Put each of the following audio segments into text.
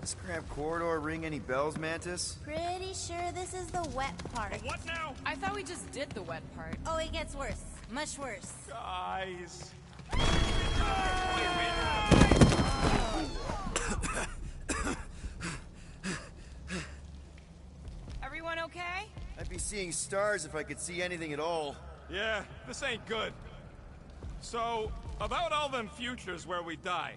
This cramped corridor ring any bells, Mantis? Pretty sure this is the wet part. What now? I thought we just did the wet part. Oh, it gets worse. Much worse. Guys. Everyone okay? I'd be seeing stars if I could see anything at all. Yeah, this ain't good. So, about all them futures where we die.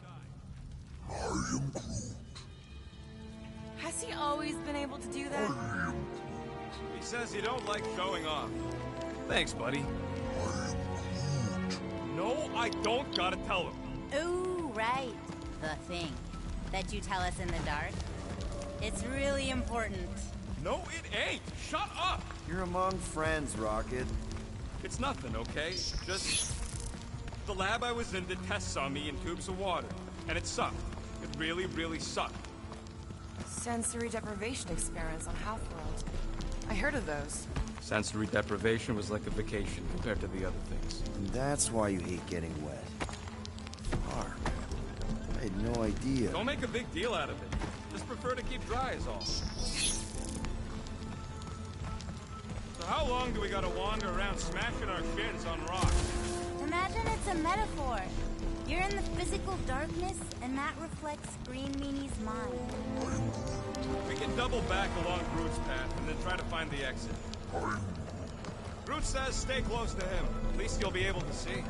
Has he always been able to do that? He says you don't like showing off. Thanks, buddy. No, I don't gotta tell him. Ooh, right. The thing that you tell us in the dark. It's really important. No, it ain't. Shut up. You're among friends, Rocket. It's nothing, okay? Just... The lab I was in did tests on me in tubes of water. And it sucked. It really, really sucked. Sensory deprivation experiments on Half-World. I heard of those. Sensory deprivation was like a vacation compared to the other things. And that's why you hate getting wet. Fuck. I had no idea. Don't make a big deal out of it. Just prefer to keep dry is all. So how long do we gotta wander around smashing our shins on rocks? Imagine it's a metaphor. You're in the physical darkness, and that reflects Green Meanie's mind. We can double back along Groot's path and then try to find the exit. Groot says stay close to him. At least you'll be able to see.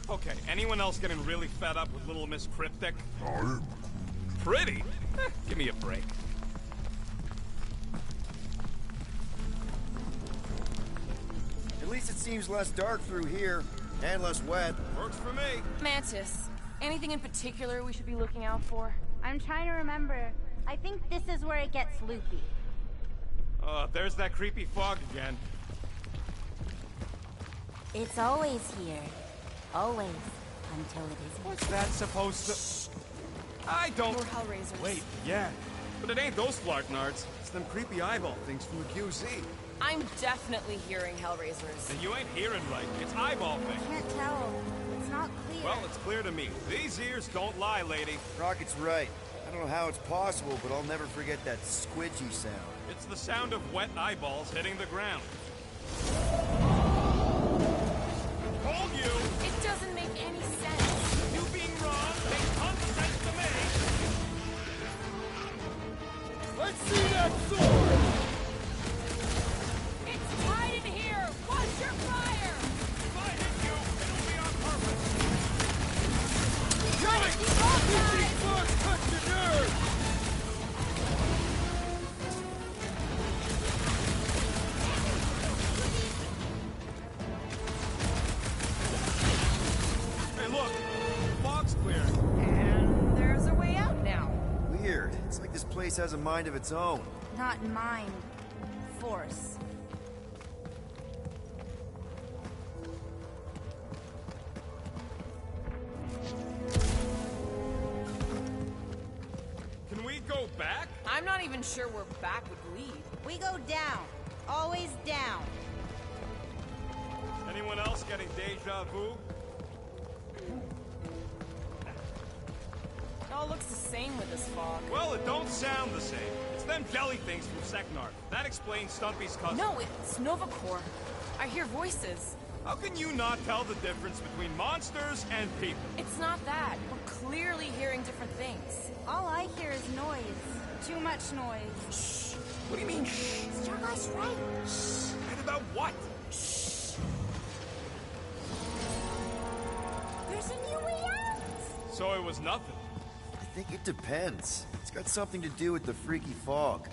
Okay, anyone else getting really fed up with Little Miss Cryptic? Pretty? Give me a break. At least it seems less dark through here, and less wet. Works for me. Mantis, anything in particular we should be looking out for? I'm trying to remember. I think this is where it gets loopy. There's that creepy fog again. It's always here. Always. Until it isn't. What's that supposed to... I don't... More Hellraisers. Wait, yeah. But it ain't those Flarknards. It's them creepy eyeball things from the QZ. I'm definitely hearing Hellraisers. And you ain't hearing right. It's eyeball things. Can't tell. It's not clear. Well, it's clear to me. These ears don't lie, lady. Rocket's right. I don't know how it's possible, but I'll never forget that squidgy sound. It's the sound of wet eyeballs hitting the ground. Told you! It doesn't make any sense. You being wrong makes tons of sense to me! Let's see that sword! It's tied in here! Watch your fire! If I hit you, it'll be on purpose. These bugs touch the nerve! Hey, look! The fog's clearing. And there's a way out now. Weird. It's like this place has a mind of its own. Not mind. Force. Can we go back? I'm not even sure where back would lead. We go down. Always down. Anyone else getting deja vu? It all looks the same with this fog. Well, it don't sound the same. It's them jelly things from Seknar. That explains Stumpy's cousin. No, it's Novacore. I hear voices. How can you not tell the difference between monsters and people? It's not that. We're clearly hearing different things. All I hear is noise. Too much noise. What do you mean, shh? Starguy's right. Shh. And about what? There's a new way out. So it was nothing. I think it depends. It's got something to do with the freaky fog.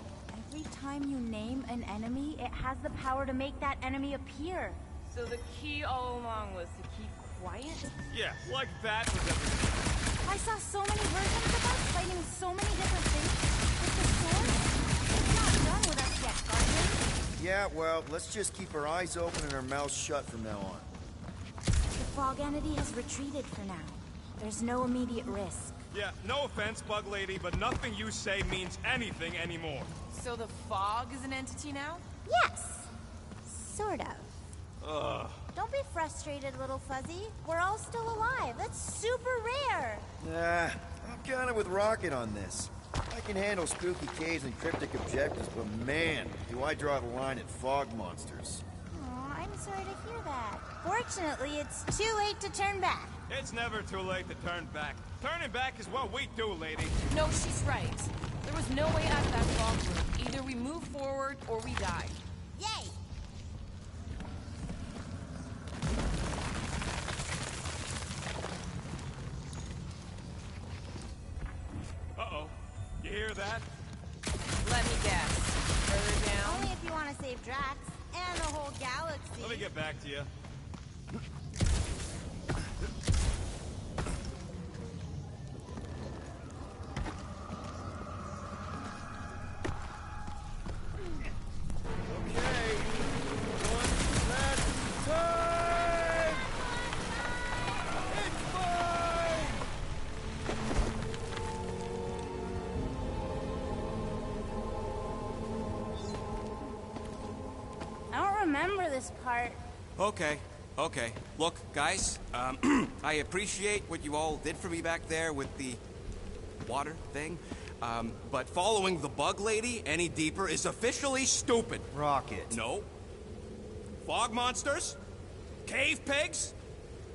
Every time you name an enemy, it has the power to make that enemy appear. So the key all along was to keep quiet? Yeah, like that was everything. I saw so many versions of us fighting so many different things. With the sword, it's not done with us yet, Guardian. Yeah, well, let's just keep our eyes open and our mouths shut from now on. The fog entity has retreated for now. There's no immediate risk. Yeah, no offense, Bug Lady, but nothing you say means anything anymore. So the fog is an entity now? Yes. Sort of. Ugh. Don't be frustrated, little Fuzzy. We're all still alive. That's super rare. Nah, I'm kinda with Rocket on this. I can handle spooky caves and cryptic objectives, but man, do I draw the line at fog monsters. Aw, I'm sorry to hear that. Fortunately, it's too late to turn back. It's never too late to turn back. Turning back is what we do, lady. No, she's right. There was no way out of that fog room. Either we move forward or we die. Yay! Uh-oh. You hear that? Let me guess. Further down? Only if you want to save Drax and the whole galaxy. Let me get back to you. Okay, one last time! It's mine! I don't remember this part. Okay. Look, guys, I appreciate what you all did for me back there with the water thing, but following the Bug Lady any deeper is officially stupid. Rocket. No. Fog monsters? Cave pigs?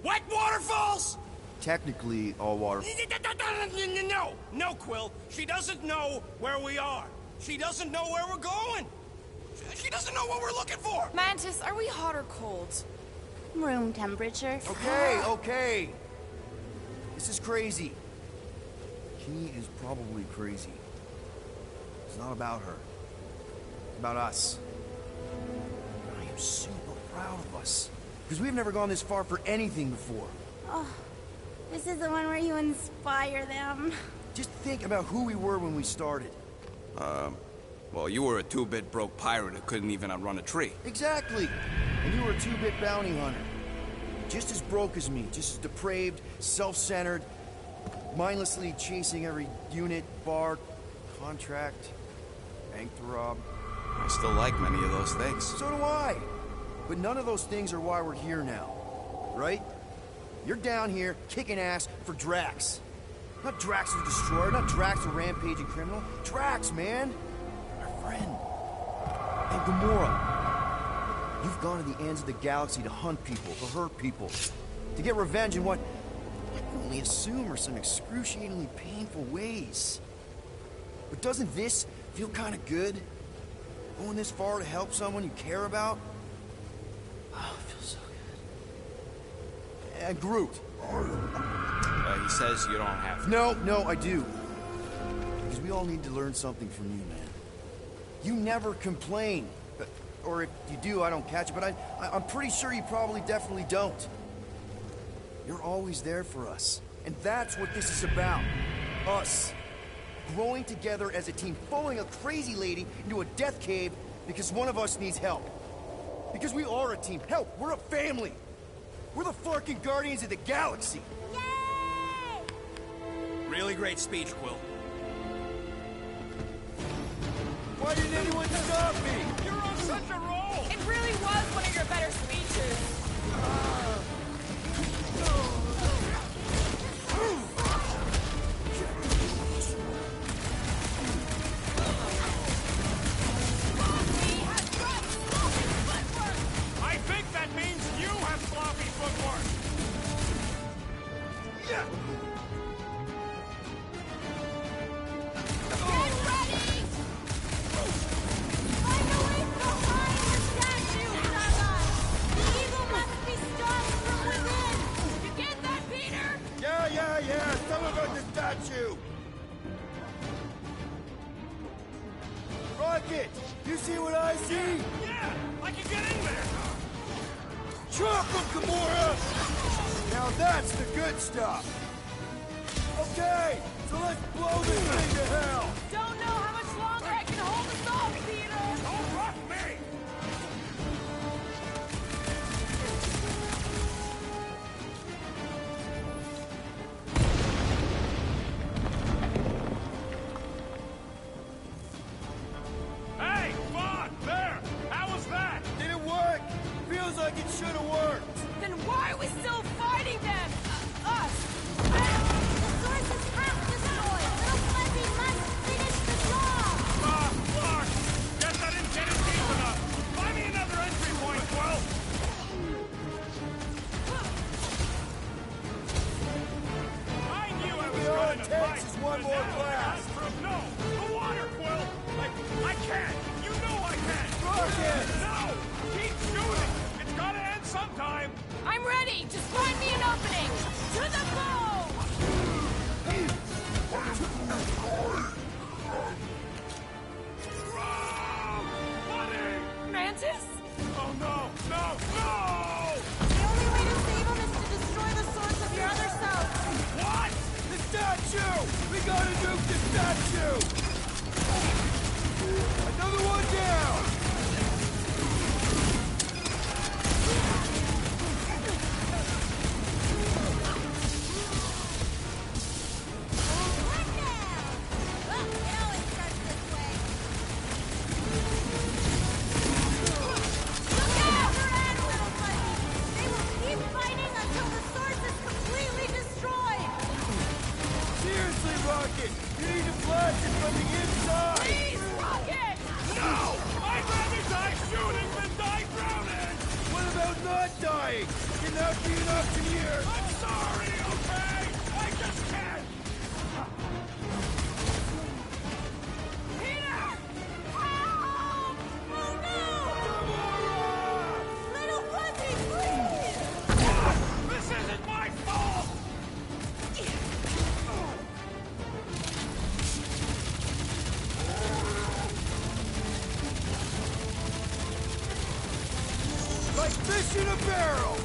Wet waterfalls? Technically, all water. No, Quill. She doesn't know where we are. She doesn't know where we're going. She doesn't know what we're looking for. Mantis, are we hot or cold? Room temperature. Okay, okay. This is crazy. She is probably crazy. It's not about her. It's about us. I am super proud of us. Because we've never gone this far for anything before. Oh, this is the one where you inspire them. Just think about who we were when we started. Well, you were a two-bit broke pirate who couldn't even outrun a tree. Exactly. And you were a two-bit bounty hunter. Just as broke as me, just as depraved, self-centered, mindlessly chasing every unit, bar, contract, bank to rob. I still like many of those things. So do I. But none of those things are why we're here now. Right? You're down here kicking ass for Drax. Not Drax the Destroyer, not Drax the rampaging criminal. Drax, man! Our friend. And Gamora. You've gone to the ends of the galaxy to hunt people, to hurt people, to get revenge in what I can only assume are some excruciatingly painful ways. But doesn't this feel kind of good? Going this far to help someone you care about? Oh, it feels so good. And Groot. He says you don't have to. No, I do. Because we all need to learn something from you, man. You never complain. Or if you do, I don't catch it, but I'm pretty sure you probably definitely don't. You're always there for us. And that's what this is about. Us. Growing together as a team, following a crazy lady into a death cave because one of us needs help. Because we are a team. Hell, we're a family. We're the fucking Guardians of the Galaxy. Yay! Really great speech, Quill. Why didn't anyone stop me? You're on such a roll! It really was one of your better speeches. I think that means you have sloppy footwork! Yeah! Get ready! Find a way behind the statue, Saga! The evil must be stopped from within! You get that, Peter? Yeah. Tell me about the statue. Rocket, you see what I see? Yeah! I can get in there! Chop him, Gamora! Now that's the good stuff. Okay, so let's blow this thing to hell. Don't know how much longer I can hold us off, Peter! Don't rock me! Hey, Vaughn! There! How was that? Did it work? Feels like it should have worked. Then why are we still fighting them? Us? The source is half destroyed! Little Fuzzy must Fish in a barrel!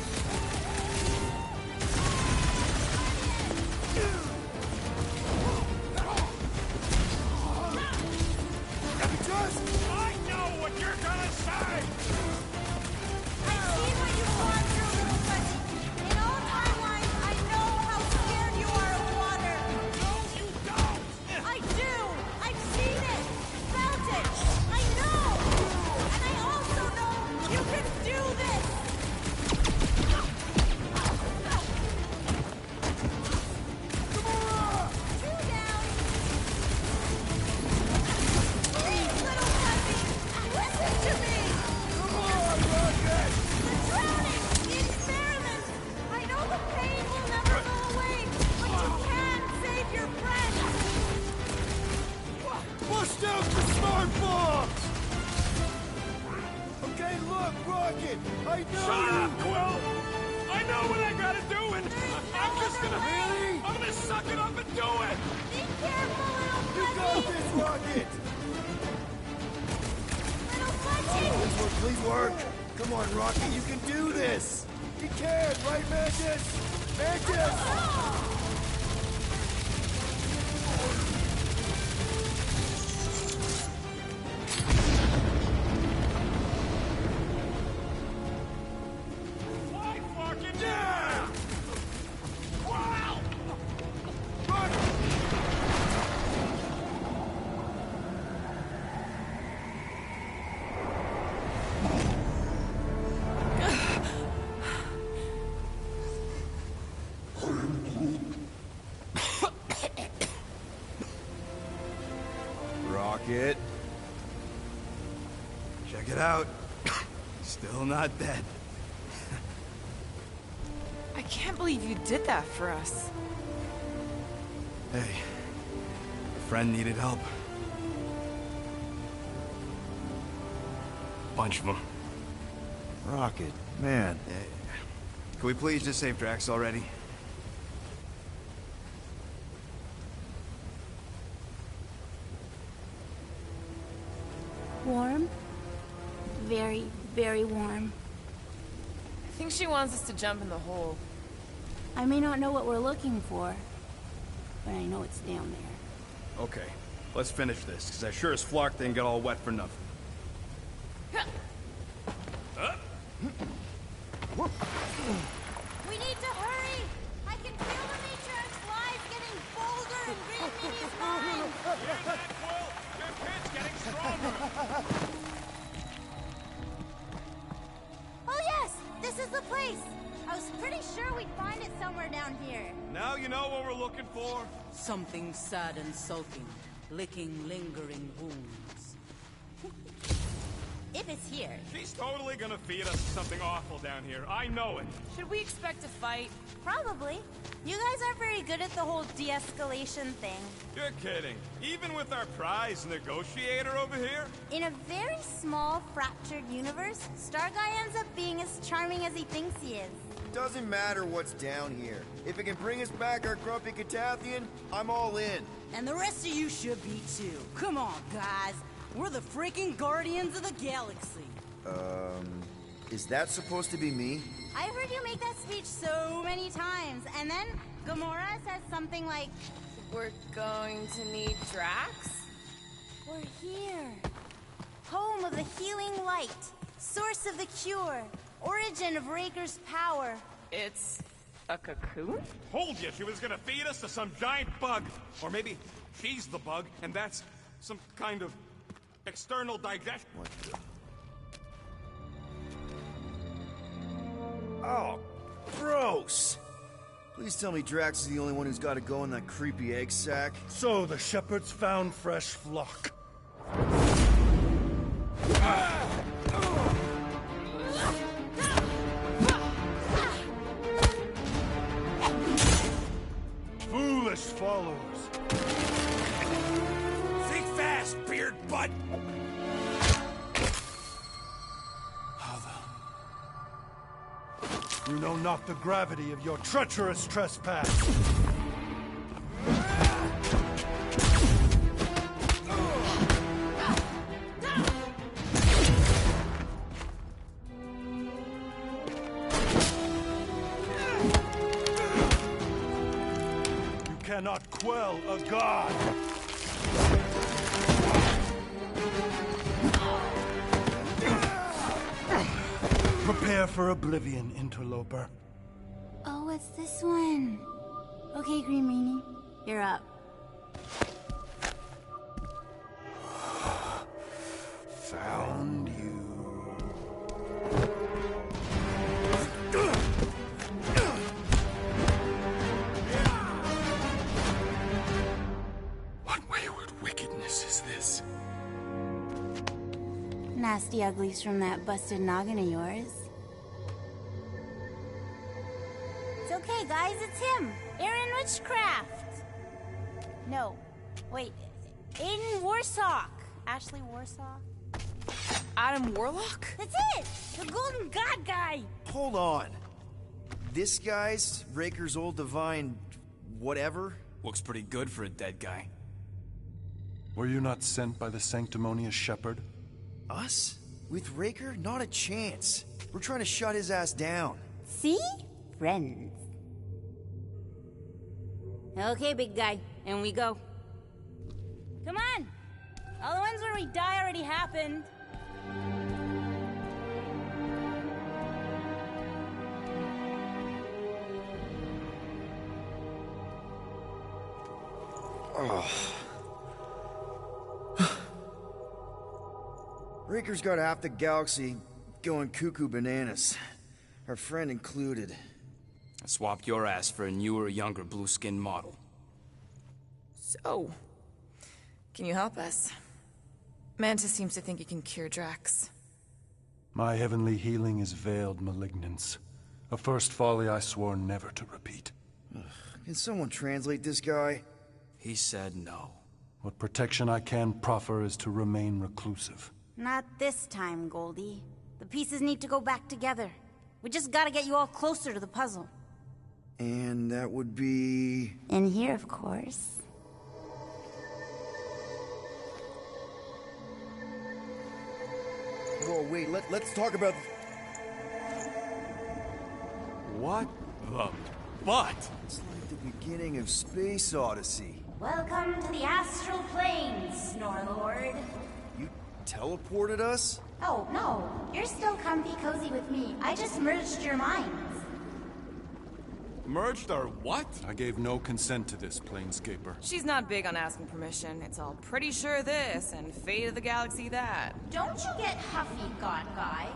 I know what you're gonna say! I've seen what you've gone through, little buddy. In all timelines, I know how scared you are of water. No, you don't! I do! I've seen it! Felt it! I know! And I also know you can do this! Two down! Please, little puppy! Listen to me! Come on, Rocket! The drowning! The experiment! I know the pain will never go away, but you can save your friends! Bust out the smart bombs! Okay, look, Rocket! I know Shut you! up, Quill! I know what I gotta do, and I'm just other gonna... way. Really? I'm gonna suck it up and do it! Be careful, You little got buddy! this, Rocket! Little buddy! This will please work! Come on, Rocket, you can do this! You can, right, Mantis? Mantis! I fucking... Yeah! Wow! Rocket. Check it out. Still not dead. I can't believe you did that for us. Hey, a friend needed help. Bunch of them. Rocket, man. Can we please just save Drax already? Warm? Very, very warm. I think she wants us to jump in the hole. I may not know what we're looking for, but I know it's down there. Okay, let's finish this, because I sure as Flark didn't get all wet for nothing. We need to hurry! I can feel the Matriarch slides getting bolder and Green Minnie's mind! Hear that, Quill? Your kid's getting stronger! Oh yes! This is the place! I was pretty sure we'd find it somewhere down here. Now you know what we're looking for? Something sad and sulking, licking lingering wounds. If it's here. She's totally gonna feed us something awful down here. I know it. Should we expect a fight? Probably. You guys aren't very good at the whole de-escalation thing. You're kidding. Even with our prize negotiator over here? In a very small, fractured universe, Starguy ends up being as charming as he thinks he is. Doesn't matter what's down here. If it can bring us back our grumpy Catathian, I'm all in. And the rest of you should be too. Come on, guys. We're the freaking Guardians of the Galaxy. Is that supposed to be me? I've heard you make that speech so many times, and then Gamora says something like, We're going to need Drax? "We're here. Home of the healing light, source of the cure, origin of Raker's power." It's a cocoon? Told you she was gonna feed us to some giant bug. Or maybe she's the bug, and that's some kind of external digestion. What the... Oh, gross! Please tell me Drax is the only one who's got to go in that creepy egg sack. So the shepherds found fresh flock. Foolish followers. Think fast, beard butt! You know not the gravity of your treacherous trespass. cannot quell a god! Prepare for oblivion, interloper. Oh, it's this one. Okay, Green Meanie, you're up. Found you. What wayward wickedness is this? Nasty uglies from that busted noggin of yours. It's okay, guys, it's him, Aaron Witchcraft. No, wait, Aiden Warsock. Ashley Warsaw. Adam Warlock? That's it! The Golden God guy! Hold on. This guy's Raker's old divine whatever? Looks pretty good for a dead guy. Were you not sent by the sanctimonious shepherd? Us? With Raker? Not a chance. We're trying to shut his ass down. See? Friends. Okay, big guy, and we go. Come on! All the ones where we die already happened. Raker's got half the galaxy going cuckoo bananas. Our friend included. I swapped your ass for a newer, younger blue-skinned model. So, can you help us? Mantis seems to think he can cure Drax. My heavenly healing is veiled malignance. A first folly I swore never to repeat. Can someone translate this guy? He said no. What protection I can proffer is to remain reclusive. Not this time, Goldie. The pieces need to go back together. We just gotta get you all closer to the puzzle. And that would be... In here, of course. Whoa, wait, let's talk about... What the butt? It's like the beginning of Space Odyssey. Welcome to the astral planes, Snorlord. You teleported us? Oh, no. You're still comfy cozy with me. I just merged your minds. Merged our what? I gave no consent to this, Planescaper. She's not big on asking permission. It's all pretty sure this and fate of the galaxy that. Don't you get huffy, God Guy.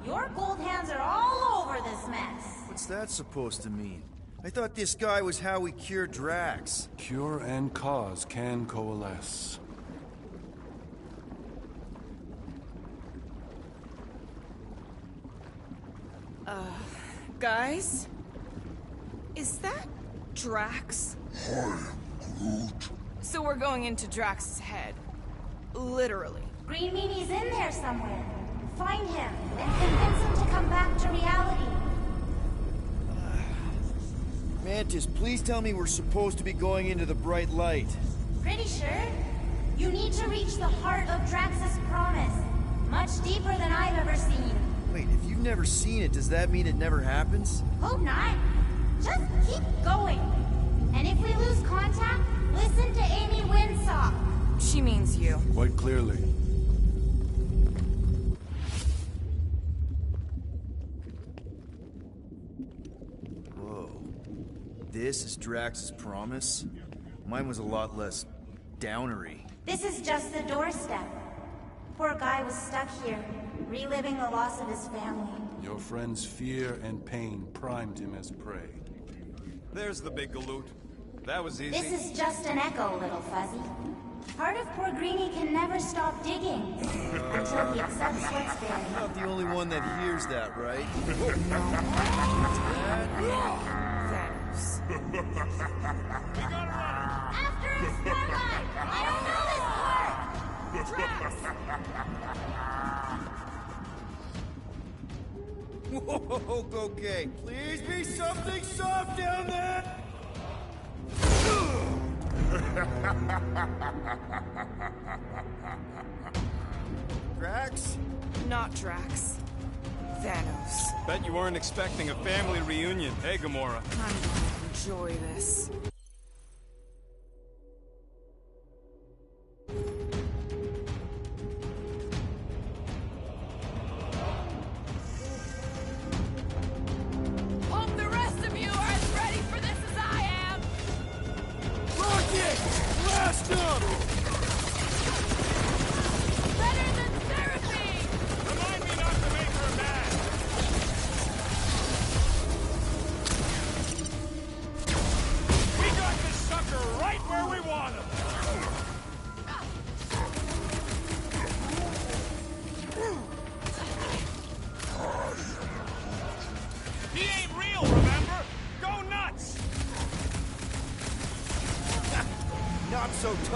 Your gold hands are all over this mess. What's that supposed to mean? I thought this guy was how we cured Drax. Cure and cause can coalesce. Guys? Is that Drax? Hi, Groot. So we're going into Drax's head. Literally. Green Meanie's in there somewhere. Find him and convince him to come back to reality. Mantis, please tell me we're supposed to be going into the bright light. Pretty sure. You need to reach the heart of Drax's promise. Much deeper than I've ever seen. Wait, if you've never seen it, does that mean it never happens? Hope not. Just keep going. And if we lose contact, listen to Amy Winsock. She means you. Quite clearly. Whoa. This is Drax's promise? Mine was a lot less downery. This is just the doorstep. Poor guy was stuck here, reliving the loss of his family. Your friend's fear and pain primed him as prey. There's the big galoot. That was easy. This is just an echo, little fuzzy. Part of poor Greenie can never stop digging until he accepts what's there. You're not the only one that hears that, right? Thanos. After him, Starlight! I don't know this part! Drax! Whoa, okay. Please be something soft down there! Drax? Not Drax. Thanos. Bet you weren't expecting a family reunion, hey, Gamora? I'm gonna enjoy this.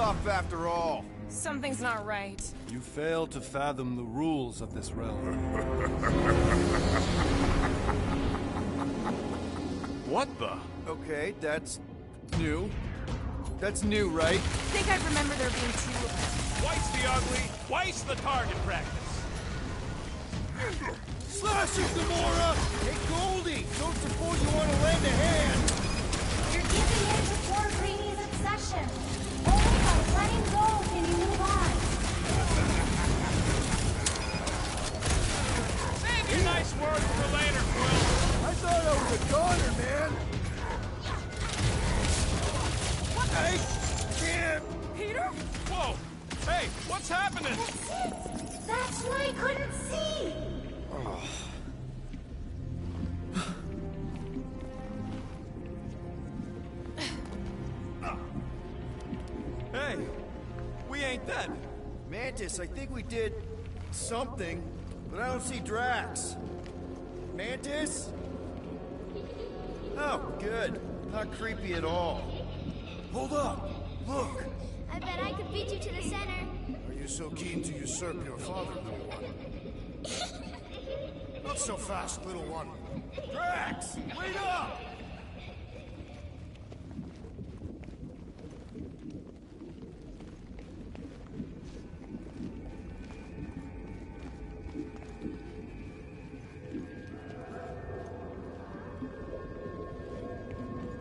off after all. Something's not right. You fail to fathom the rules of this realm. What the? Okay, that's new. That's new, right? I think I remember there being two of them. Twice the ugly, twice the target practice. Slash it, Gamora! Hey, Goldie! Don't suppose you want to lend a hand? You're giving in to poor Greeny's obsession. Only by letting go can you move on. Save your nice words for later, Quill. I thought I was a goner, man! What? I can't... Peter? Whoa! Hey, what's happening? That's it! That's what I couldn't see! Hey, we ain't dead. Mantis, I think we did something, but I don't see Drax. Mantis? Oh, good. Not creepy at all. Hold up! Look! I bet I could beat you to the center. Are you so keen to usurp your father, little one? Not so fast, little one. Drax! Wait up!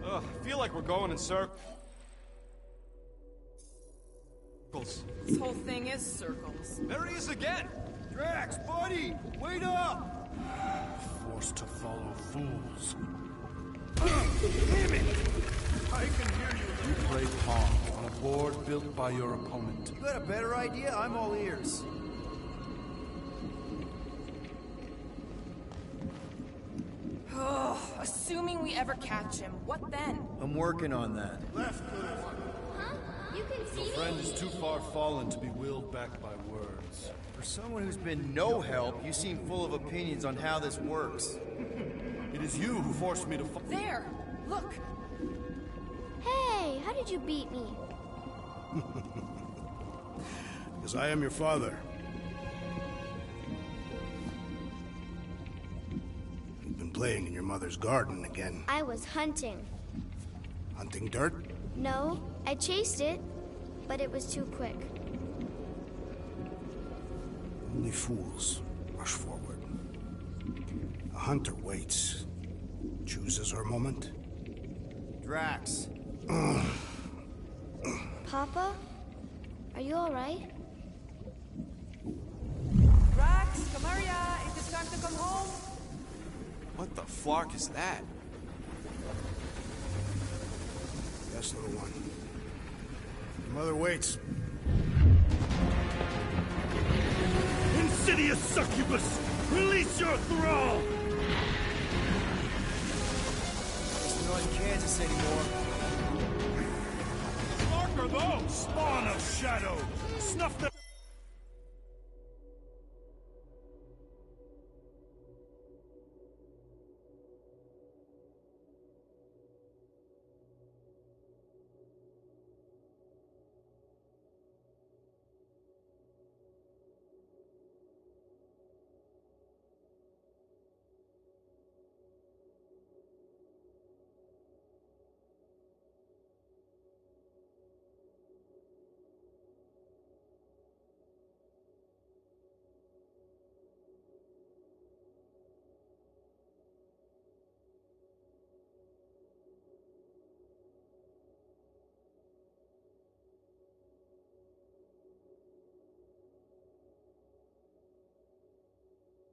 Ugh, I feel like we're going in circles. This whole thing is circles. There he is again! Drax, buddy! Wait up! Forced to follow fools. Damn it! I can hear you. You play pawn on a board built by your opponent. You got a better idea? I'm all ears. Oh, assuming we ever catch him, what then? I'm working on that. Left, little one. Huh? You can see Your friend me? is too far fallen to be willed back by words. For someone who's been no help, you seem full of opinions on how this works. It is you who forced me to There! Look! Hey, how did you beat me? Because I am your father. You've been playing in your mother's garden again. I was hunting. Hunting dirt? No, I chased it, but it was too quick. Only fools rush forward. A hunter waits. Chooses her moment. Drax. Papa? Are you alright? Drax, Kamaria, it is time to come home. What the flark is that? Yes, little one. Your mother waits. Insidious succubus! Release your thrall! Guess we're not in Kansas anymore. Mark are those? Spawn of shadow! Snuff them!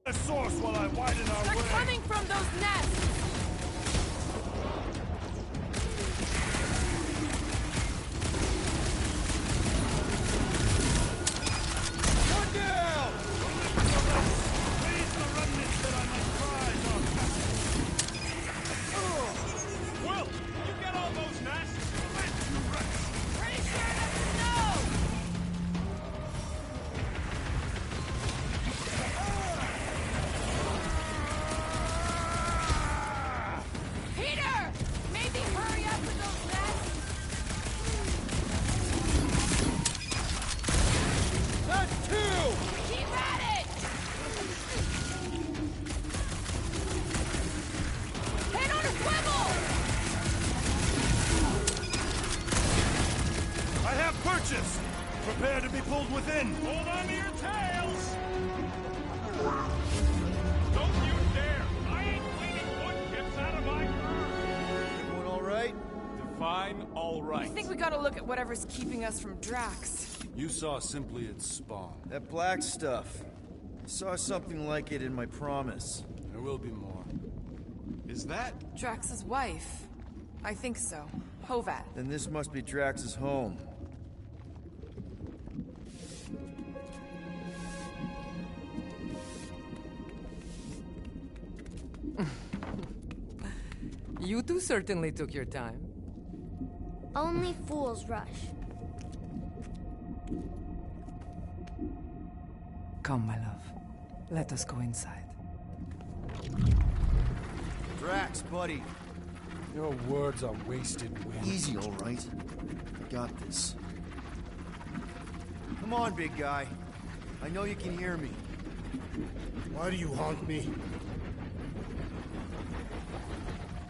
A source while I widen our They're way! coming from those nests! One down! Raise the remnants that I might prize our Will, can you get all those nests? Pretty sure that's no! Hold on to your tails! Don't you dare! I ain't cleaning wood chips out of my car! Everyone all right? Define all right. I think we gotta look at whatever's keeping us from Drax. You saw simply its spawn. That black stuff. I saw something like it in my promise. There will be more. Is that? Drax's wife. I think so. Hovat. Then this must be Drax's home. You two certainly took your time. Only fools rush. Come, my love. Let us go inside. Drax, buddy. Your words are wasted wind. Easy, all right? I got this. Come on, big guy. I know you can hear me. Why do you haunt me?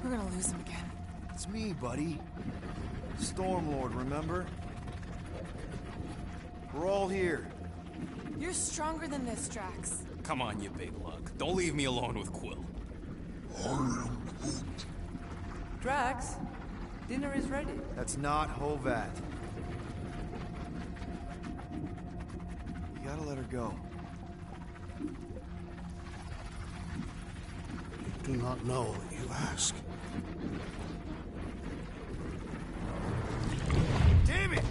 We're gonna lose him again. It's me, buddy. Stormlord, remember? We're all here. You're stronger than this, Drax. Come on, you big lug. Don't leave me alone with Quill. Drax, dinner is ready. That's not Hovat. You gotta let her go. You do not know what you ask. Damn it!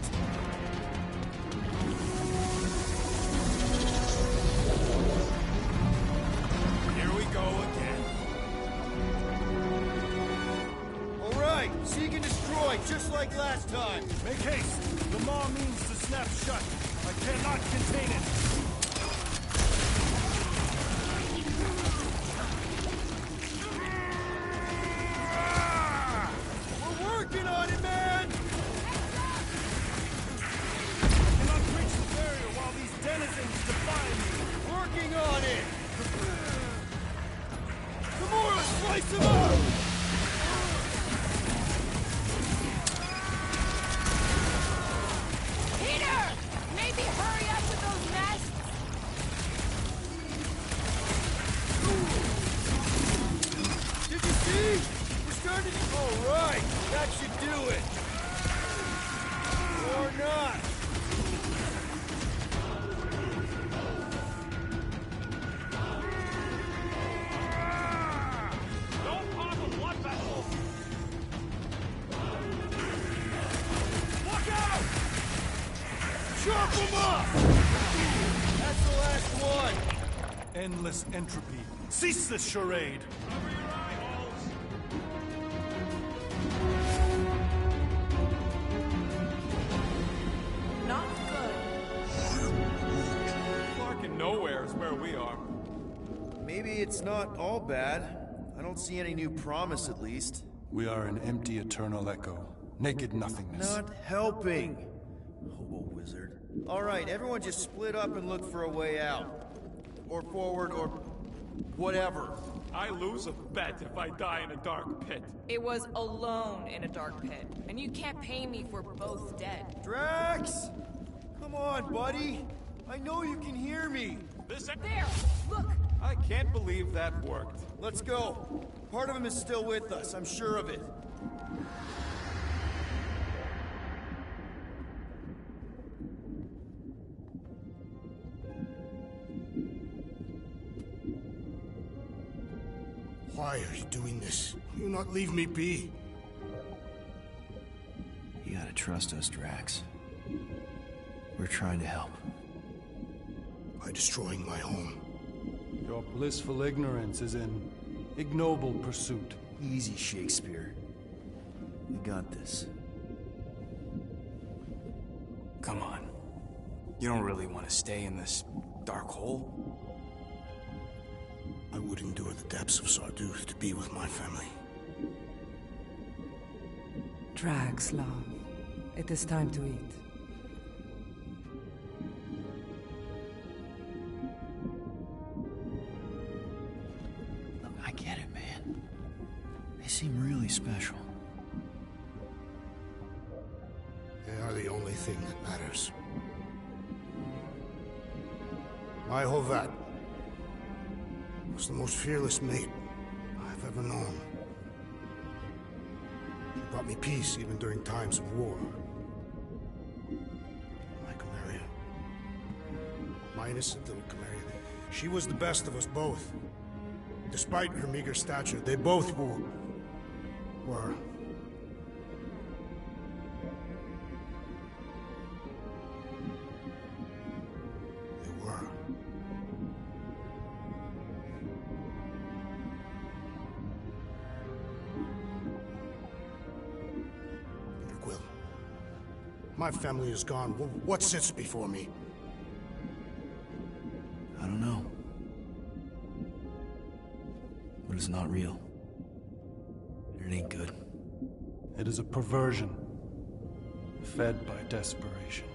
Here we go again. All right, seek and destroy, just like last time. Make haste! The maw means to snap shut. I cannot contain it. We're working on it, man! I cannot breach the barrier while these denizens defy me. Working on it! Some more, let's slice him up! Peter! Maybe hurry up with those nests! Did you see? We're starting to... All right, that should do it. Or not. Don't pop a blood vessel! Look out! Chop him up! That's the last one. Endless entropy. Cease this charade! Cover your eye holes! Not good. Clark in nowhere is where we are. Maybe it's not all bad. I don't see any new promise, at least. We are an empty eternal echo. Naked nothingness. Not helping. Hobo wizard. All right, everyone just split up and look for a way out. Or forward, or whatever. I lose a bet if I die in a dark pit. It was alone in a dark pit, and you can't pay me if we're both dead. Drax! Come on, buddy. I know you can hear me. There! Look! I can't believe that worked. Let's go. Part of him is still with us, I'm sure of it. Why are you doing this? Will you not leave me be? You gotta trust us, Drax. We're trying to help. By destroying my home. Your blissful ignorance is an ignoble pursuit. Easy, Shakespeare. We got this. Come on. You don't really want to stay in this dark hole? I would endure the depths of Sarduth to be with my family. Drax, love. It is time to eat. Look, I get it, man. They seem really special. They are the only thing that matters. My Hovat was the most fearless mate I've ever known. She brought me peace even during times of war. My Kamaria. My innocent little Kamaria. She was the best of us both. Despite her meager stature, they both were. My family is gone. What sits before me? I don't know. But it's not real. It ain't good. It is a perversion, fed by desperation.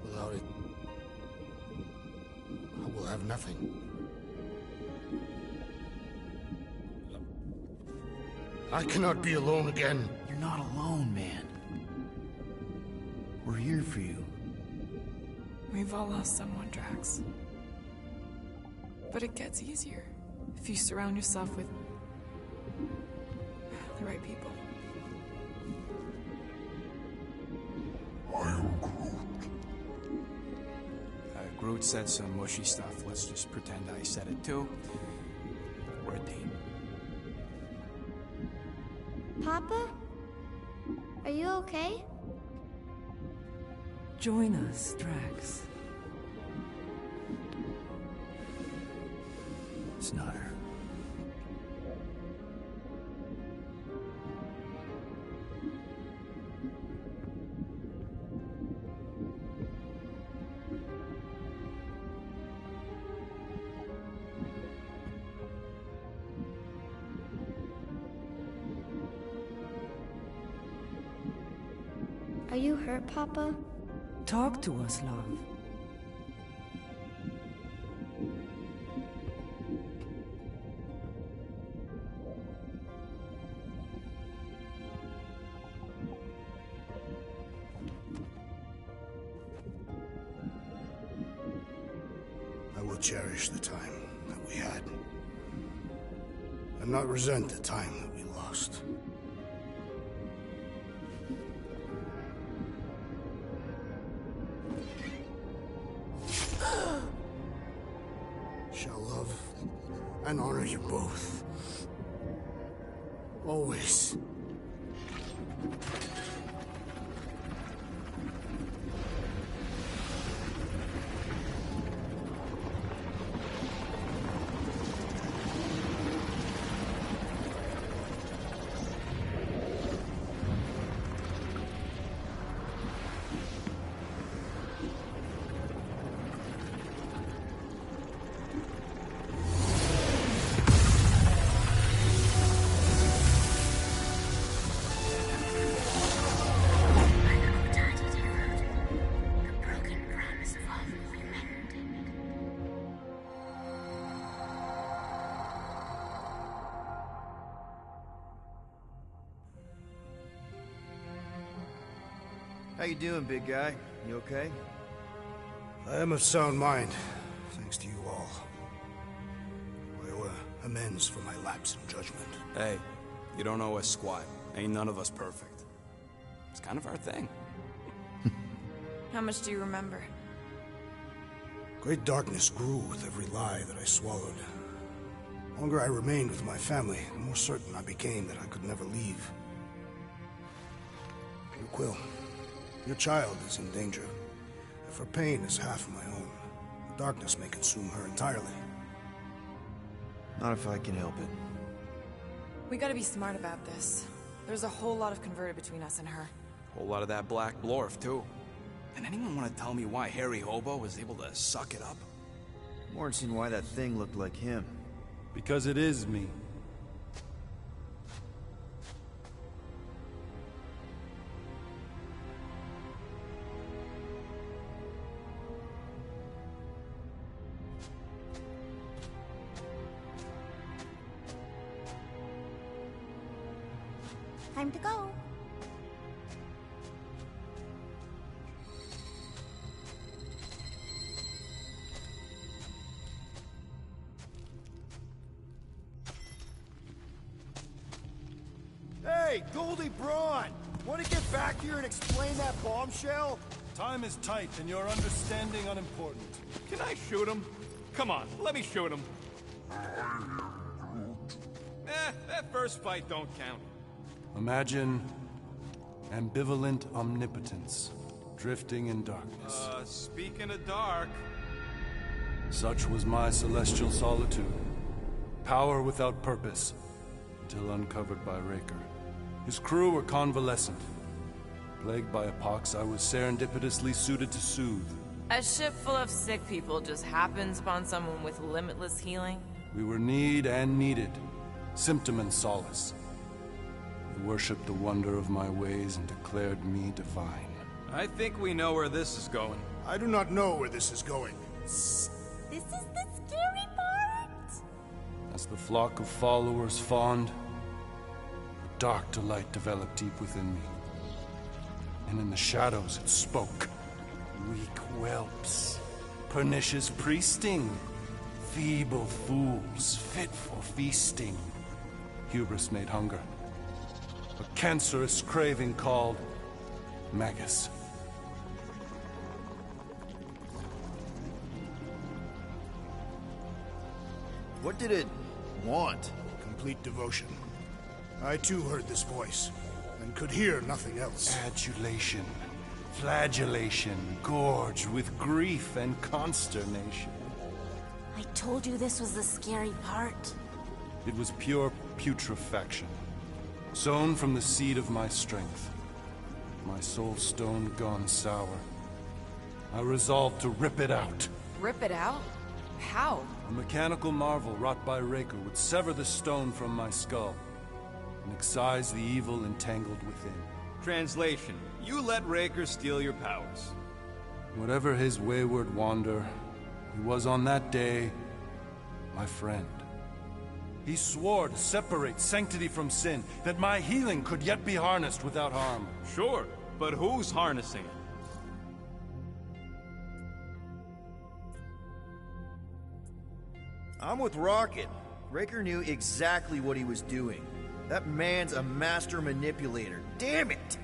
Without it, I will have nothing. I cannot be alone again. You're not alone, man. We're here for you. We've all lost someone, Drax. But it gets easier if you surround yourself with the right people. I am Groot. Groot said some mushy stuff. Let's just pretend I said it too. We're a team. Papa? Are you okay? Join us, Drax. It's not her. Are you hurt, Papa? Talk to us, love. I will cherish the time that we had, and not resent the time that we lost. Shall love and honor you both. Always. How you doing, big guy? You okay? I am of sound mind, thanks to you all. I owe amends for my lapse in judgment. Hey, you don't owe us squat. Ain't none of us perfect. It's kind of our thing. How much do you remember? Great darkness grew with every lie that I swallowed. The longer I remained with my family, the more certain I became that I could never leave. You, Quill. Your child is in danger. If her pain is half my own, the darkness may consume her entirely. Not if I can help it. We gotta be smart about this. There's a whole lot of converted between us and her. Whole lot of that black blorf, too. Can anyone want to tell me why Harry Hobo was able to suck it up? Morrison, why that thing looked like him. Because it is me. Time to go. Goldie Braun! Want to get back here and explain that bombshell? Time is tight and your understanding unimportant. Can I shoot him? Come on, let me shoot him. That first fight don't count. Imagine ambivalent omnipotence, drifting in darkness. Speaking of dark... Such was my celestial solitude. Power without purpose, until uncovered by Raker. His crew were convalescent. Plagued by a pox, I was serendipitously suited to soothe. A ship full of sick people just happens upon someone with limitless healing? We were need and needed, symptom and solace. They worshipped the wonder of my ways and declared me divine. I think we know where this is going. I do not know where this is going. This is the scary part! As the flock of followers fawned, a dark delight developed deep within me. And in the shadows it spoke. Weak whelps, pernicious priesting, feeble fools fit for feasting. Hubris made hunger. A cancerous craving called Magus. What did it want? Complete devotion. I too heard this voice, and could hear nothing else. Adulation, flagellation, gorged with grief and consternation. I told you this was the scary part. It was pure putrefaction, sown from the seed of my strength. My soul stone gone sour. I resolved to rip it out. Rip it out? How? A mechanical marvel wrought by Raker would sever the stone from my skull and excise the evil entangled within. Translation: you let Raker steal your powers. Whatever his wayward wander, he was on that day my friend. He swore to separate sanctity from sin, that my healing could yet be harnessed without harm. Sure, but who's harnessing it? I'm with Rocket. Raker knew exactly what he was doing. That man's a master manipulator. Damn it!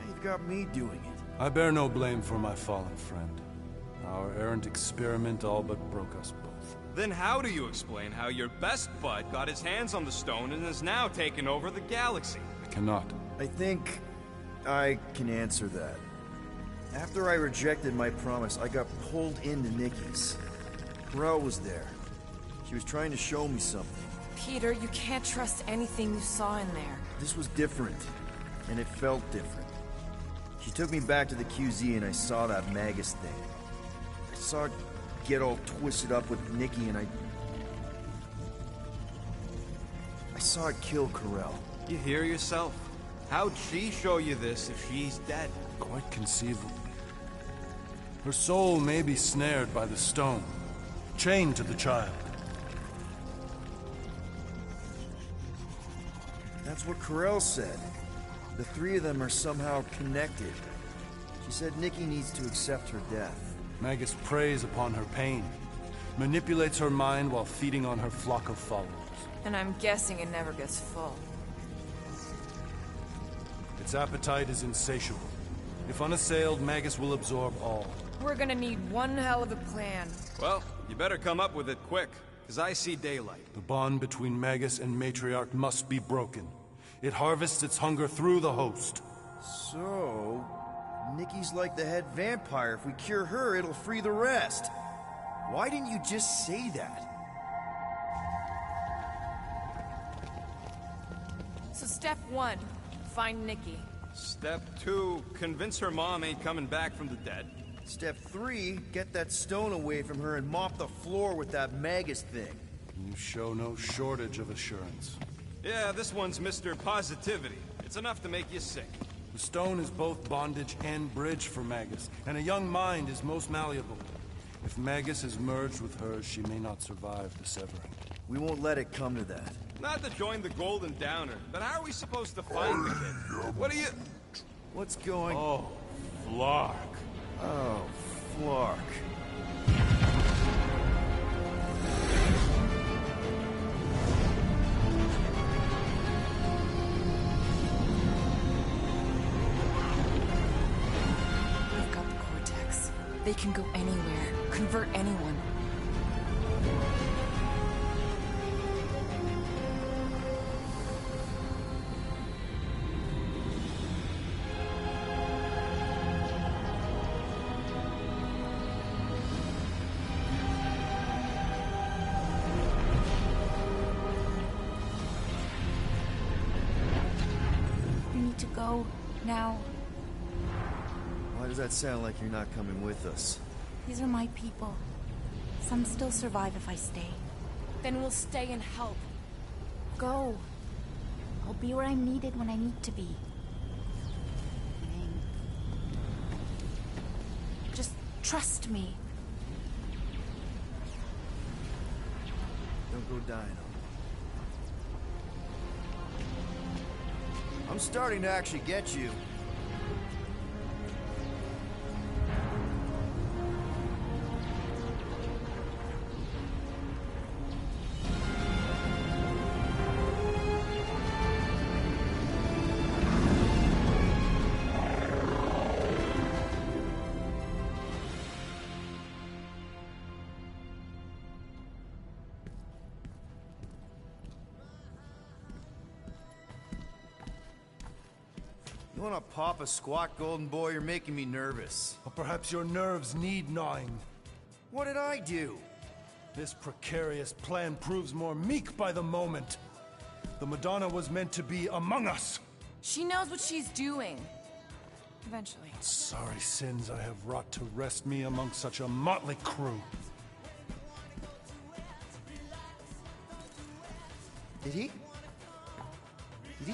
Now you've got me doing it. I bear no blame for my fallen friend. Our errant experiment all but broke us both. Then how do you explain how your best bud got his hands on the stone and is now taking over the galaxy? I cannot. I think I can answer that. After I rejected my promise, I got pulled into Nikki's. Corel was there. She was trying to show me something. Peter, you can't trust anything you saw in there. This was different, and it felt different. She took me back to the QZ and I saw that Magus thing. I saw it get all twisted up with Nikki and I saw it kill Corel. You hear yourself? How'd she show you this if she's dead? Quite conceivable. Her soul may be snared by the stone, chained to the child. That's what Corel said. The three of them are somehow connected. She said Nikki needs to accept her death. Magus preys upon her pain, manipulates her mind while feeding on her flock of followers. And I'm guessing it never gets full. Its appetite is insatiable. If unassailed, Magus will absorb all. We're gonna need one hell of a plan. Well, you better come up with it quick, because I see daylight. The bond between Magus and Matriarch must be broken. It harvests its hunger through the host. So, Nikki's like the head vampire. If we cure her, it'll free the rest. Why didn't you just say that? So step 1, find Nikki. Step 2, convince her mom ain't coming back from the dead. Step 3, get that stone away from her and mop the floor with that Magus thing. You show no shortage of assurance. Yeah, this one's Mr. Positivity. It's enough to make you sick. The stone is both bondage and bridge for Magus, and a young mind is most malleable. If Magus is merged with hers, she may not survive the severing. We won't let it come to that. Not to join the Golden Downer, but how are we supposed to find the kid? What are you... What's going... Oh, Flark. Oh, Flark. They can go anywhere, convert anyone. You need to go now. Why does that sound like you're not coming with us? These are my people. Some still survive if I stay. Then we'll stay and help. Go. I'll be where I'm needed when I need to be. Just trust me. Don't go dying on me. I'm starting to actually get you. You wanna pop a squat, Golden Boy? You're making me nervous. Or perhaps your nerves need gnawing. What did I do? This precarious plan proves more meek by the moment. The Madonna was meant to be among us. She knows what she's doing. Eventually. Sorry sins I have wrought to wrest me among such a motley crew. Did he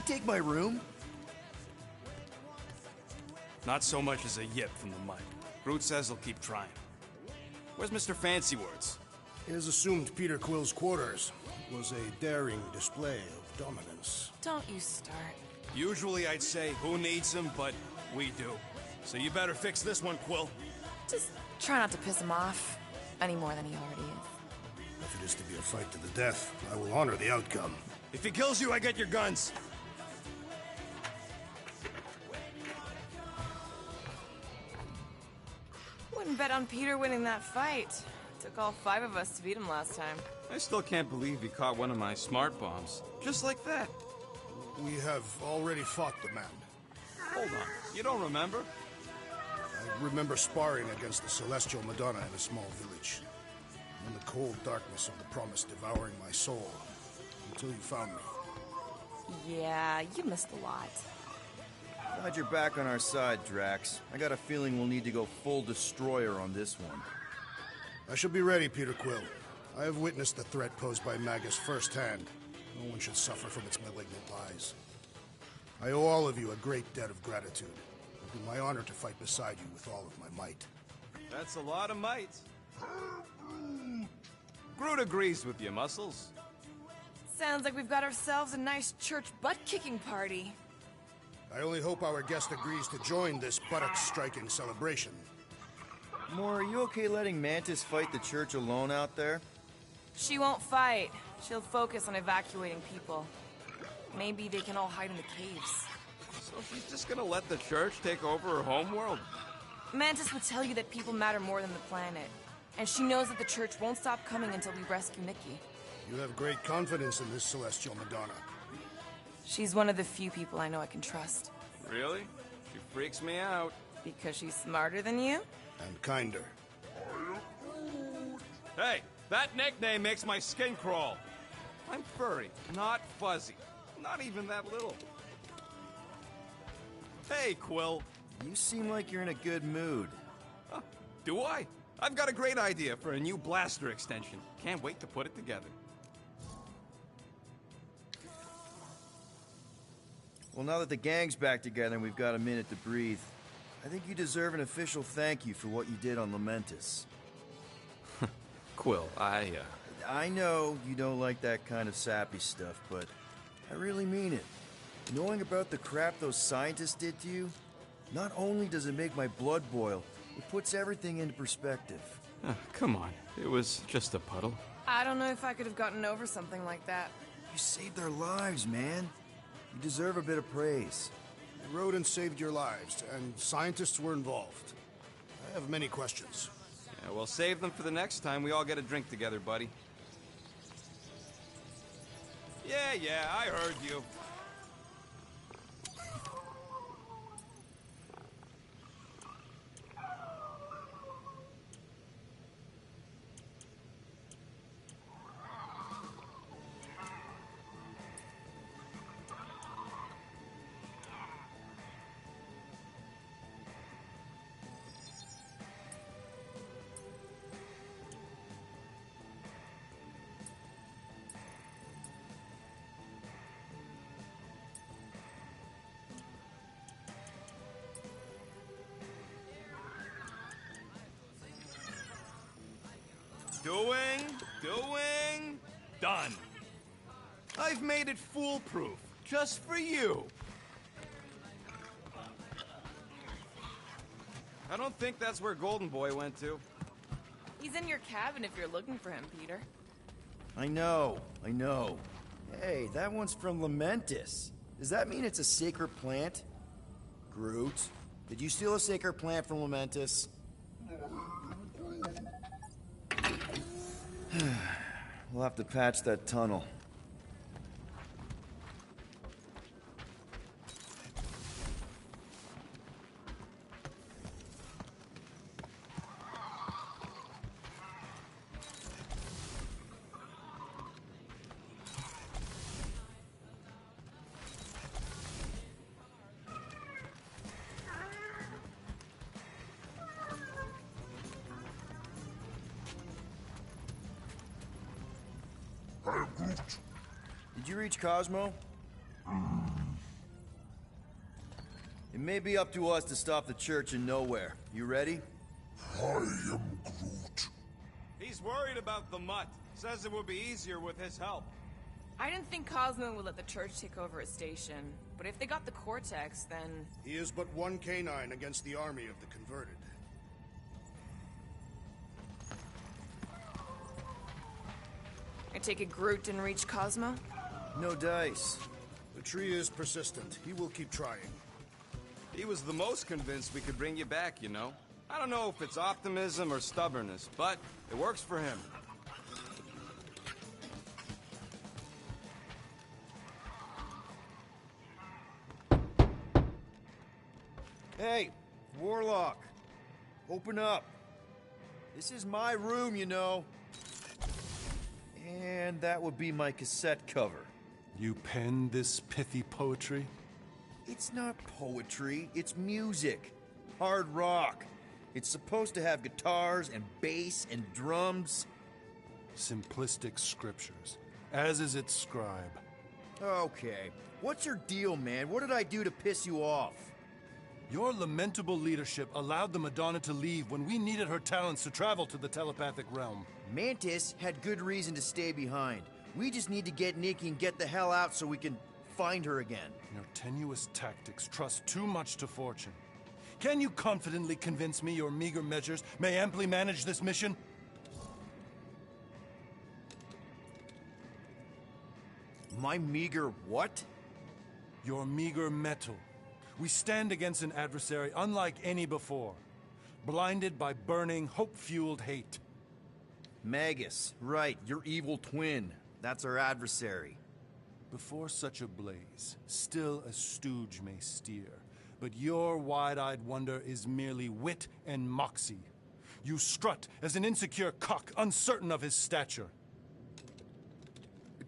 take my room? Not so much as a yip from the mic. Groot says he'll keep trying. Where's Mr. Fancy Words? It is assumed Peter Quill's quarters was a daring display of dominance. Don't you start. Usually I'd say, who needs him, but we do. So you better fix this one, Quill. Just try not to piss him off any more than he already is. If it is to be a fight to the death, I will honor the outcome. If he kills you, I get your guns. Wouldn't bet on Peter winning that fight. Took all 5 of us to beat him last time. I still can't believe he caught one of my smart bombs. Just like that. We have already fought the man. Hold on. You don't remember? I remember sparring against the Celestial Madonna in a small village. In the cold darkness of the Promise devouring my soul. Until you found me. Yeah, you missed a lot. Glad you're back on our side, Drax. I got a feeling we'll need to go full destroyer on this one. I shall be ready, Peter Quill. I have witnessed the threat posed by Magus firsthand. No one should suffer from its malignant lies. I owe all of you a great debt of gratitude. It will be my honor to fight beside you with all of my might. That's a lot of might. Groot agrees with you, Muscles. Sounds like we've got ourselves a nice church butt-kicking party. I only hope our guest agrees to join this buttock-striking celebration. Moore, are you okay letting Mantis fight the church alone out there? She won't fight. She'll focus on evacuating people. Maybe they can all hide in the caves. So she's just gonna let the church take over her homeworld? Mantis would tell you that people matter more than the planet. And she knows that the church won't stop coming until we rescue Nikki. You have great confidence in this Celestial Madonna. She's one of the few people I know I can trust. Really? She freaks me out. Because she's smarter than you? And kinder. Hey, that nickname makes my skin crawl. I'm furry, not fuzzy. Not even that little. Hey, Quill. You seem like you're in a good mood. Huh, do I? I've got a great idea for a new blaster extension. Can't wait to put it together. Well, now that the gang's back together and we've got a minute to breathe, I think you deserve an official thank you for what you did on Lamentis. Quill, I know you don't like that kind of sappy stuff, but I really mean it. Knowing about the crap those scientists did to you, not only does it make my blood boil, it puts everything into perspective. Come on. It was just a puddle. I don't know if I could have gotten over something like that. You saved their lives, man. You deserve a bit of praise. The rodents saved your lives, and scientists were involved. I have many questions. Yeah, we'll save them for the next time we all get a drink together, buddy. Yeah, I heard you. Doing, done. I've made it foolproof, just for you. I don't think that's where Golden Boy went to. He's in your cabin if you're looking for him, Peter. I know. Hey, that one's from Lamentis. Does that mean it's a sacred plant? Groot, did you steal a sacred plant from Lamentis? We'll have to patch that tunnel. Did you reach Cosmo? It may be up to us to stop the church in nowhere. You ready? I am Groot. He's worried about the mutt. Says it would be easier with his help. I didn't think Cosmo would let the church take over his station, but if they got the Cortex, then... He is but one canine against the army of the converted. I take it Groot didn't reach Cosmo? No dice. The tree is persistent. He will keep trying. He was the most convinced we could bring you back, you know. I don't know if it's optimism or stubbornness, but it works for him. Hey, Warlock. Open up. This is my room, you know. And that would be my cassette cover. You penned this pithy poetry? It's not poetry, it's music. Hard rock. It's supposed to have guitars and bass and drums. Simplistic scriptures, as is its scribe. Okay. What's your deal, man? What did I do to piss you off? Your lamentable leadership allowed the Madonna to leave when we needed her talents to travel to the telepathic realm. Mantis had good reason to stay behind. We just need to get Nikki and get the hell out so we can find her again. Your tenuous tactics trust too much to fortune. Can you confidently convince me your meager measures may amply manage this mission? My meager what? Your meager metal. We stand against an adversary unlike any before, blinded by burning, hope-fueled hate. Magus, right, your evil twin. That's our adversary. Before such a blaze, still a stooge may steer, but your wide-eyed wonder is merely wit and moxie. You strut as an insecure cock, uncertain of his stature.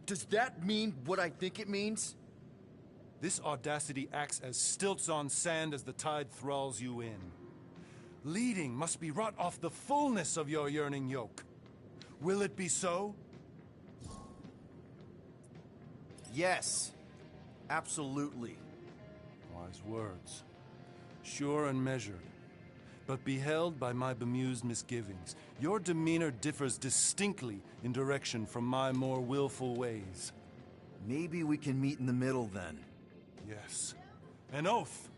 Does that mean what I think it means? This audacity acts as stilts on sand as the tide thralls you in. Leading must be wrought off the fullness of your yearning yoke. Will it be so? Yes. Absolutely. Wise words. Sure and measured. But beheld by my bemused misgivings, your demeanor differs distinctly in direction from my more willful ways. Maybe we can meet in the middle then. Yes. An oath.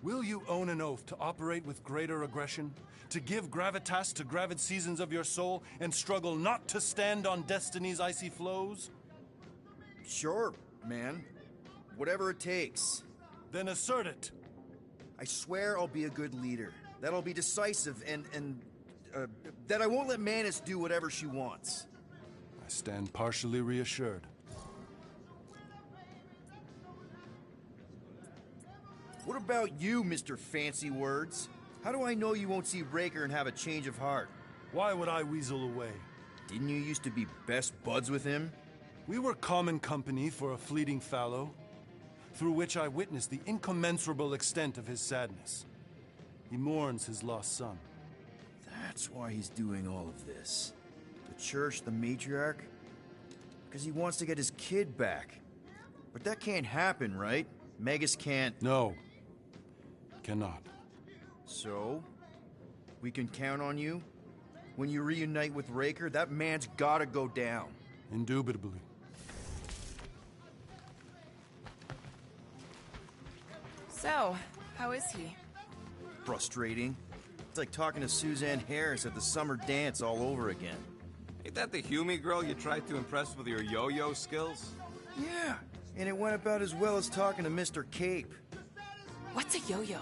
Will you own an oath to operate with greater aggression? To give gravitas to gravid seasons of your soul and struggle not to stand on destiny's icy flows? Sure, man. Whatever it takes. Then assert it. I swear I'll be a good leader. That'll be decisive and that I won't let Mantis do whatever she wants. I stand partially reassured. What about you, Mr. Fancy Words? How do I know you won't see Raker and have a change of heart? Why would I weasel away? Didn't you used to be best buds with him? We were common company for a fleeting fallow, through which I witnessed the incommensurable extent of his sadness. He mourns his lost son. That's why he's doing all of this. The church, the matriarch? Because he wants to get his kid back. But that can't happen, right? Magus can't... No. Cannot. So? We can count on you? When you reunite with Raker, that man's gotta go down. Indubitably. So, how is he? Frustrating. It's like talking to Suzanne Harris at the summer dance all over again. Ain't that the Hume girl you tried to impress with your yo-yo skills? Yeah, and it went about as well as talking to Mr. Cape. What's a yo-yo?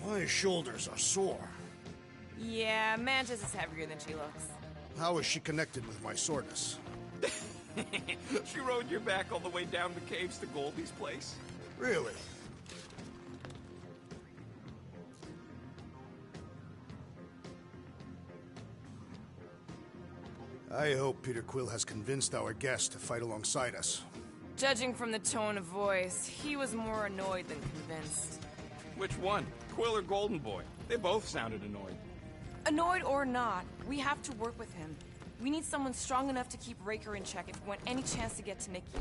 My shoulders are sore. Yeah, Mantis is heavier than she looks. How is she connected with my soreness? She rode your back all the way down the caves to Goldie's place? Really? I hope Peter Quill has convinced our guest to fight alongside us. Judging from the tone of voice, he was more annoyed than convinced. Which one? Quill or Golden Boy? They both sounded annoyed. Annoyed or not, we have to work with him. We need someone strong enough to keep Raker in check if we want any chance to get to Nikki.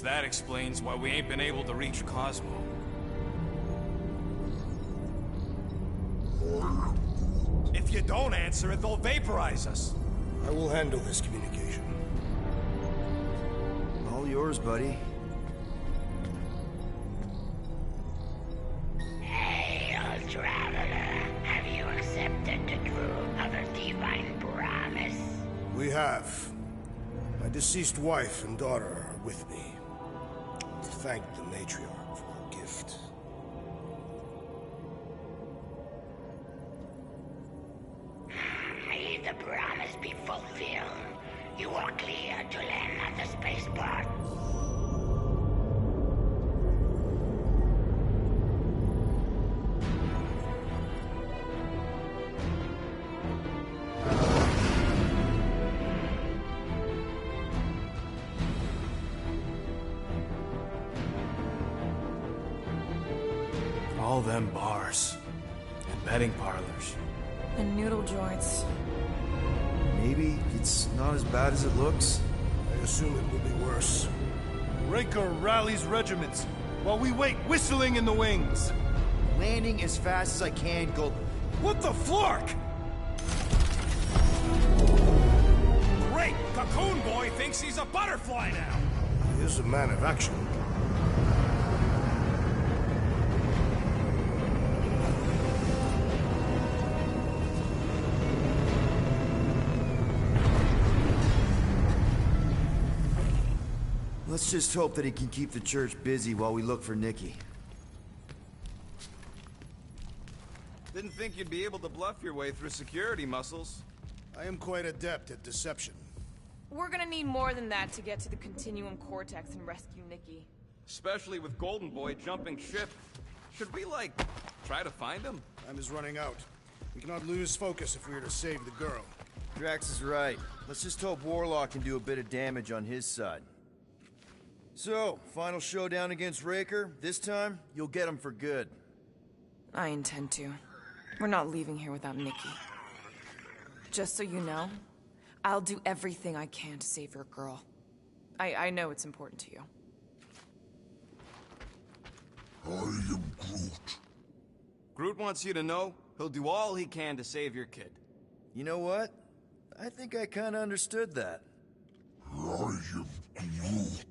That explains why we ain't been able to reach Cosmo. If you don't answer it, they'll vaporize us. I will handle this communication. All yours, buddy. Hail, traveler. Have you accepted the truth of a divine promise? We have. My deceased wife and daughter are with me. To thank the matriarch for her gift. May the promise be fulfilled. You are clear to land at the spaceport. All them bars. And betting parlors. And noodle joints. Maybe it's not as bad as it looks. I assume it will be worse. Raker rallies regiments, while we wait whistling in the wings. Landing as fast as I can, go... What the flark? Great! Cocoon Boy thinks he's a butterfly now! He is a man of action. Let's just hope that he can keep the church busy while we look for Nikki. Didn't think you'd be able to bluff your way through security muscles. I am quite adept at deception. We're gonna need more than that to get to the Continuum Cortex and rescue Nikki. Especially with Golden Boy jumping ship. Should we, like, try to find him? Time is running out. We cannot lose focus if we are to save the girl. Drax is right. Let's just hope Warlock can do a bit of damage on his side. So, final showdown against Raker. This time, you'll get him for good. I intend to. We're not leaving here without Nikki. Just so you know, I'll do everything I can to save your girl. I know it's important to you. I am Groot. Groot wants you to know he'll do all he can to save your kid. You know what? I think I kinda understood that. I am Groot.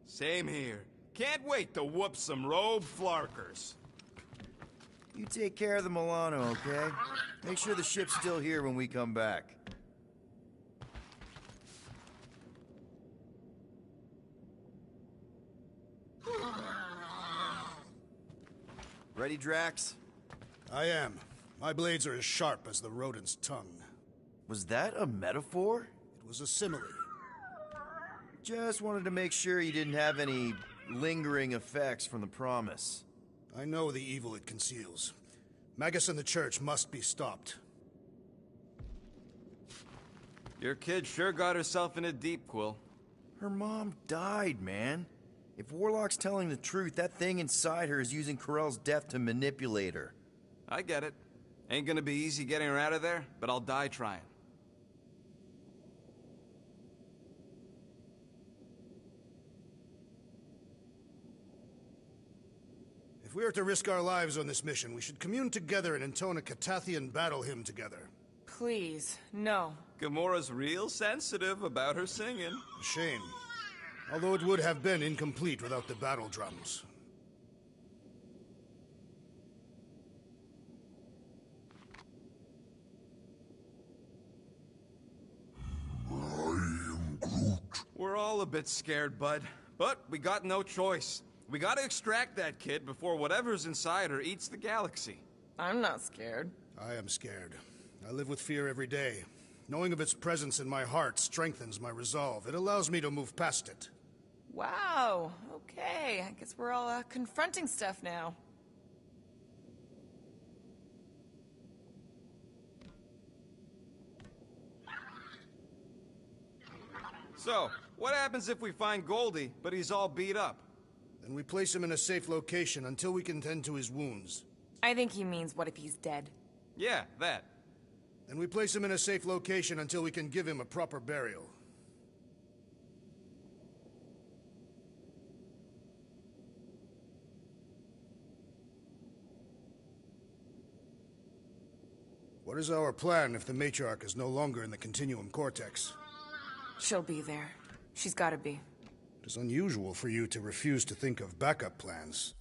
Same here. Can't wait to whoop some rogue flarkers. You take care of the Milano, okay? Make sure the ship's still here when we come back. Ready, Drax? I am. My blades are as sharp as the rodent's tongue. Was that a metaphor? It was a simile. Just wanted to make sure you didn't have any lingering effects from the promise. I know the evil it conceals. Magus and the Church must be stopped. Your kid sure got herself in a deep, Quill. Her mom died, man. If Warlock's telling the truth, that thing inside her is using Corell's death to manipulate her. I get it. Ain't gonna be easy getting her out of there, but I'll die trying. If we are to risk our lives on this mission, we should commune together and intone a Catathian battle hymn together. Please, no. Gamora's real sensitive about her singing. A shame. Although it would have been incomplete without the battle drums. We're all a bit scared, bud. But we got no choice. We gotta extract that kid before whatever's inside her eats the galaxy. I'm not scared. I am scared. I live with fear every day. Knowing of its presence in my heart strengthens my resolve. It allows me to move past it. Wow, okay. I guess we're all confronting stuff now. So, what happens if we find Goldie, but he's all beat up? Then we place him in a safe location until we can tend to his wounds. I think he means what if he's dead? Yeah, that. Then we place him in a safe location until we can give him a proper burial. What is our plan if the Matriarch is no longer in the Continuum Cortex? She'll be there. She's gotta be. It is unusual for you to refuse to think of backup plans.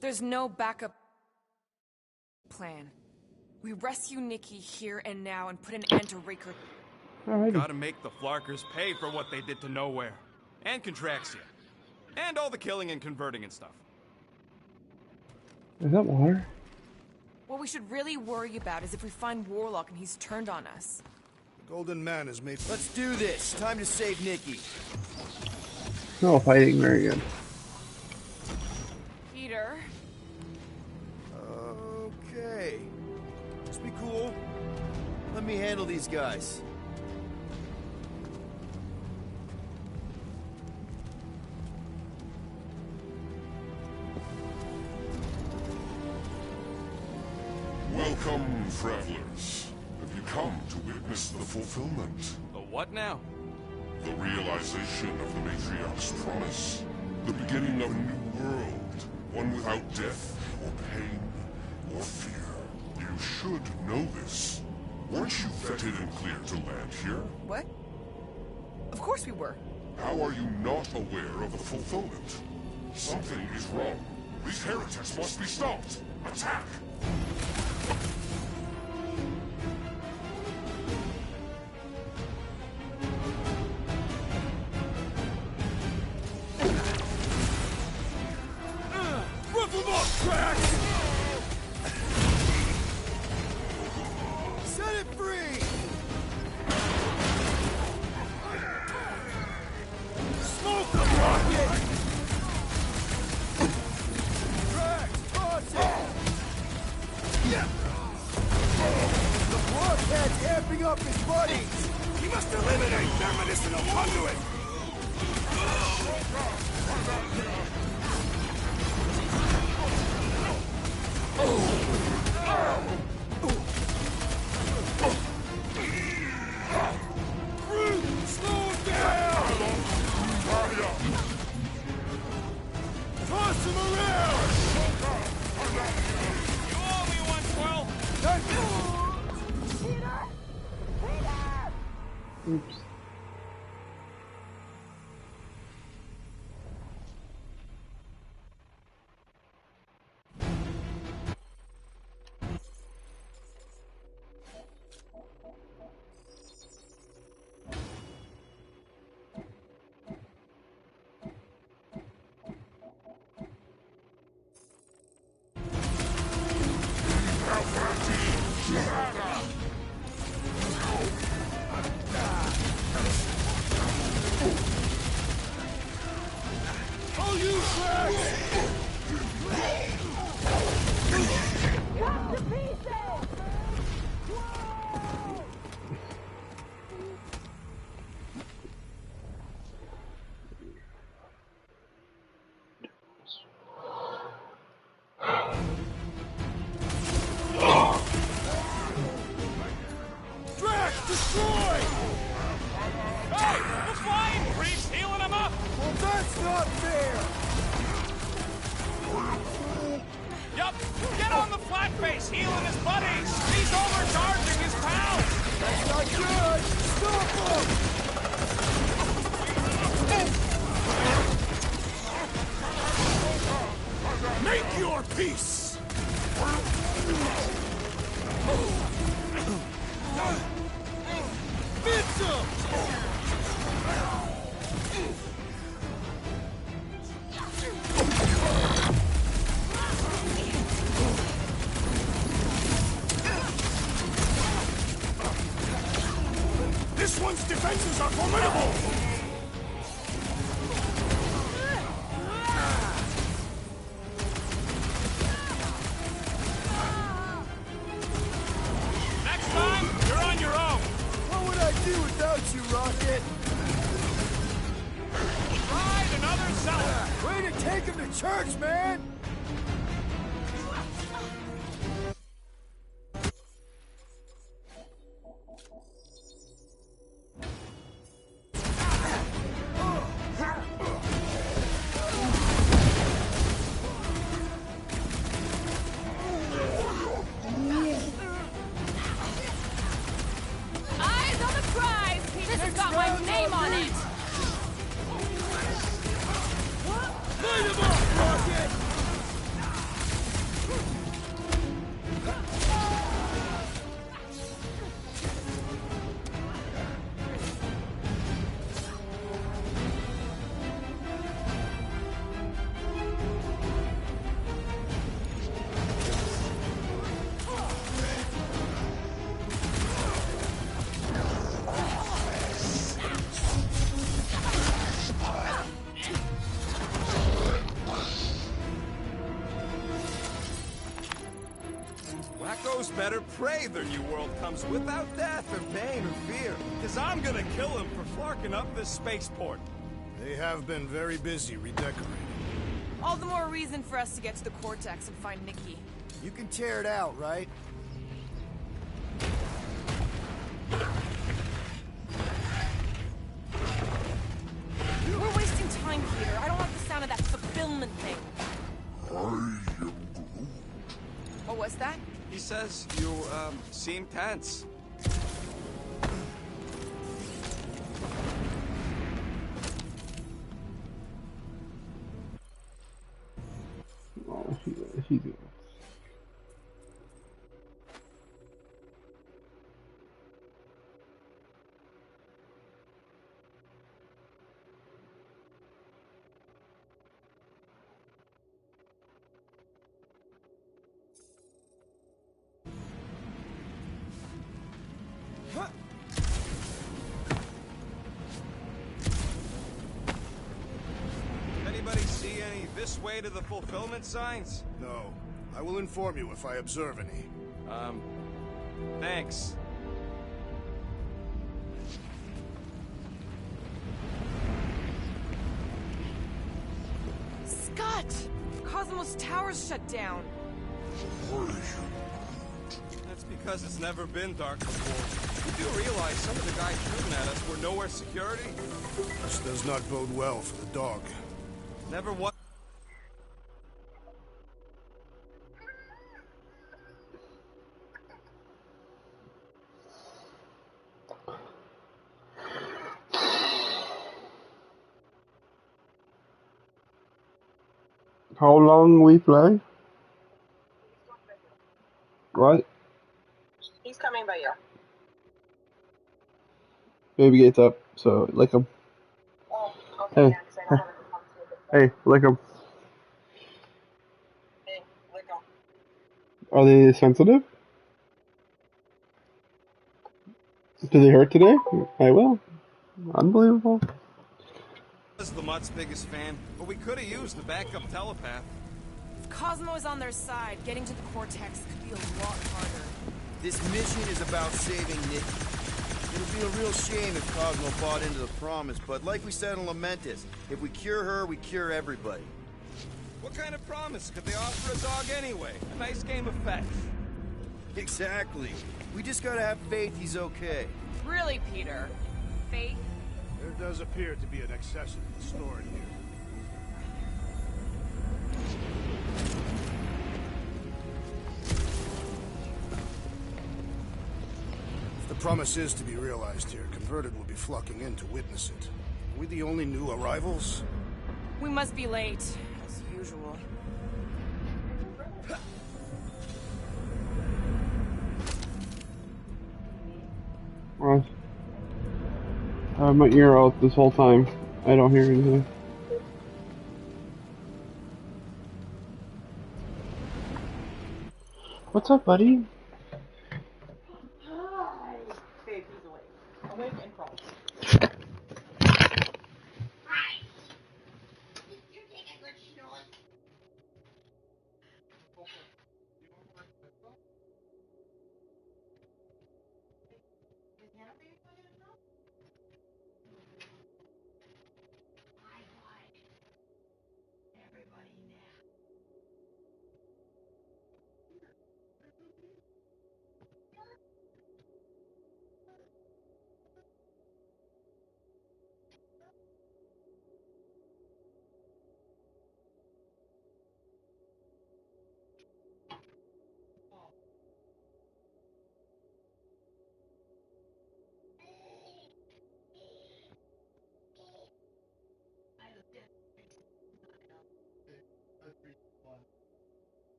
There's no backup plan. We rescue Nikki here and now and put an end to Raker. Alrighty. Gotta make the Flarkers pay for what they did to Nowhere. And Contraxia. And all the killing and converting and stuff. Is that water? What we should really worry about is if we find Warlock and he's turned on us. The Golden Man has made... Let's do this. Time to save Nikki. No fighting, very good. Peter. Okay. Just be cool. Let me handle these guys. Welcome, travelers. Have you come to witness the fulfillment? The what now? The realization of the Matriarch's promise. The beginning of a new world. One without death, or pain, or fear. You should know this. Weren't you vetted and cleared to land here? What? Of course we were. How are you not aware of the fulfillment? Something is wrong. These heretics must be stopped. Attack! Rip them up, Drax! Set it free! Smoke them, Rocket! Drax, toss it! The Blockhead's amping up his buddies! He must eliminate their medicinal conduit! Slow down! Toss him around! You owe me one, Quill! Oops. Oh, you Drax! Drax, destroy! Hey! The flying creep's healing him up! Well, that's not fair! Yup! Get on the flat face, healing his buddies! He's overcharging his pals! That's not good! Stop him! Make your peace! Fix him! This one's defenses are formidable! Next time, you're on your own! What would I do without you, Rocket? Ride another cellar! Way to take him to church, man! Eyes on the prize! This has got my name on it! Light him up, Rocket! Kratos better pray their new world comes without death or pain or fear. Because I'm gonna kill him for flarking up this spaceport. They have been very busy redecorating. All the more reason for us to get to the Cortex and find Nikki. You can tear it out, right? We're wasting time, Peter. I don't like the sound of that fulfillment thing. What was that? He says you, seem tense. Oh, he's good. Anybody see any this way to the fulfillment signs? No. I will inform you if I observe any. Thanks. Scott! Cosmos Tower's shut down. That's because it's never been dark before. You do realize some of the guys shooting at us were nowhere security? This does not bode well for the dog. Never what? How long we play? What? He's coming by you. Baby gate's up, so lick him. Oh, okay, Hey. yeah, 'cause I don't have a complicated. Hey, lick him. Hey, lick him. Are they sensitive? Do they hurt today? I will. Unbelievable. I was the Mutt's biggest fan, but we could have used a backup telepath. If Cosmo is on their side, getting to the Cortex could be a lot harder. This mission is about saving Nikki. It would be a real shame if Cosmo bought into the promise, but like we said in Lamentus, if we cure her, we cure everybody. What kind of promise could they offer a dog anyway? A nice game of fetch. Exactly. We just gotta have faith he's okay. Really, Peter? Faith? There does appear to be an excess of stored here. If the promise is to be realized here, Converted will be flocking in to witness it. Are we the only new arrivals? We must be late, as usual. What? I have my ear out this whole time. I don't hear anything. What's up, buddy? Hi. Babe, he's awake. Awake and crawling.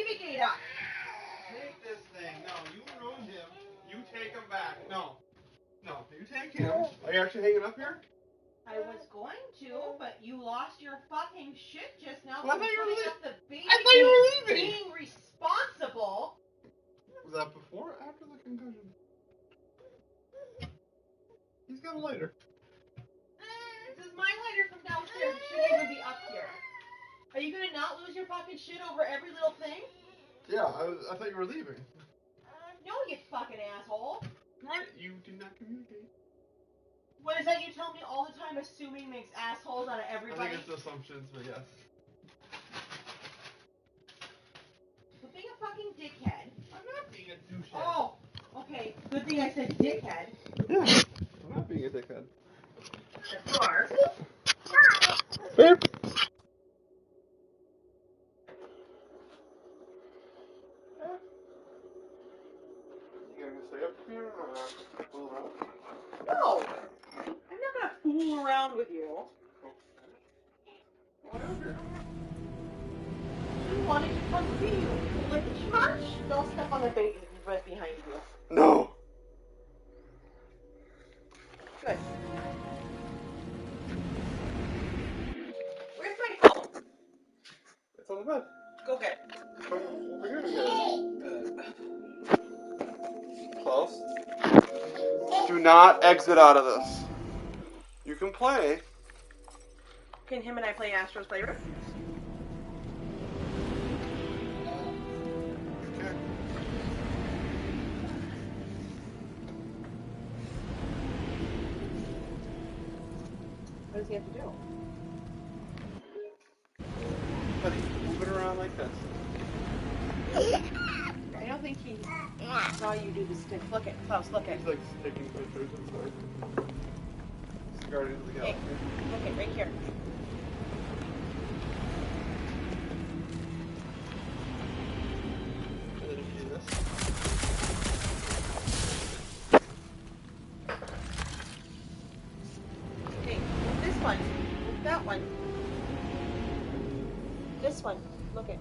baby gate up. Take this thing. No, you ruined him. You take him back. No. No, you take him. Are you actually hanging up here? I was going to, but you lost your fucking shit just now. Well, I thought you were putting leaving. up the baby I thought you were gate, leaving. being responsible. Was that before or after the concussion? He's got a lighter. This is my lighter from downstairs. It shouldn't even be up here. Are you gonna not lose your fucking shit over every little thing? Yeah, I thought you were leaving. No, you fucking asshole. Right, you did not communicate. What is that you tell me all the time? Assuming makes assholes out of everybody. I think it's assumptions, but yes. For being a fucking dickhead. I'm not being a douchebag. Oh, okay. Good thing I said dickhead. Yeah, I'm not being a dickhead. You are. Babe. You gonna stay up here or pull out? No! I'm not gonna fool around with you. Whatever. She wanted to come see you. Like, shush! Don't step on the baby right behind you. No! Good. Where's my phone? It's on the bed. Go get it. Come over here to get it. Close. Do not exit out of this. You can play. Can him and I play Astro's Playroom? Okay. What does he have to do? Buddy, move it around like this. I don't think he saw you do the stick. Look at Klaus, look at. He's like taking pictures inside. It's the Guardians of the Hey, Galaxy. look at right here. And then if you do this. Hey, this one. That one. This one. Look at.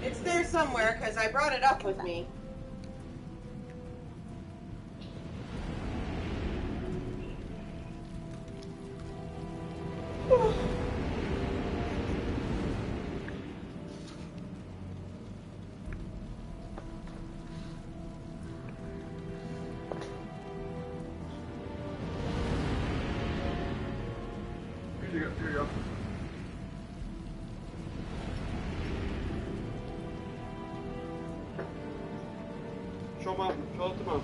It's there somewhere because I brought it up with me. Here you go. Here you go. Show mountain. Show up the mountain.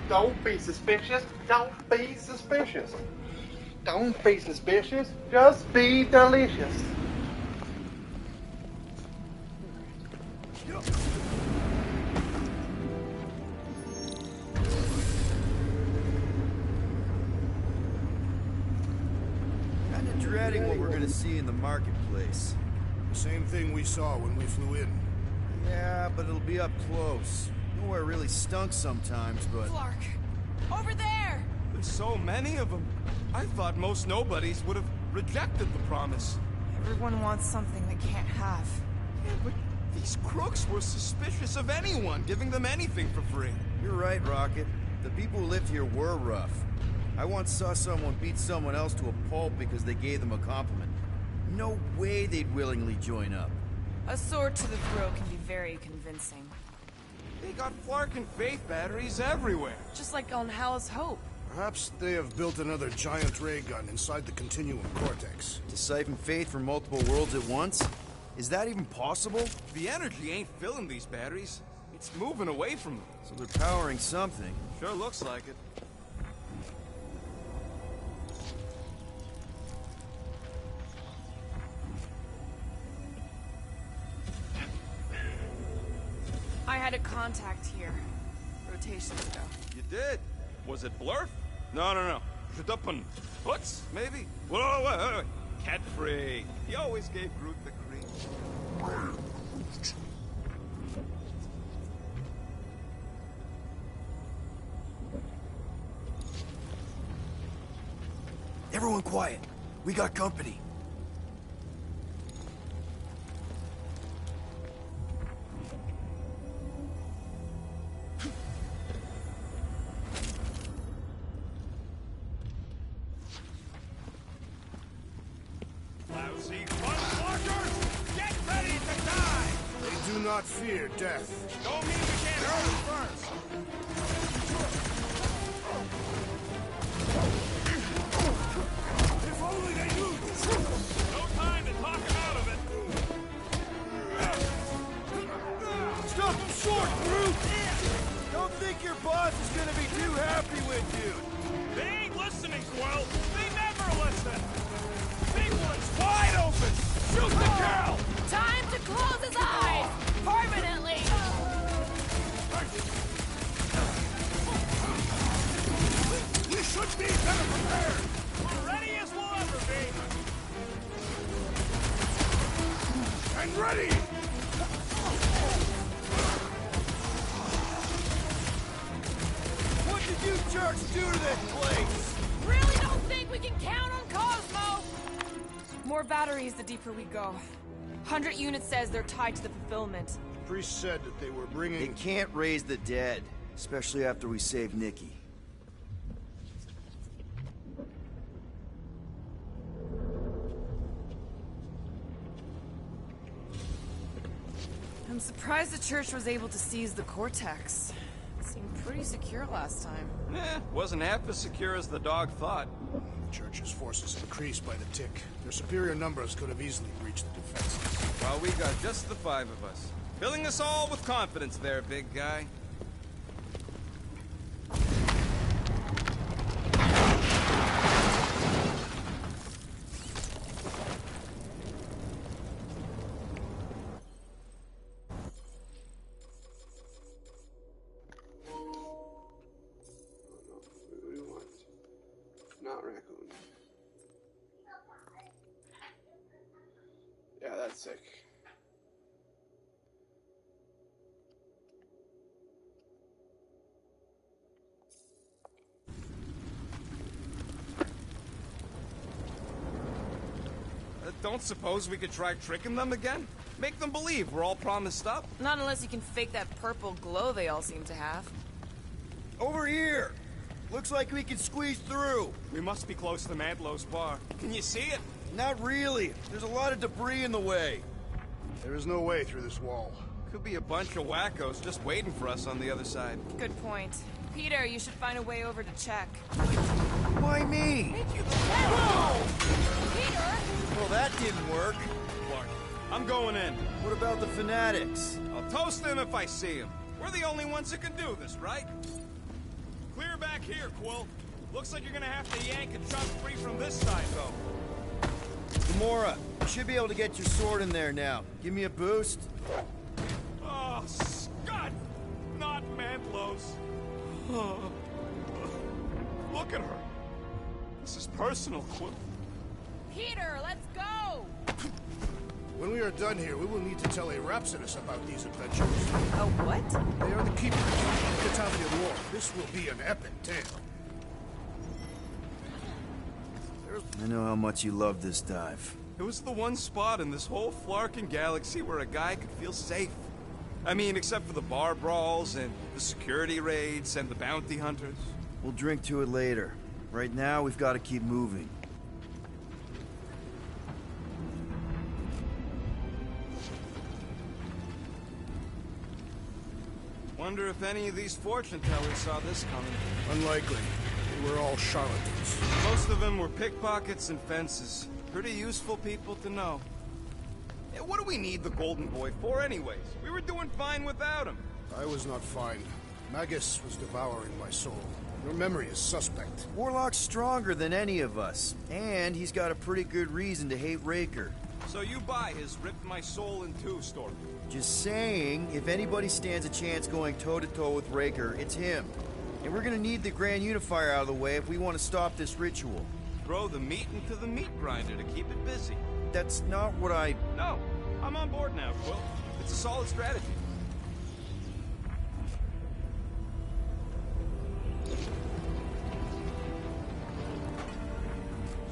Don't be suspicious. Don't be suspicious. Don't be suspicious. Just be delicious. Kinda dreading what we're gonna see in the marketplace. The same thing we saw when we flew in. Yeah, but it'll be up close. Nowhere really stunk sometimes, but... Flark! Over there! There's so many of them. I thought most nobodies would have rejected the promise. Everyone wants something they can't have. Yeah, but these crooks were suspicious of anyone giving them anything for free. You're right, Rocket. The people who lived here were rough. I once saw someone beat someone else to a pulp because they gave them a compliment. No way they'd willingly join up. A sword to the throat can be very convincing. They got Flark and Faith batteries everywhere. Just like on Hal's Hope. Perhaps they have built another giant ray gun inside the Continuum Cortex. To siphon Faith from multiple worlds at once? Is that even possible? The energy ain't filling these batteries. It's moving away from them. So they're powering something. Sure looks like it. I had a contact here. Rotations ago. You did? Was it Blurf? No. Shtuppen. Butz, maybe? Wait. Cat-free. He always gave Groot the creep. Everyone quiet. We got company. Lousy bloodsuckers! Get ready to die! They do not fear death. Don't mean we can't hurt them first. If only they knew this! No time to talk him out of it. Stop him short, Groot! Don't think your boss is gonna be too happy with you. They ain't listening, Quill. They never listen. Big one's wide open. Shoot the girl. Time to close his eyes! Permanently! We should be better prepared! We're ready as we'll ever be. And ready! What did you jerks do to this place? Really don't think we can count on Cosmo? More batteries the deeper we go. 100 units says they're tied to the fulfillment. Priest said that they were bringing... They can't raise the dead, especially after we save Nikki. I'm surprised the church was able to seize the Cortex. It seemed pretty secure last time. Wasn't half as secure as the dog thought. The church's forces increased by the tick. Their superior numbers could have easily breached the defenses. Well, we got just the 5 of us. Filling us all with confidence there, big guy. Not raccoon. Yeah, that's sick. Don't suppose we could try tricking them again? Make them believe we're all promised up? Not unless you can fake that purple glow they all seem to have. Over here! Looks like we can squeeze through. We must be close to Mantlo's bar. Can you see it? Not really. There's a lot of debris in the way. There is no way through this wall. Could be a bunch of wackos just waiting for us on the other side. Good point. Peter, you should find a way over to check. Why me? Peter! Well, that didn't work. Clark, I'm going in. What about the fanatics? I'll toast them if I see them. We're the only ones who can do this, right? Clear here, Quill. Looks like you're gonna have to yank a chunk free from this side, though. Gamora, you should be able to get your sword in there now. Give me a boost. Oh, Scott! Not Mantlos. Look at her. This is personal, Quill. Peter, let's go! When we are done here, we will need to tell a Rhapsodus about these adventures. Oh, what? They are the keepers of the Catalan War. This will be an epic tale. I know how much you love this dive. It was the one spot in this whole Flarkin galaxy where a guy could feel safe. I mean, except for the bar brawls and the security raids and the bounty hunters. We'll drink to it later. Right now, we've got to keep moving. Wonder if any of these fortune tellers saw this coming. Unlikely. They were all charlatans. Most of them were pickpockets and fences. Pretty useful people to know. Yeah, what do we need the Golden Boy for anyways? We were doing fine without him. I was not fine. Magus was devouring my soul. Your memory is suspect. Warlock's stronger than any of us. And he's got a pretty good reason to hate Raker. So you buy his ripped my soul in two story. Just saying, if anybody stands a chance going toe-to-toe with Raker, it's him. And we're gonna need the Grand Unifier out of the way if we want to stop this ritual. Throw the meat into the meat grinder to keep it busy. That's not what I... No, I'm on board now, Quill. It's a solid strategy.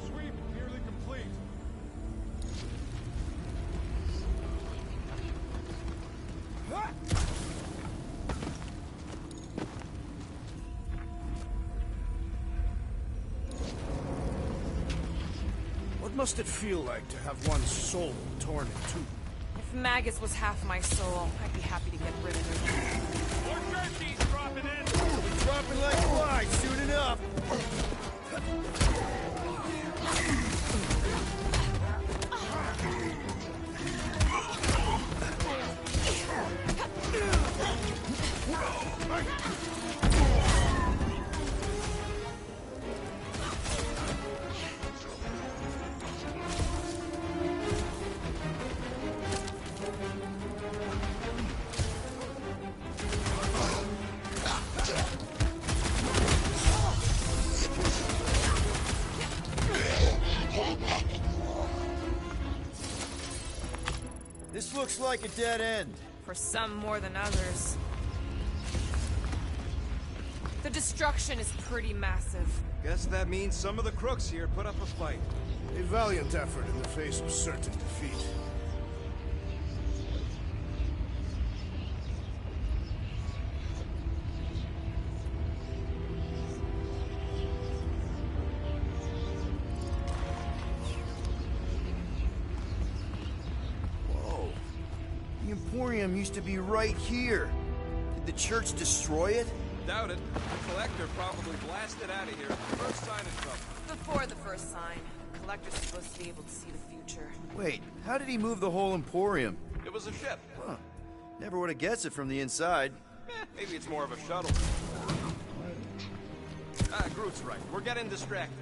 Sweep nearly complete. What must it feel like to have one's soul torn in two? If Magus was half my soul, I'd be happy to get rid of it. More jerky's dropping in! Dropping like flies, soon enough! This looks like a dead end. For some more than others. The destruction is pretty massive. Guess that means some of the crooks here put up a fight. A valiant effort in the face of certain defeat. Whoa. The Emporium used to be right here. Did the church destroy it? Doubt it. The Collector probably blasted out of here at the first sign of trouble. Before the first sign, the Collector's supposed to be able to see the future. Wait, how did he move the whole Emporium? It was a ship. Huh. Never would have guessed it from the inside. Maybe it's more of a shuttle. Groot's right. We're getting distracted.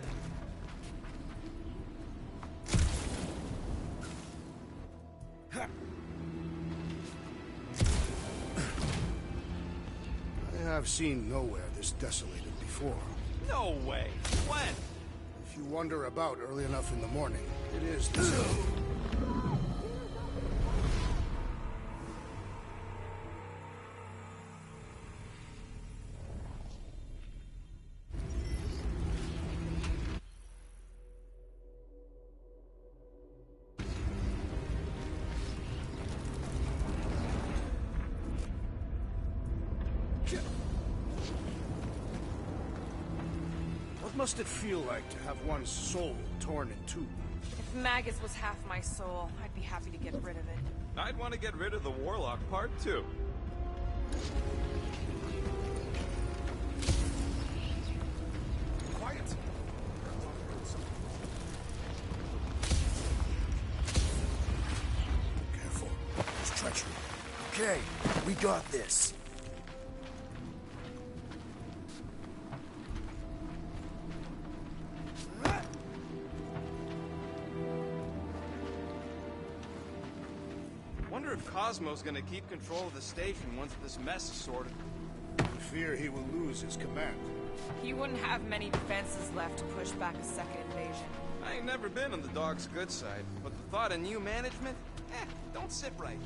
I have seen nowhere this desolated before. No way. When? If you wander about early enough in the morning, it is the same. What must it feel like to have one's soul torn in two? If Magus was half my soul, I'd be happy to get rid of it. I'd want to get rid of the Warlock part, too. Quiet! Careful. There's treachery. Okay, we got this. wonder if Cosmo's gonna keep control of the station once this mess is sorted. I fear he will lose his command. He wouldn't have many defenses left to push back a second invasion. I ain't never been on the dog's good side, but the thought of new management, don't sit right.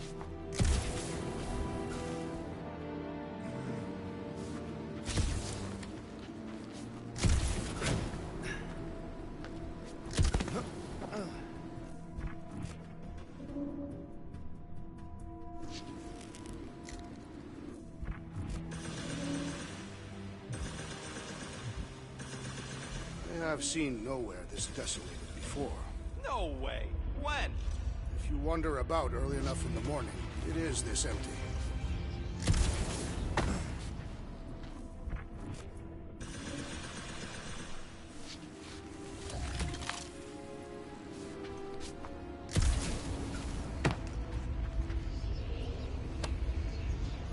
I've seen nowhere this desolated before. No way. When? If you wander about early enough in the morning, it is this empty.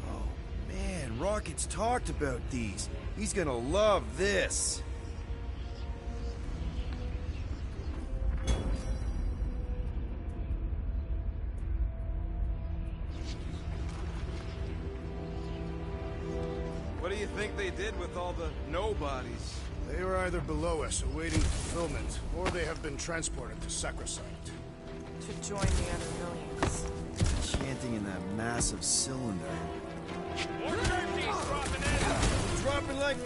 Oh, man, Rocket's talked about these. He's gonna love this. What do you think they did with all the nobodies? They were either below us awaiting fulfillment, or they have been transported to Sacrosanct. To join the other millions. Chanting in that massive cylinder. More turkeys dropping in! Dropping like...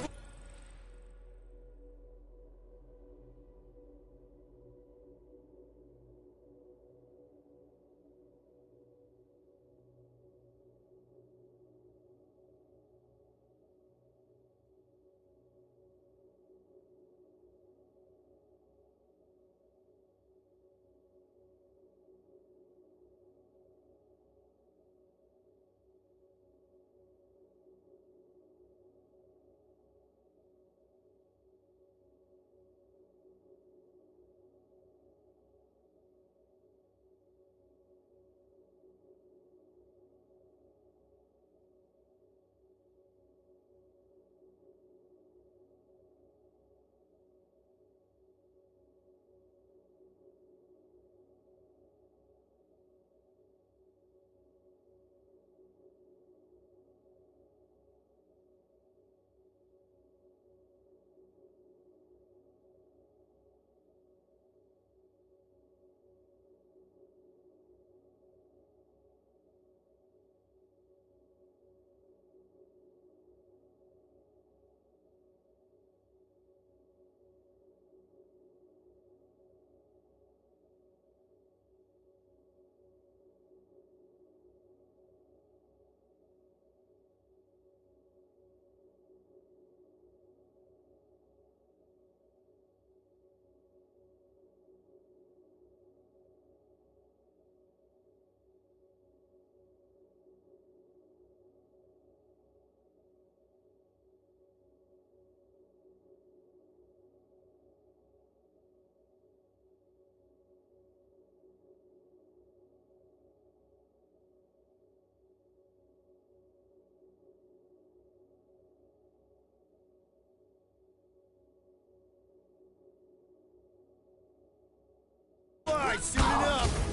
Soon enough!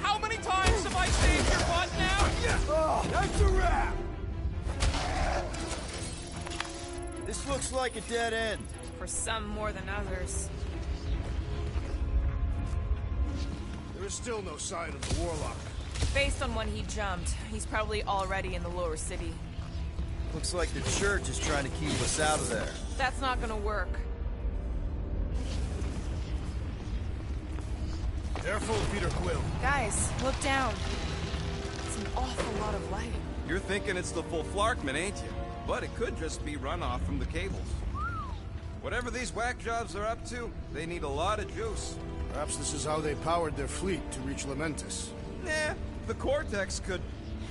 How many times have I saved your butt now? Oh, that's a wrap! This looks like a dead end. For some more than others. There is still no sign of the Warlock. Based on when he jumped, he's probably already in the lower city. Looks like the church is trying to keep us out of there. That's not gonna work. Careful, Peter Quill. Guys, look down. It's an awful lot of light. You're thinking it's the full Flarkman, ain't you? But it could just be runoff from the cables. Whatever these whack jobs are up to, they need a lot of juice. Perhaps this is how they powered their fleet to reach Lamentis. Nah, the Cortex could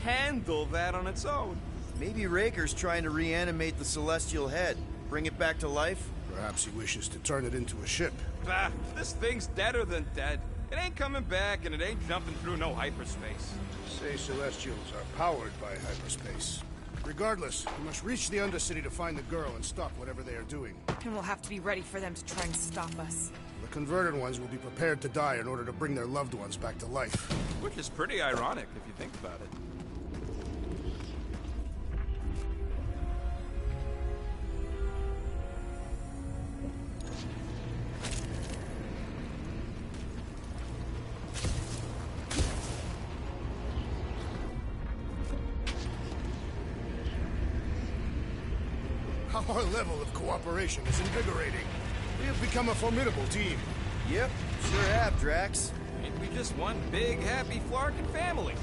handle that on its own. Maybe Raker's trying to reanimate the Celestial Head. Bring it back to life? Perhaps he wishes to turn it into a ship. Bah, this thing's deader than dead. It ain't coming back, and it ain't jumping through no hyperspace. Say Celestials are powered by hyperspace. Regardless, we must reach the Undercity to find the girl and stop whatever they are doing. And we'll have to be ready for them to try and stop us. The converted ones will be prepared to die in order to bring their loved ones back to life. Which is pretty ironic, if you think about it. Our level of cooperation is invigorating. We have become a formidable team. Yep, sure have, Drax. Ain't we just one big, happy Flarkin family?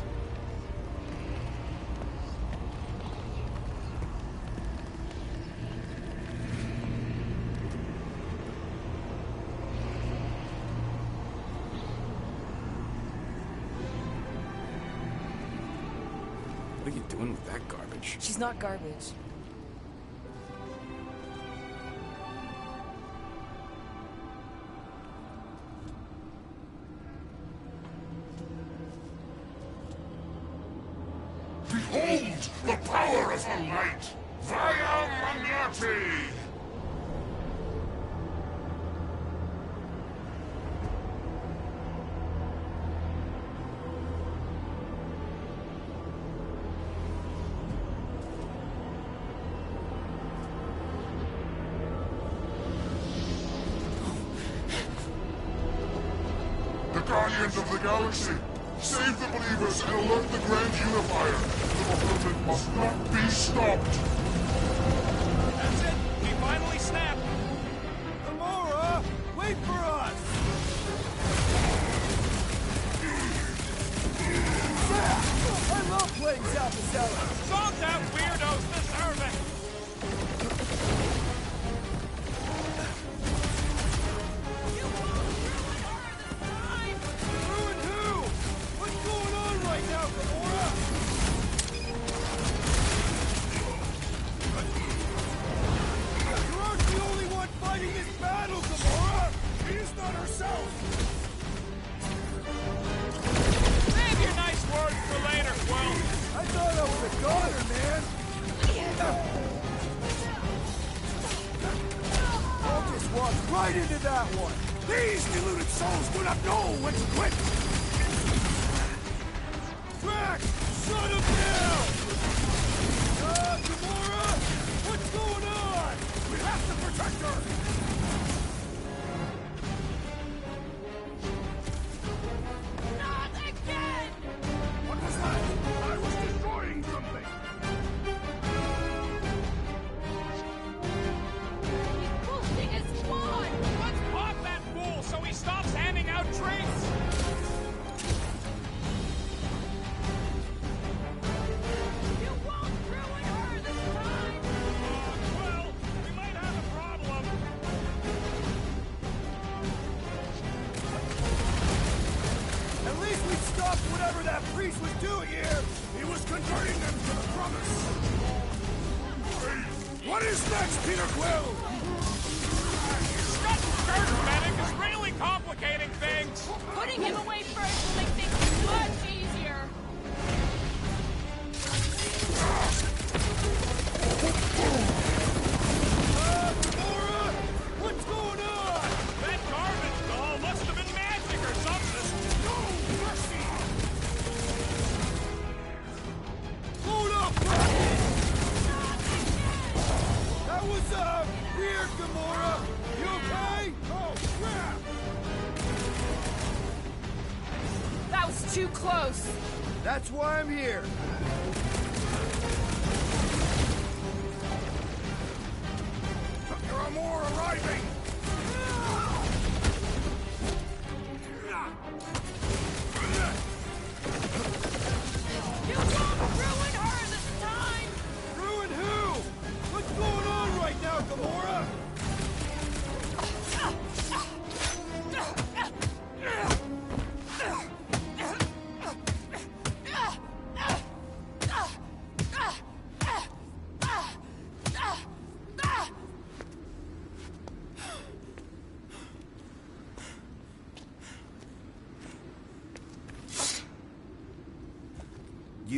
What are you doing with that garbage? She's not garbage. Behold the power of the light! Via Magnati! The Guardians of the Galaxy! Save the believers and alert the Grand Unifier! The movement must not be stopped! That's it! We finally snapped! Gamora! Wait for us! I love playing Zappazello! Salt out weirdos deserve it! Save your nice words for later, Quill! I thought I was a goner, man! I'll just walk right into that one! These deluded souls do not know when to quit! Drax! Shut him down! Gamora! What's going on? We have to protect her! Stops handing out drinks! You won't ruin her this time! Well, we might have a problem. At least we stopped whatever that priest was doing here! He was converting them to the promise! What is next, Peter Quill? Medic is really complicating things! Putting him away first will make things much easier! Gamora! What's going on? That garbage doll must have been magic or something! No mercy! Hold up, that was, weird, Gamora! You okay? Oh, crap! That was too close! That's why I'm here! There are more arriving! You won't ruin her this time! Ruin who? What's going on right now, Gamora?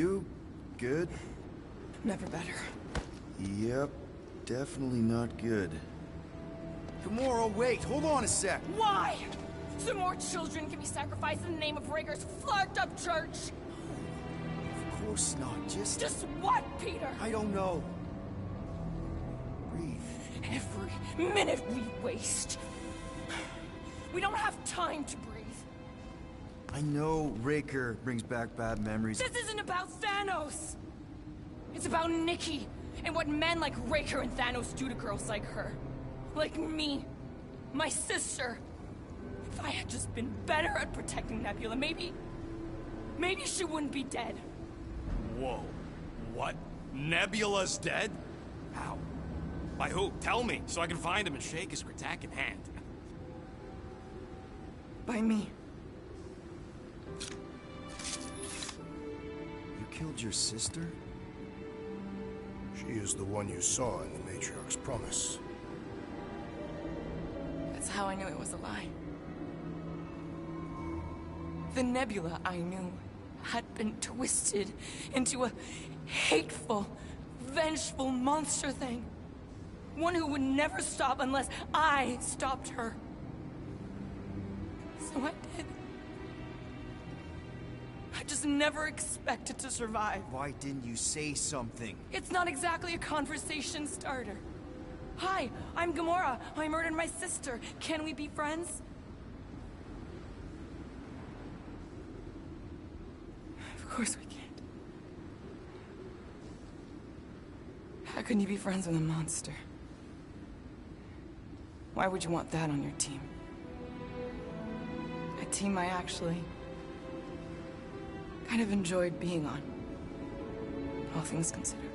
You? Good? Never better. Yep. Definitely not good. Gamora, wait! Hold on a sec! Why? So more children can be sacrificed in the name of Raker's flarked-up church? Of course not. Just what, Peter? I don't know. Breathe. Every minute we waste. We don't have time to breathe. I know Raker brings back bad memories. This isn't about Thanos! It's about Nikki, and what men like Raker and Thanos do to girls like her. Like me. My sister. If I had just been better at protecting Nebula, maybe she wouldn't be dead. Whoa. What? Nebula's dead? How? By who? Tell me, so I can find him and shake his Kratak in hand. By me. You killed your sister? She is the one you saw in the Matriarch's promise. That's how I knew it was a lie. The Nebula I knew had been twisted into a hateful, vengeful monster thing. One who would never stop unless I stopped her. So I did. I just never expected to survive. Why didn't you say something? It's not exactly a conversation starter. Hi, I'm Gamora. I murdered my sister. Can we be friends? Of course we can't. How can you be friends with a monster? Why would you want that on your team? A team I actually kind of enjoyed being on, all things considered.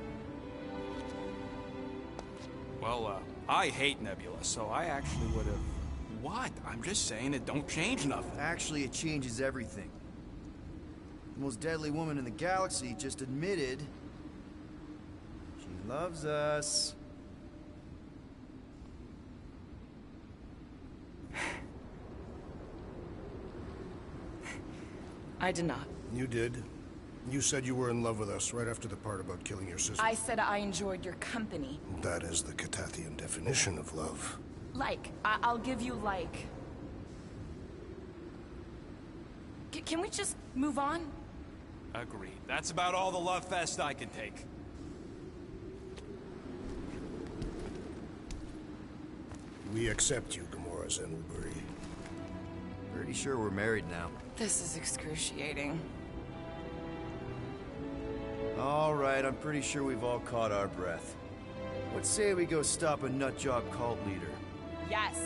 Well, I hate Nebula, so I actually would have... What? I'm just saying it don't change nothing. Actually, it changes everything. The most deadly woman in the galaxy just admitted she loves us. I did not. You did. You said you were in love with us right after the part about killing your sister. I said I enjoyed your company. That is the Catathian definition of love. Like. I'll give you like. Can we just move on? Agreed. That's about all the love fest I can take. We accept you, Gamora Zenuburi. Pretty sure we're married now. This is excruciating. All right, I'm pretty sure we've all caught our breath. What say we go stop a nutjob cult leader? Yes.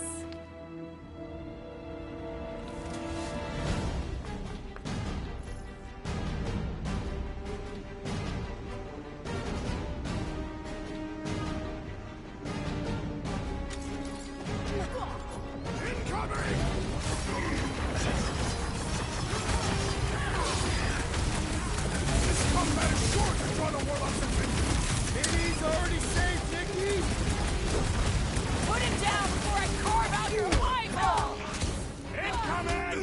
Put him down before I carve out your eyeball! Incoming!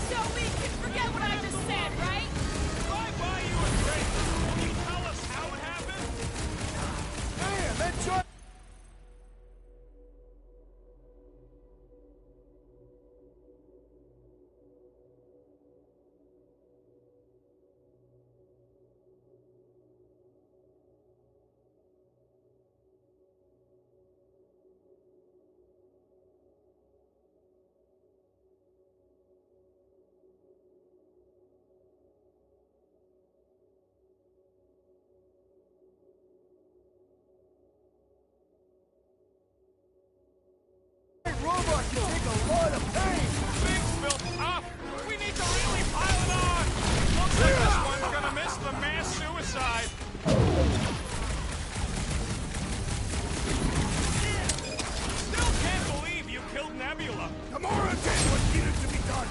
So we can forget what I just said, right? If I buy you a drink, will you tell us how it happened? Man, that joint... robot can take a lot of pain! Things built up! We need to really pile it on! Looks like this one's gonna miss the mass suicide! Still can't believe you killed Nebula! Gamora did what needed to be done!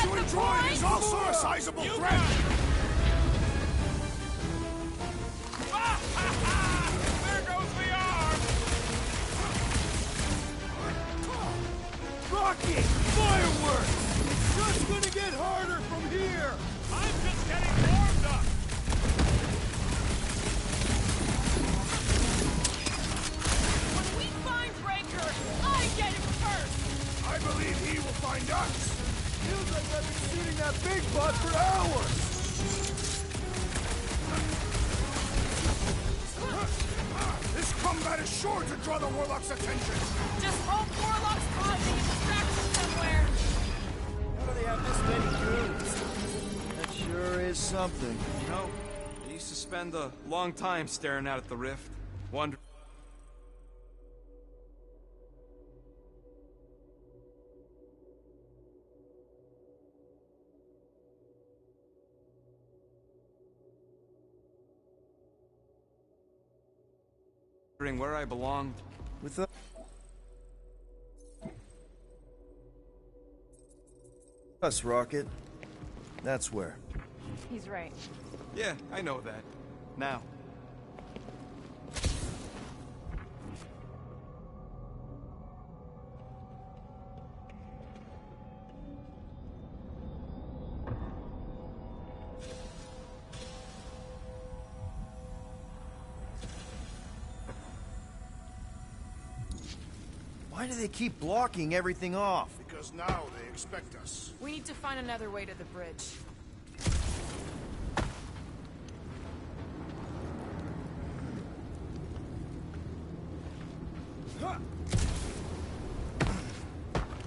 Don't you enjoy it? He's also a sizable threat! There goes the arm! Rocket! Fireworks! It's just gonna get harder from here! I'm just getting warmed up! When we find Raker, I get him first! I believe he will find us! Feels like I've been shooting that big butt for hours! This combat is sure to draw the Warlock's attention! Just hope Warlock's causing a distraction somewhere! How do they have this many goons? That sure is something. You know, I used to spend a long time staring out at the rift, wondering. Where I belonged. With us, Rocket. That's where. He's right. Yeah, I know that. Now. Why do they keep blocking everything off? Because now they expect us. We need to find another way to the bridge.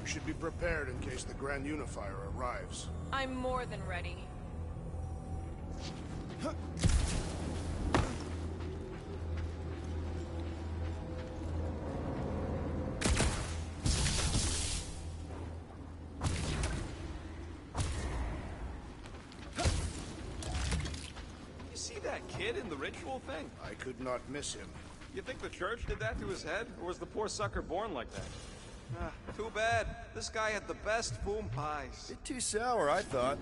We should be prepared in case the Grand Unifier arrives. I'm more than ready. That kid in the ritual thing? I could not miss him. You think the church did that to his head? Or was the poor sucker born like that? Too bad. This guy had the best boom pies. Bit too sour, I thought.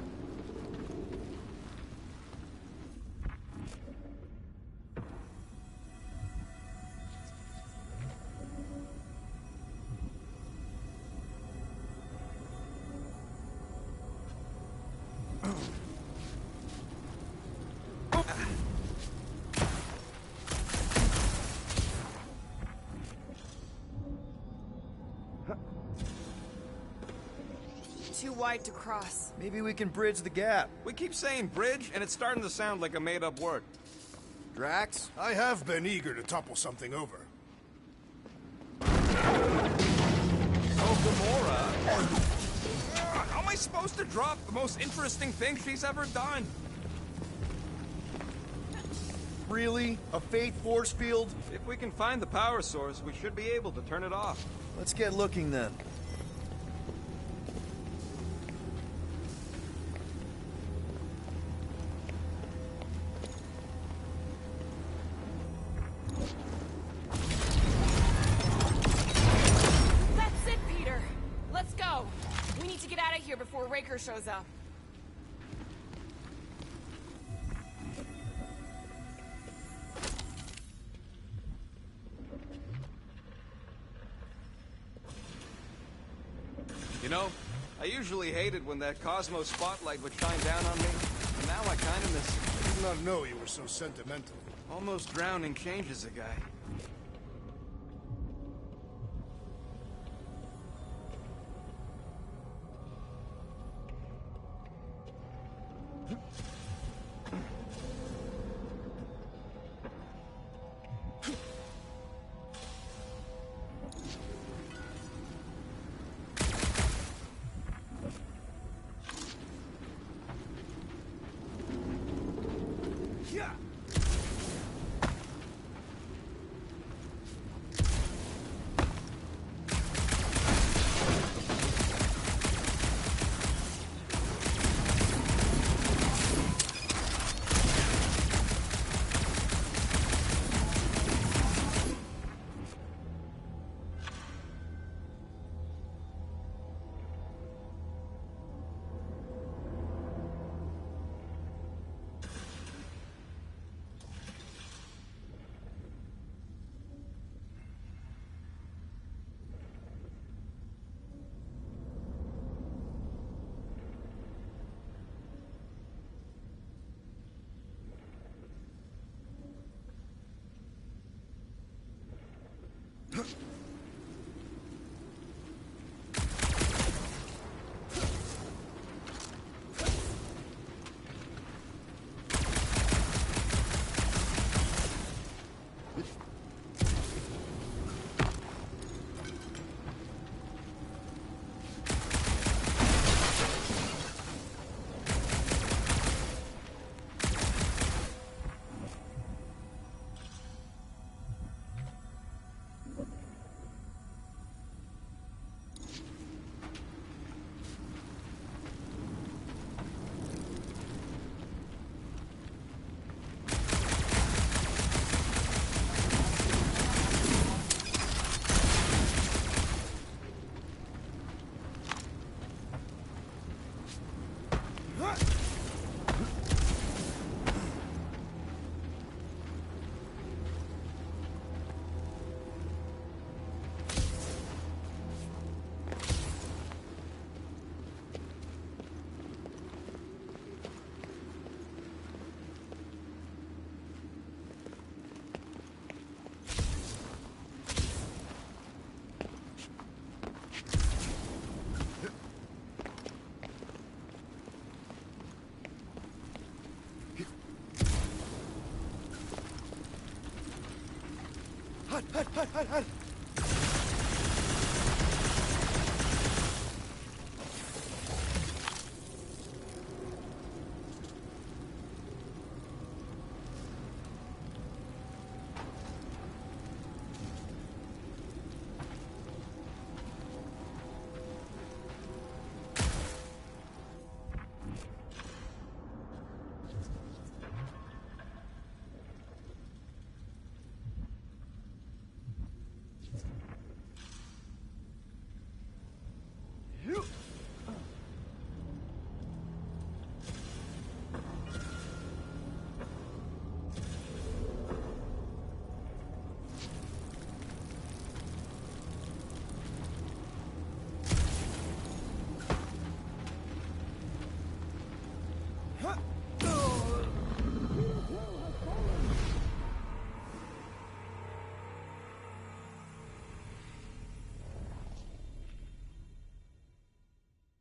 Too wide to cross. Maybe we can bridge the gap. We keep saying bridge, and it's starting to sound like a made-up word. Drax? I have been eager to topple something over. Oh, Gamora. How am I supposed to drop the most interesting thing she's ever done? Really? A faith force field? If we can find the power source, we should be able to turn it off. Let's get looking then. Before Raker shows up. You know, I usually hated when that Cosmo spotlight would shine down on me, and now I kind of miss it. I did not know you were so sentimental. Almost drowning changes a guy. Hut!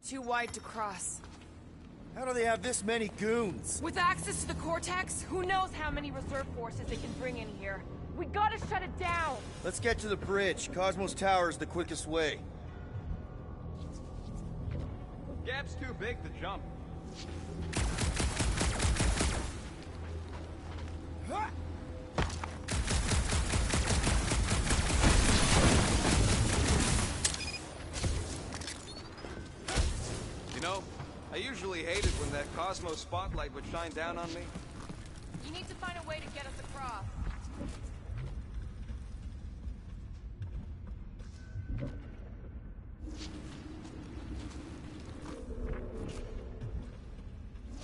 Too wide to cross. How do they have this many goons? With access to the Cortex, who knows how many reserve forces they can bring in here. We gotta shut it down! Let's get to the bridge. Cosmos Tower is the quickest way. Gap's too big to jump. You know, I usually hated when that Cosmos spotlight would shine down on me. You need to find a way to get us across.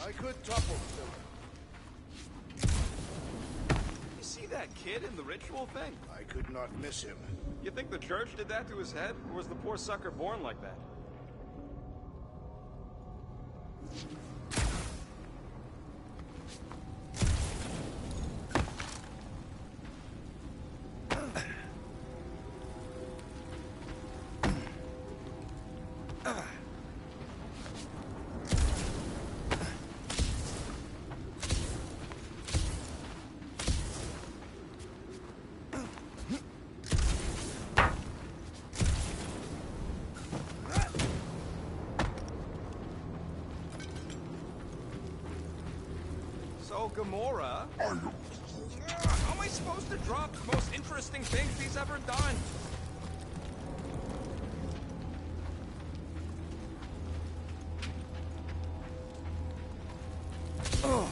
I could topple them. You see that kid in the ritual thing? I could not miss him. You think the church did that to his head? Or was the poor sucker born like that? So, Gamora... How am I supposed to drop the most interesting things he's ever done? Oh.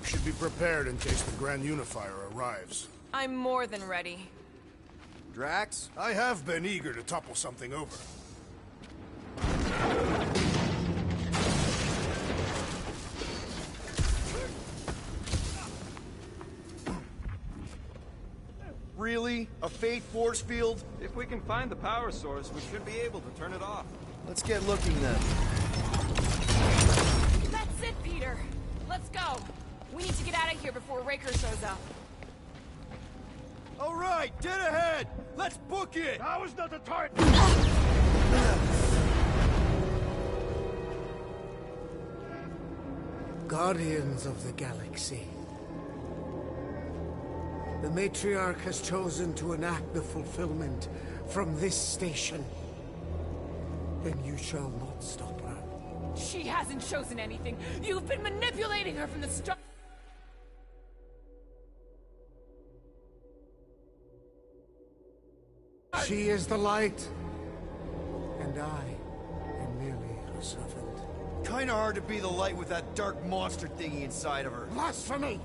Should be prepared in case the Grand Unifier arrives. I'm more than ready. Drax? I have been eager to topple something over. Really? A Fate force field? If we can find the power source, we should be able to turn it off. Let's get looking then. That's it, Peter. Let's go. We need to get out of here before Raker shows up. All right, dead ahead. Let's book it. I was not the target. Guardians of the Galaxy. The Matriarch has chosen to enact the fulfillment from this station. Then you shall not stop her. She hasn't chosen anything. You've been manipulating her from the start. She is the light, and I am merely her servant. Kinda hard to be the light with that dark monster thingy inside of her. Blasphemy!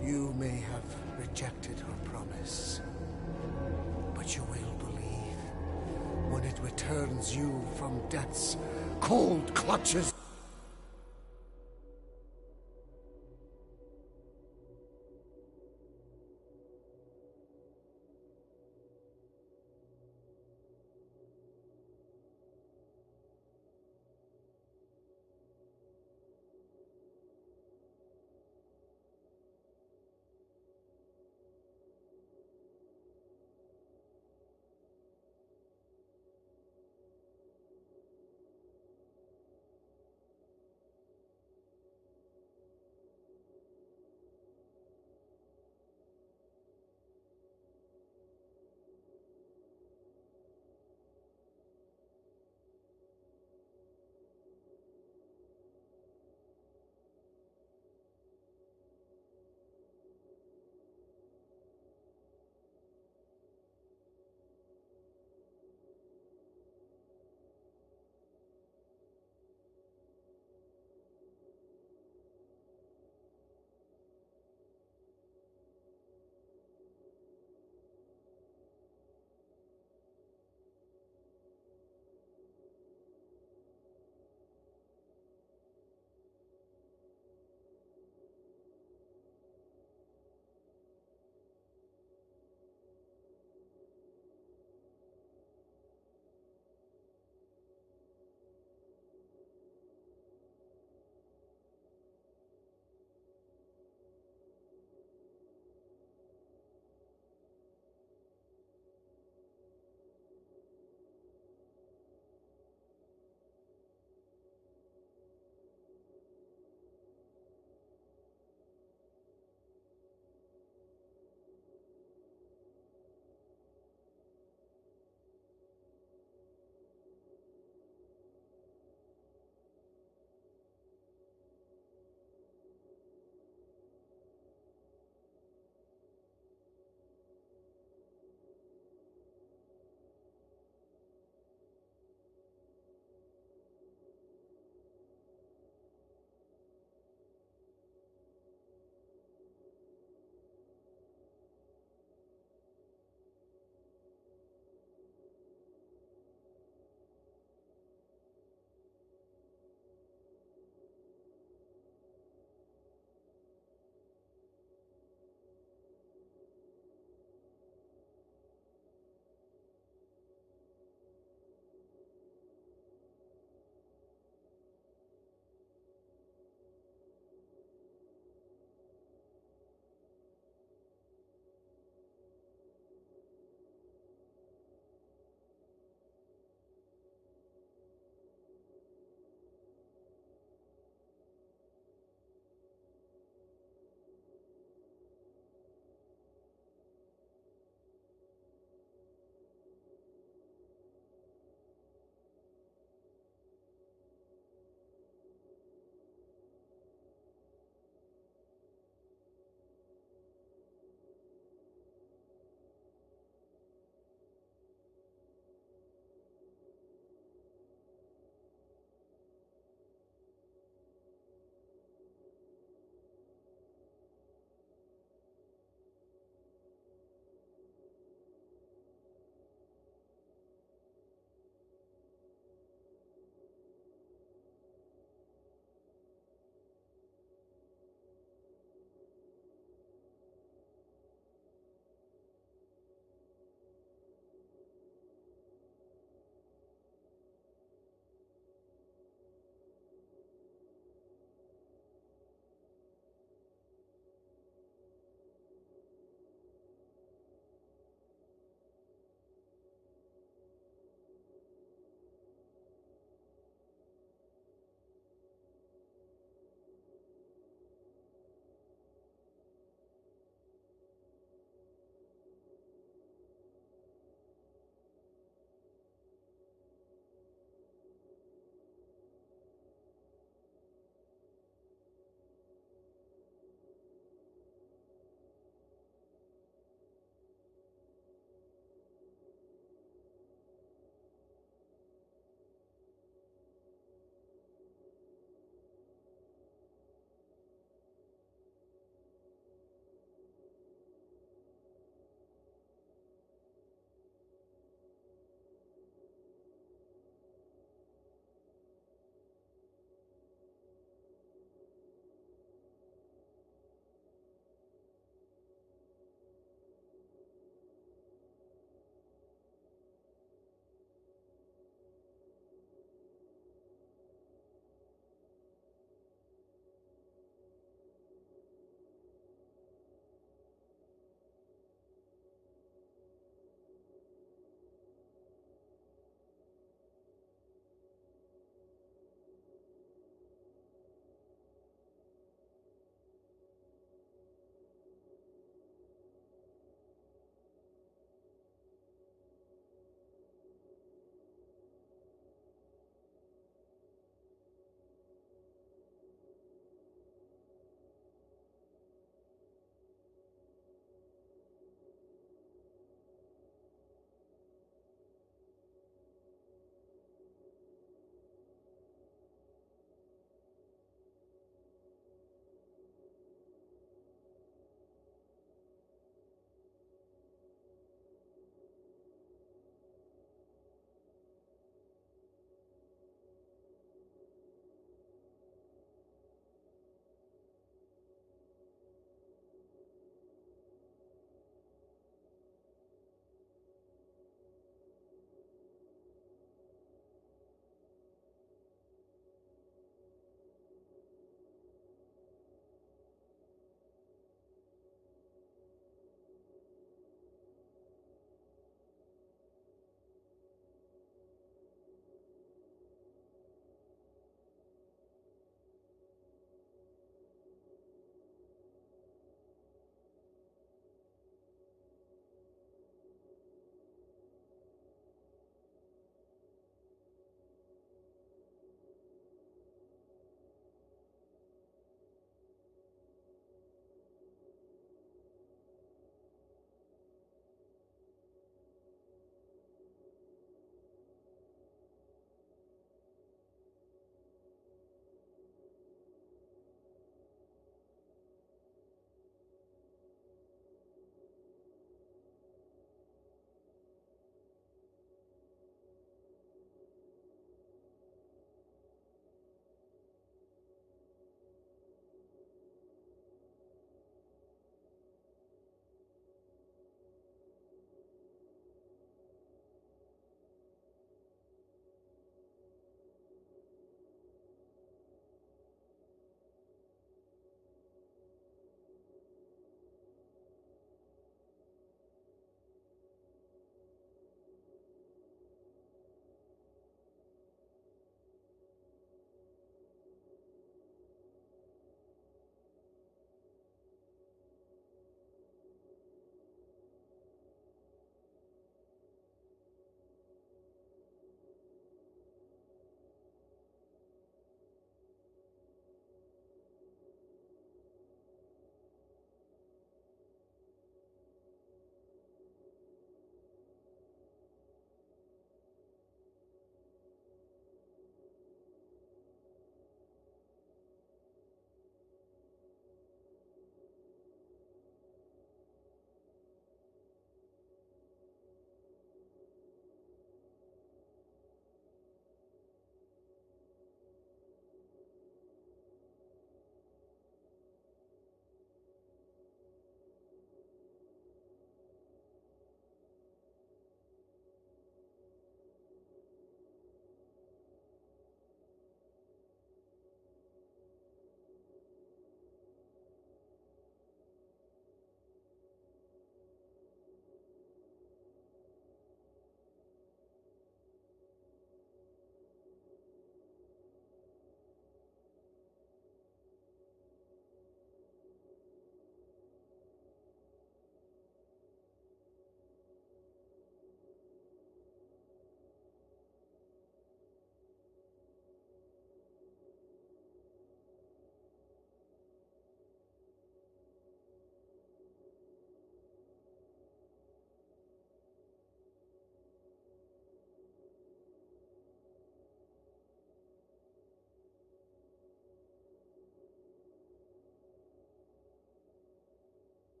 You may have rejected her promise, but you will believe when it returns you from death's cold clutches.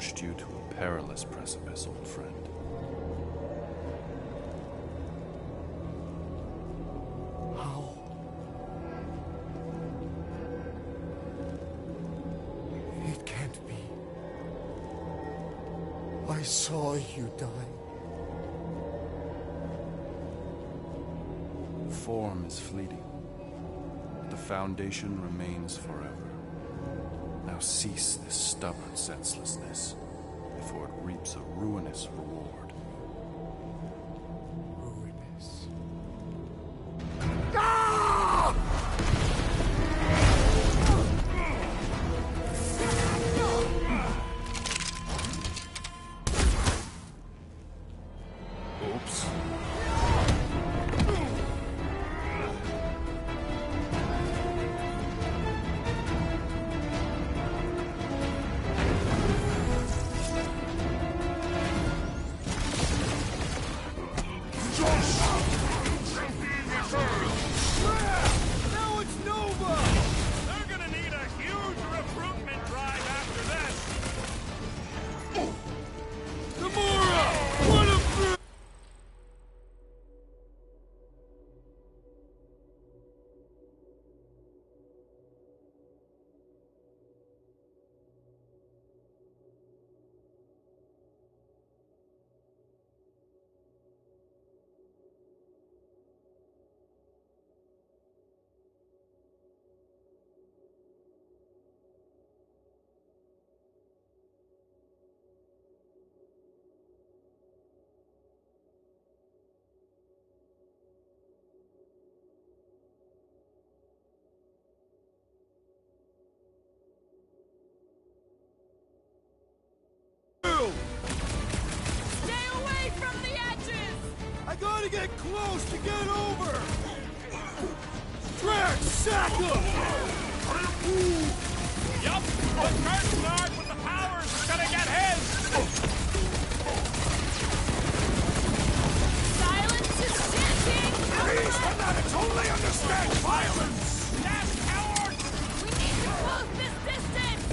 pushed you to a perilous precipice, old friend. How? It can't be. I saw you die. Form is fleeting. The foundation remains forever. Now cease this stubborn senselessness, before it reaps a ruinous reward. Ruinous. Oops. Now it's Nova! They're gonna need a huge recruitment drive after this! Gamora! What a Stay away from the edges! I gotta get close to get over! Drax, sack him! Yup, the curse guard with the powers is gonna get his! Silence is chanting! These fanatics only understand violence! Yes, coward! We need to close this distance!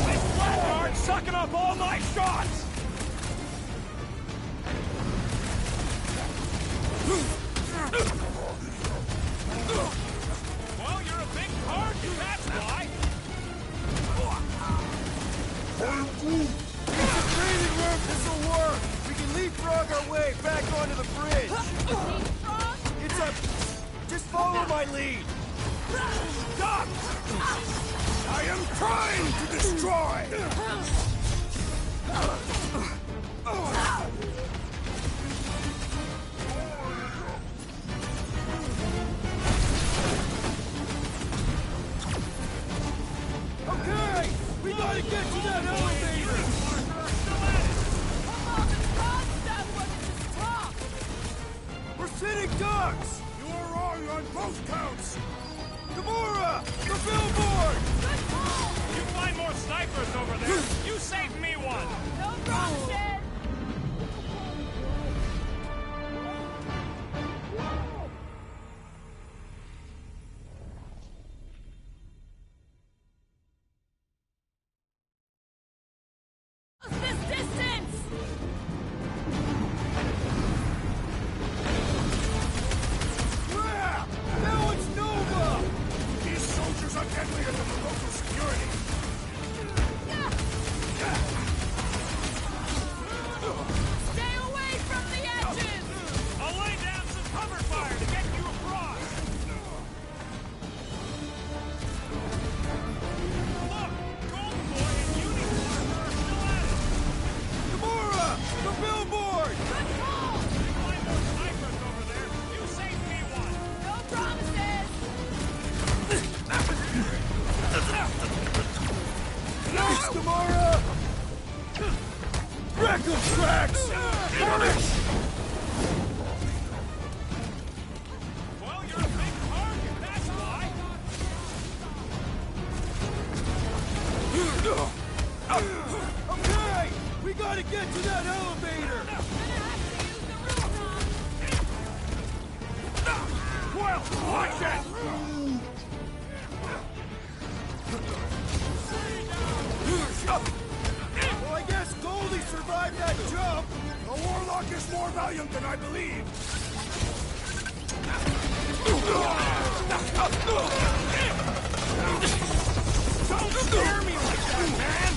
This blackguard's sucking up all my shots! Well, you're a big target, that's why! It's a training room! This'll work! We can leapfrog our way back onto the bridge! Leapfrog? It's a... Just follow my lead! Stop! I am trying to destroy! Okay! We gotta get to that elevator! Come on, the frog stuff wasn't just talk! We're sitting ducks! You are wrong on both counts! Gamora! The billboard! Good call! You find more snipers over there! You save me one! No promises! Close this distance! Crap! Now it's Nova! These soldiers are deadlier than the local security! Stay away from the edges! I'll lay down some cover fire to get you across! Look! Golden Boy and Unicorn are still at it! Gamora! The billboard! Good call! You find more snipers over there, you save me one! No promises! Thanks, Gamora! Wreck 'em, Drax! Well, you're a big target, that's why! Okay! We gotta get to that elevator! Well, watch it! Well, I guess Goldie survived that jump. The Warlock is more valiant than I believe. Don't scare me like that, man!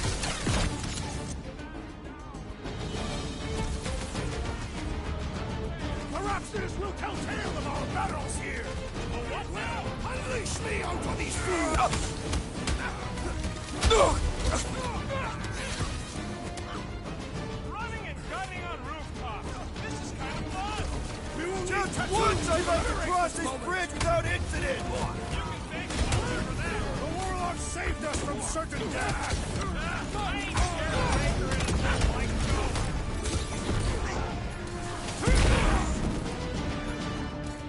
Perhaps this will tell tale of our battles here. What now? Unleash me onto these fools! Running and gunning on rooftops. This is kind of fun. We will just once I'd like to cross this bridge without incident. The Warlock saved us from certain death.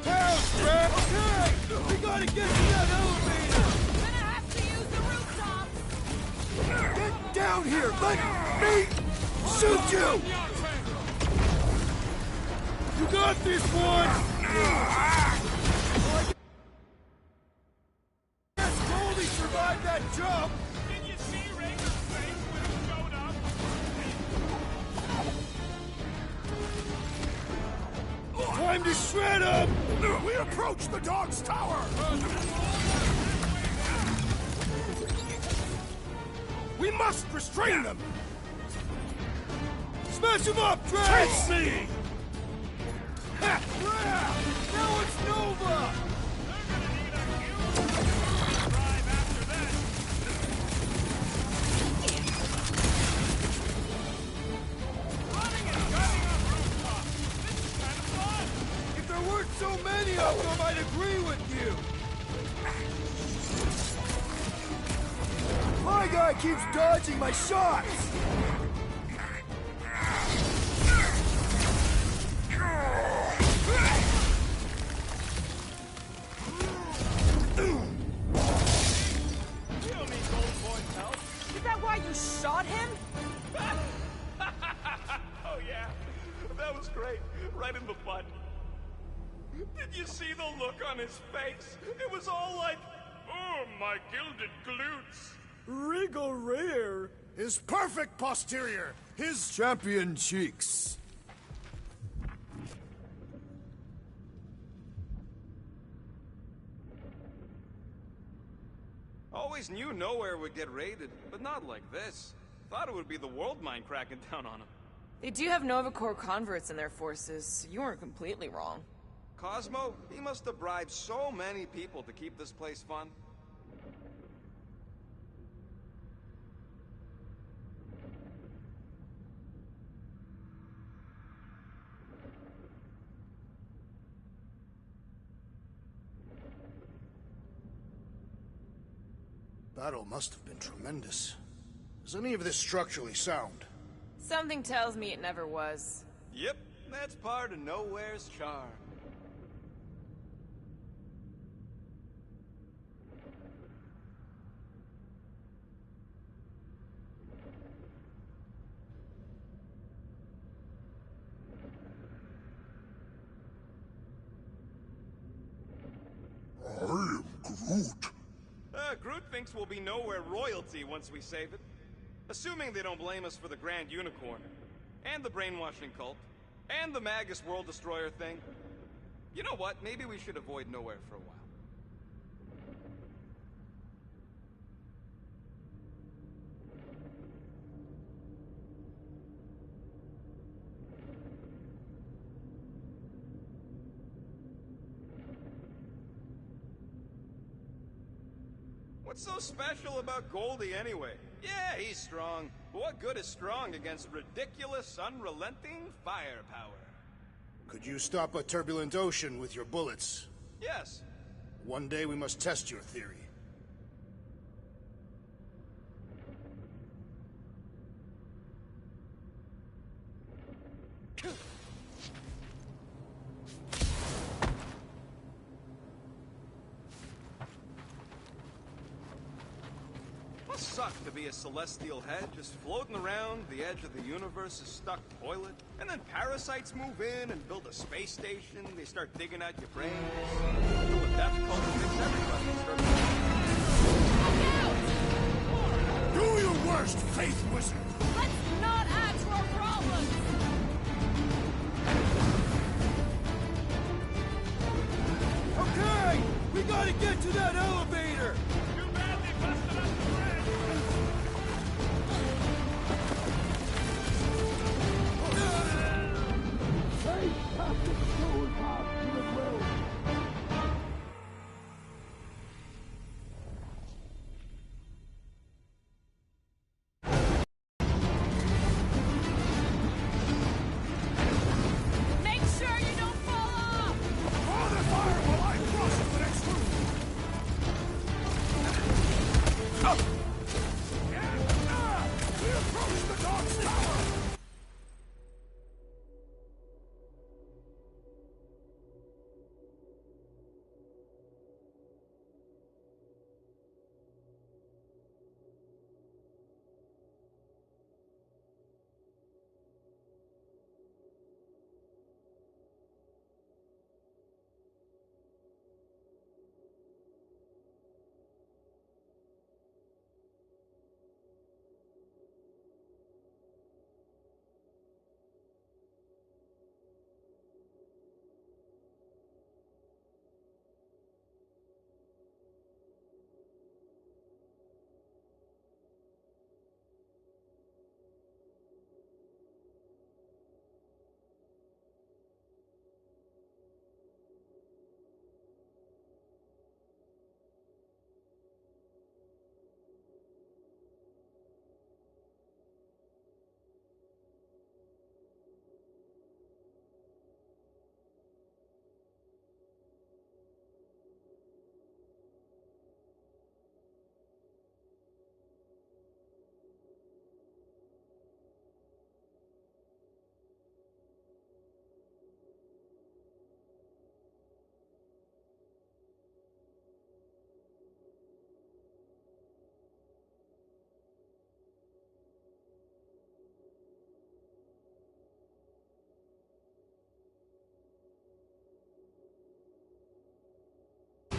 Help, Brad! Okay! We gotta get to that elevator! Gonna have to use the rooftop! Get down here! Let me shoot you! You got this one! Yes, Goldie survived that jump! Did you see Raker's face when he showed up? Time to shred him! We approach the dog's tower! We must restrain them! Smash him up, Drax! Chase me! Ha! Now it's Nova! If there weren't so many of them, I'd agree with you! My guy keeps dodging my shots! Is that why you shot him? Oh yeah, that was great. Right in the butt. Did you see the look on his face? It was all like, oh, my gilded glutes. Regal rear. His perfect posterior. His champion cheeks. Always knew nowhere would get raided, but not like this. Thought it would be the world mind cracking down on him. They do have Nova Corps converts in their forces. You weren't completely wrong. Cosmo, he must have bribed so many people to keep this place fun. Battle must have been tremendous. Is any of this structurally sound? Something tells me it never was. Yep, that's part of Nowhere's charm. I am Groot. Groot thinks we'll be Nowhere royalty once we save it. Assuming they don't blame us for the Grand Unicorn, and the brainwashing cult, and the Magus World Destroyer thing. You know what? Maybe we should avoid Nowhere for a while. What's so special about Goldie anyway? Yeah, he's strong. But what good is strong against ridiculous, unrelenting firepower? Could you stop a turbulent ocean with your bullets? Yes. One day we must test your theory. Must suck to be a celestial head just floating around the edge of the universe's stuck toilet. And then parasites move in and build a space station. They start digging out your brains. Until the death cult fix everybody and start... Do your worst, Faith Wizard! Let's not add to our problems! Okay! We gotta get to that elevator! Too bad they busted up the bridge! Hey, Captain Stone, Make sure you don't fall off! Father fire while I cross to the next room! We approach the dog's tower!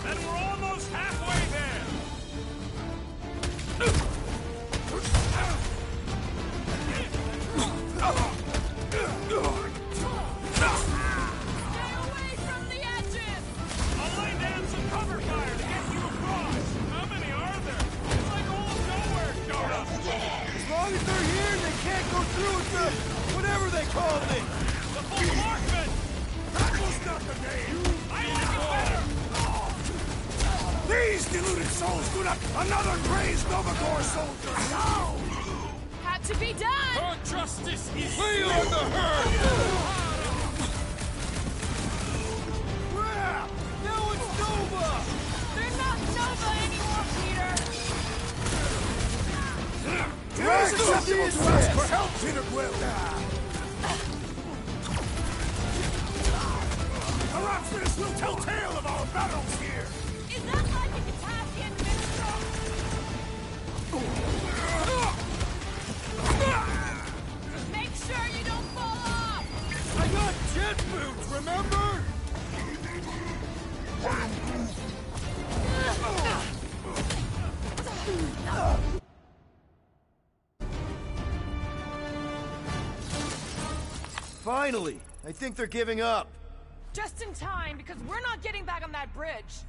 And we're almost halfway there! Stay away from the edges! I'll lay down some cover fire to get you across! How many are there? It's like almost nowhere, Dora! As long as they're here, they can't go through with the... whatever they called it! The bombardment! That was not the name! I like it better! These deluded souls do not... Another crazed Novagor soldier! Now! Had to be done! Her justice is... We are the herd! Crap! Now it's Nova! They're not Nova anymore, Peter! It is acceptable to ask for help, Peter Quill! Perhaps this will tell tale of our battles here! Is that like a Kataskian minstrel? Make sure you don't fall off! I got jet boots, remember? Finally! I think they're giving up. Just in time, because we're not getting back on that bridge.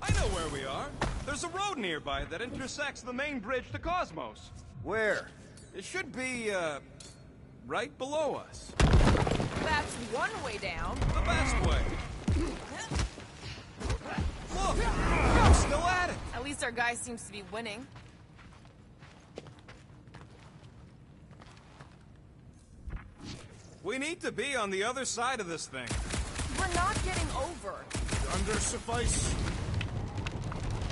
I know where we are. There's a road nearby that intersects the main bridge to Cosmos. Where? It should be, right below us. That's one way down. The best way. Look! I'm still at it! At least our guy seems to be winning. We need to be on the other side of this thing. We're not getting over. Under suffice.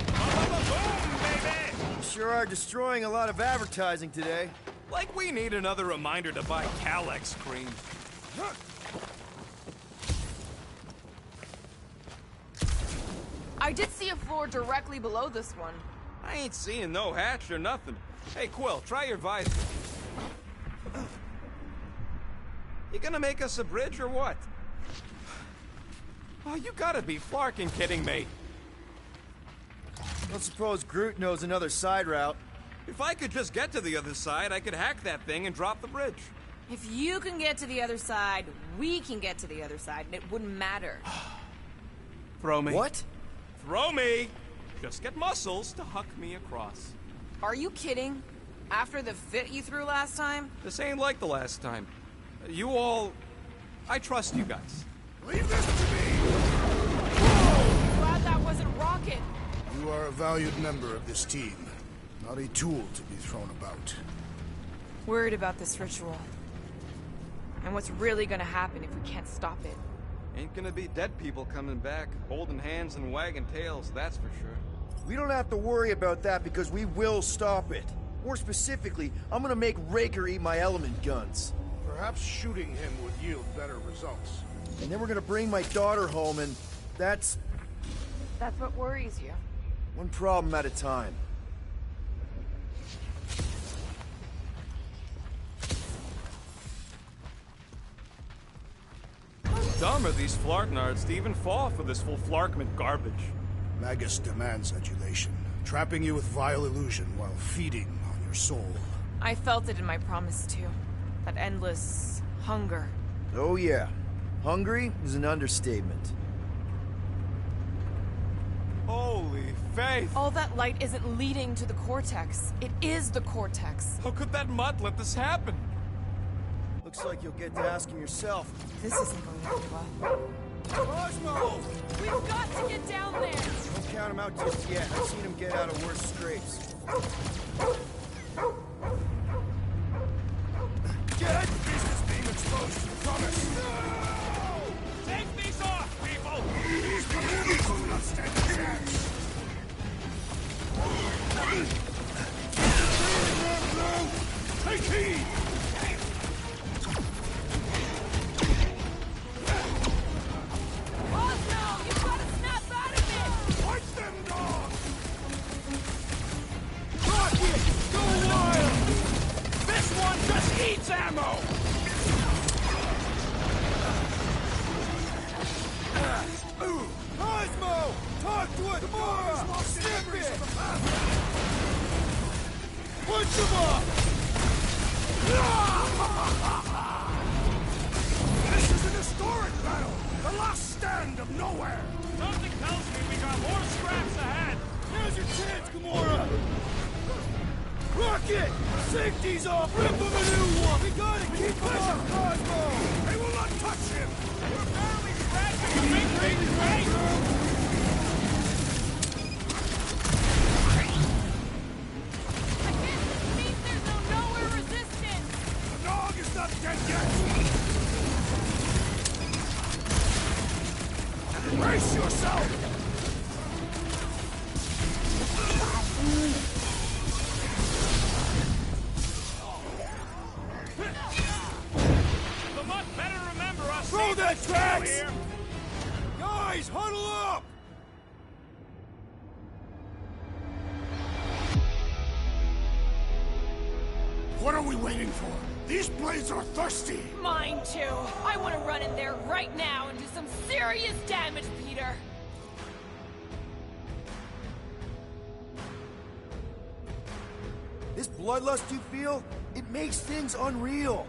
Boom, baby! You sure are destroying a lot of advertising today. Like we need another reminder to buy Calex cream. I did see a floor directly below this one. I ain't seeing no hatch or nothing. Hey, Quill, try your visor. You gonna make us a bridge or what? Oh, you gotta be flarking kidding me. Don't suppose Groot knows another side route. If I could just get to the other side, I could hack that thing and drop the bridge. If you can get to the other side, we can get to the other side, and it wouldn't matter. Throw me. What? Throw me! Just get muscles to huck me across. Are you kidding? After the fit you threw last time? This ain't like the last time. You all... I trust you guys. Leave this to me! Glad that wasn't Rocket. You are a valued member of this team, not a tool to be thrown about. Worried about this ritual. And what's really gonna happen if we can't stop it. Ain't gonna be dead people coming back, holding hands and wagging tails, that's for sure. We don't have to worry about that because we will stop it. More specifically, I'm gonna make Raker eat my element guns. Perhaps shooting him would yield better results. And then we're gonna bring my daughter home and that's what worries you. one problem at a time. How dumb are these Flarknards to even fall for this full Flarkment garbage? Magus demands adulation, trapping you with vile illusion while feeding on your soul. I felt it in my promise too. That endless hunger. Oh yeah. Hungry is an understatement. Holy faith! All that light isn't leading to the Cortex. It is the Cortex. How could that mutt let this happen? Looks like you'll get to ask him yourself. This isn't going to end well. Cosmo! We've got to get down there! Don't count him out just yet. I've seen him get out of worse scrapes. Get business being exposed, promise! No! Take these off, people! These communities will not stand a chance! Take heed! Osmo, you've got to snap out of it! Fight them, dogs! Rocket! Go wild! This one just eats ammo! Cosmo! Talk to it! Gamora! Snip it! Punch him off! This is an historic battle! The last stand of nowhere! Something tells me we got more scraps ahead! Here's your chance, Gamora! Rocket! Safety's off! Rip him a new one! We gotta keep him off Cosmo! They will not touch him! We're barely scratching the mid-range range! I guess this means there's no nowhere resistance! The dog is not dead yet! Brace yourself! The mutt better remember us! Throw that Drax! Here. Guys, huddle up! What are we waiting for? These blades are thirsty! Mine too. I want to run in there right now and do some serious damage, Peter. This bloodlust you feel, it makes things unreal.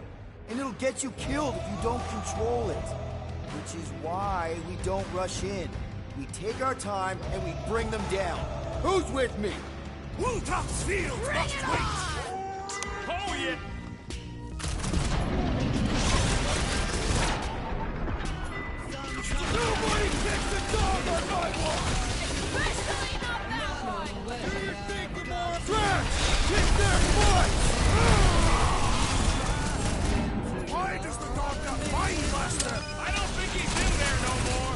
And it'll get you killed if you don't control it. Which is why we don't rush in. We take our time and we bring them down. Who's with me? Wultop's field must wait! Oh, yeah! Nobody kicks the dog on my watch! Especially not that one! Do you think Gamora? Drax! Kick their butt! Why does the dog not find Blaster? I don't think he's in there no more!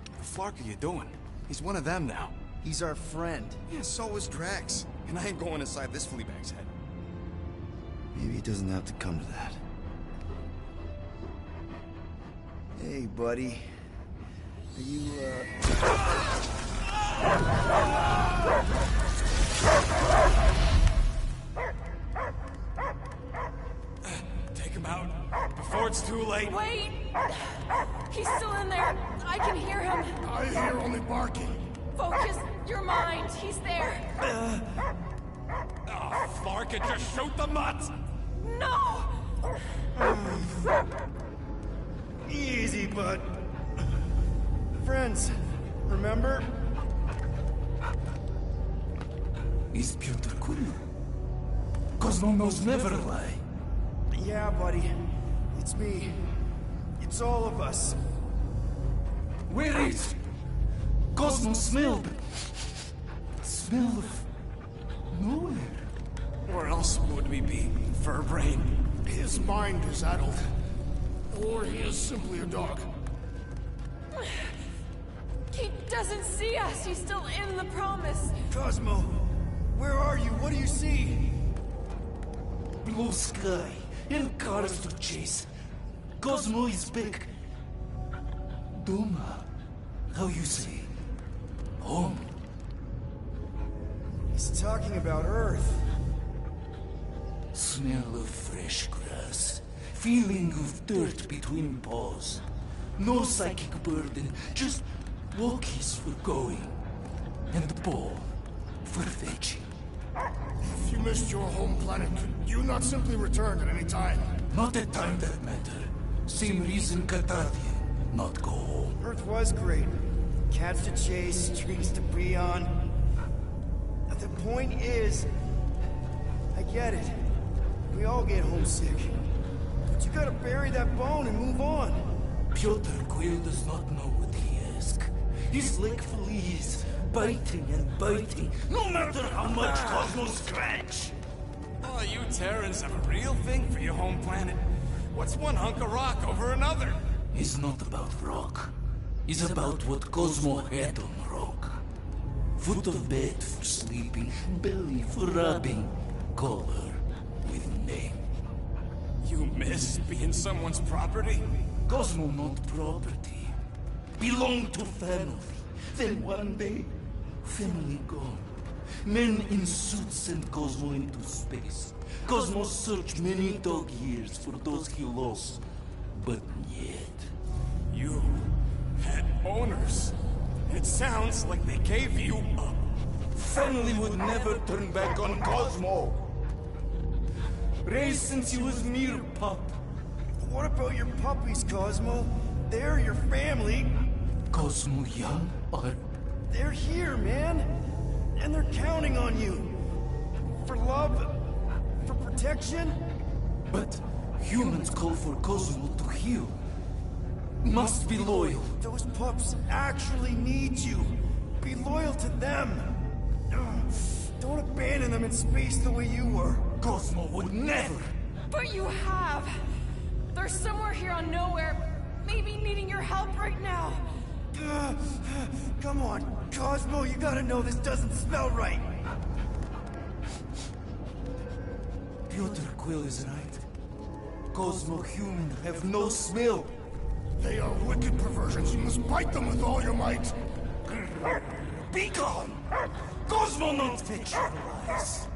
What the flark are you doing? He's one of them now. He's our friend. Yeah, so is Drax. And I ain't going inside this fleabag's head. Maybe it doesn't have to come to that. Hey, buddy. Are you, him out before it's too late. Wait! He's still in there. I can hear him. I hear only barking. Focus your mind. He's there. Oh, Flark, just shoot the mutts! No! Easy, bud. Friends, remember? Is Pyotr Quill? Cosmo knows never lie. Yeah, buddy. It's me. It's all of us. Where is... Cosmo smelled... Smell of... nowhere. Where else would we be, Furbrain? His mind is addled. Or he is simply a dog. He doesn't see us. He's still in the promise. Cosmo, where are you? What do you see? Blue sky and cars to chase. Cosmo is back. Doma, how you say? Home. He's talking about Earth. Smell of fresh grass. Feeling of dirt between paws. No psychic burden, just walkies for going. And the ball for fetching. If you missed your home planet, could you not simply return at any time? Not at time that matter. Same reason Katardia not go home. Earth was great. Cats to chase, streets to pee on. The point is, I get it. We all get homesick. But you gotta bury that bone and move on. Pyotr Quill does not know what he asks. He's like fleas, biting and biting, no matter how much Cosmo scratch. Oh, you Terrans have a real thing for your home planet. What's one hunk of rock over another? It's not about rock. It's about what Cosmo had on rock. Foot of bed for sleeping, belly for rubbing, color with name. You miss being someone's property? Cosmo not property. Belong to family. Then one day, family gone. Men in suits send Cosmo into space. Cosmo searched many dog years for those he lost. But yet... You had owners. It sounds like they gave you up. Family would never turn back on Cosmo. Raised since he was mere pup. What about your puppies, Cosmo? They're your family. Cosmo young or... They're here, man. And they're counting on you. For love, for protection. But humans call for Cosmo to heal. Must be loyal. Those pups actually need you. Be loyal to them. Don't abandon them in space the way you were. Cosmo would never. But you have. They're somewhere here on Nowhere, maybe needing your help right now. Come on, Cosmo, you gotta know this doesn't smell right. Pyotr Quill is right. Cosmo human have no smell. They are wicked perversions. You must bite them with all your might. Be gone! Cosmo not fetch your lies.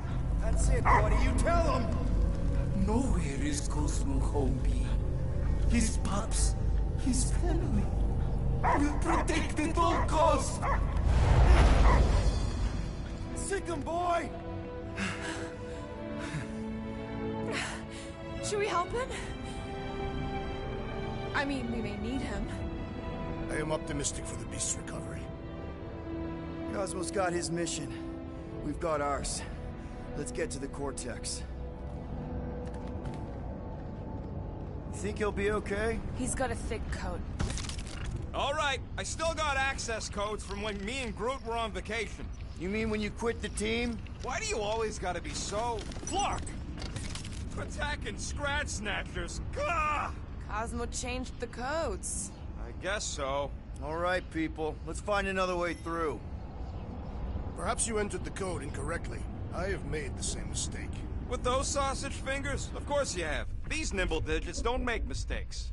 That's it, buddy. You tell him. Nowhere is Cosmo home be. His pups, his family, will protect at all costs. Sick him, boy! Should we help him? I mean, we may need him. I am optimistic for the beast's recovery. Cosmo's got his mission. We've got ours. Let's get to the Cortex. You think he'll be okay? He's got a thick coat. All right, I still got access codes from when me and Groot were on vacation. You mean when you quit the team? Why do you always gotta be so... Flark! Attacking Scratch Snatchers! Gah! Cosmo changed the codes. I guess so. All right, people. Let's find another way through. Perhaps you entered the code incorrectly. I have made the same mistake. With those sausage fingers? Of course you have. These nimble digits don't make mistakes.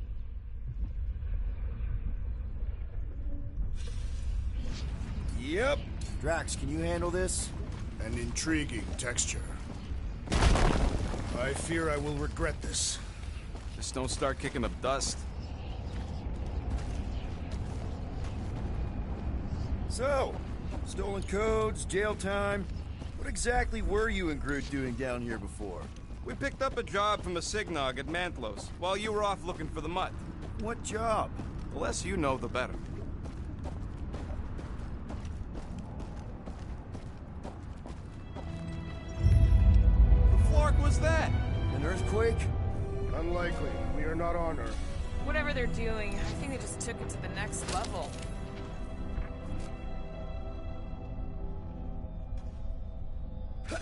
Yep. Drax, can you handle this? An intriguing texture. I fear I will regret this. Just don't start kicking up dust. So, stolen codes, jail time. What exactly were you and Groot doing down here before? We picked up a job from a Signog at Mantlos, while you were off looking for the mutt. What job? The less you know, the better. The flark was that? An earthquake? Unlikely. We are not on Earth. Whatever they're doing, I think they just took it to the next level. The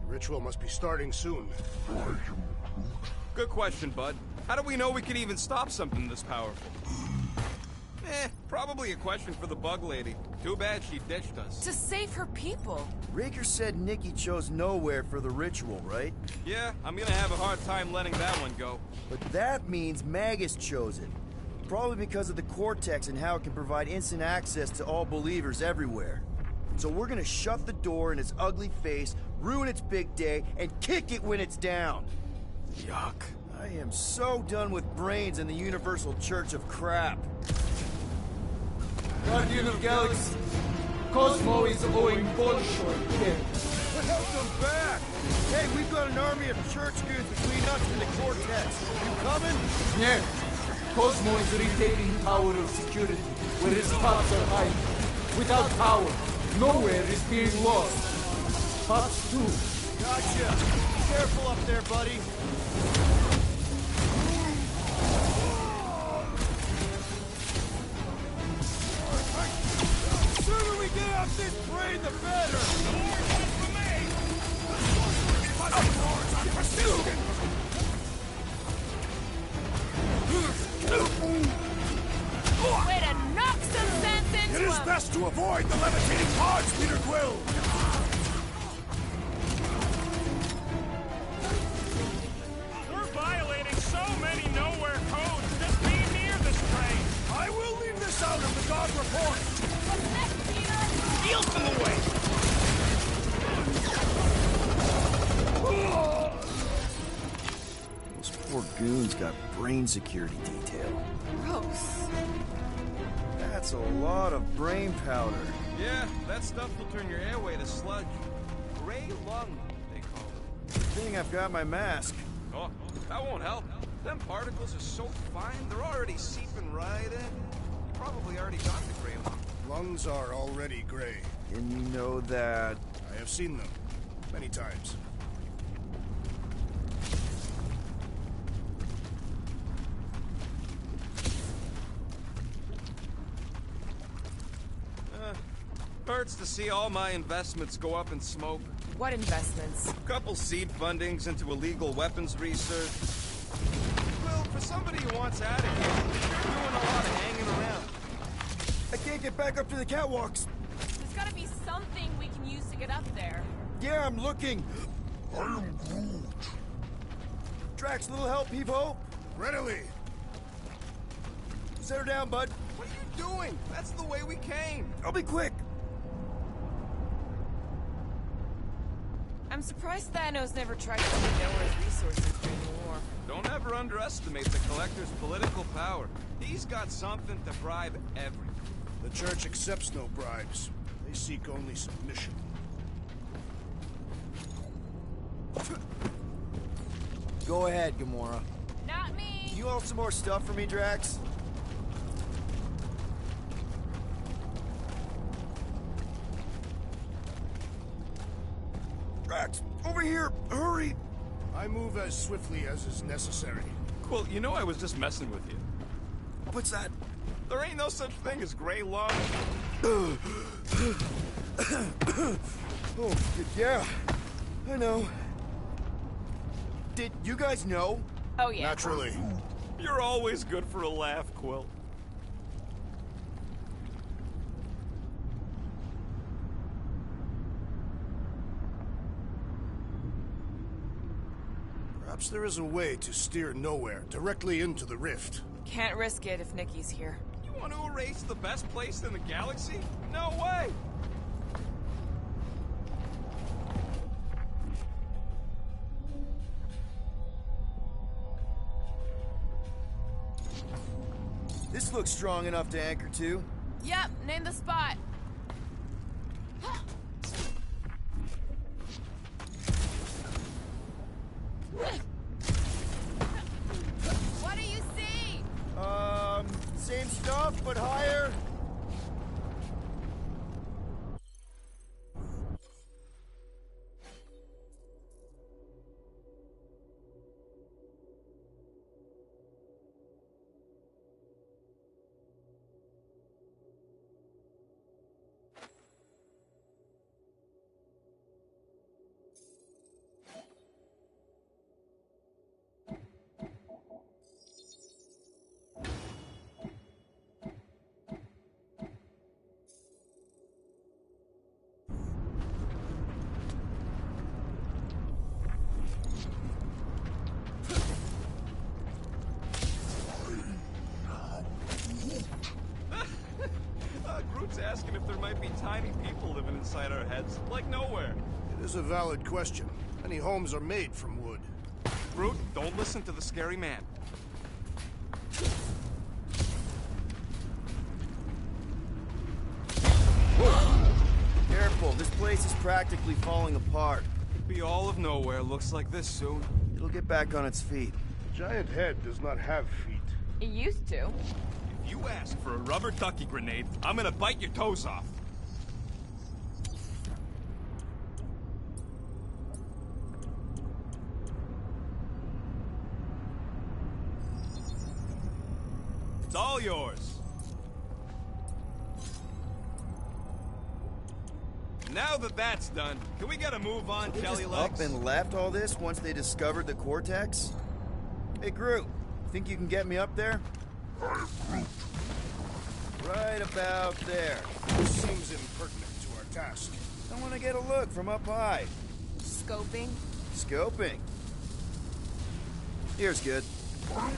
ritual must be starting soon. Good question, bud. How do we know we can even stop something this powerful? Probably a question for the bug lady. Too bad she ditched us. To save her people. Raker said Nikki chose nowhere for the ritual, right? Yeah, I'm gonna have a hard time letting that one go. But that means Magus chose it. Probably because of the Cortex and how it can provide instant access to all believers everywhere. So we're gonna shut the door in its ugly face, ruin its big day, and kick it when it's down. Yuck. I am so done with brains and the Universal Church of crap. Guardian of Galaxy, Cosmo is owing Bolshoi debt. What held them back? Hey, we've got an army of church goons between us and the Cortex. You coming? Yeah. Cosmo is retaking Tower of Security, where his pops are hiding. Without power, nowhere is being lost. Pops too. Gotcha. Be careful up there, buddy. The sooner we get off this train, the better. The more fun for me. Way to knock some sense into It is him. best to avoid the levitating pods, Peter Quill! We're violating so many nowhere codes just being near this train. I will leave this out of the God report! What's next, Peter? Shields in the way! Those poor goons got brain security detail. Gross. That's a lot of brain powder. Yeah, that stuff will turn your airway to sludge. Gray lung, they call it. Good thing I've got my mask. Oh, that won't help. Them particles are so fine, they're already seeping right in. You probably already got the gray lung. Lungs are already gray. And you know that... I have seen them. Many times. Hurts to see all my investments go up in smoke. What investments? Couple seed fundings into illegal weapons research. Well, for somebody who wants out of here, you're doing a lot of hanging around. I can't get back up to the catwalks. There's gotta be something we can use to get up there. Yeah, I'm looking. I am Groot. Drax, little help, Heave-Ho? Readily. Set her down, bud. What are you doing? That's the way we came. I'll be quick. I'm surprised Thanos never tried to take Noah's resources during the war. Don't ever underestimate the Collector's political power. He's got something to bribe everyone. The Church accepts no bribes. They seek only submission. Go ahead, Gamora. Not me! You hold some more stuff for me, Drax? Drax, over here! Hurry! I move as swiftly as is necessary. Cool, you know I was just messing with you. What's that? There ain't no such thing as gray lung. Oh, yeah. I know. Did you guys know? Oh, yeah. Naturally. You're always good for a laugh, Quill. Perhaps there is a way to steer nowhere directly into the rift. Can't risk it if Nikki's here. You want to erase the best place in the galaxy? No way! This looks strong enough to anchor to. Yep, name the spot. What do you see? Same stuff, but higher. Groot's asking if there might be tiny people living inside our heads, like nowhere. It is a valid question. Many homes are made from wood. Groot, don't listen to the scary man. Careful, this place is practically falling apart. Be all of nowhere looks like this soon. It'll get back on its feet. Giant head does not have feet. It used to. If you ask for a rubber ducky grenade, I'm gonna bite your toes off. It's all yours. Now that that's done, can we get a move on, They Jelly just Legs? up and left all this once they discovered the Cortex? Hey, Groot, think you can get me up there? Right about there. This seems impertinent to our task. I want to get a look from up high. Scoping? Scoping. Here's good. I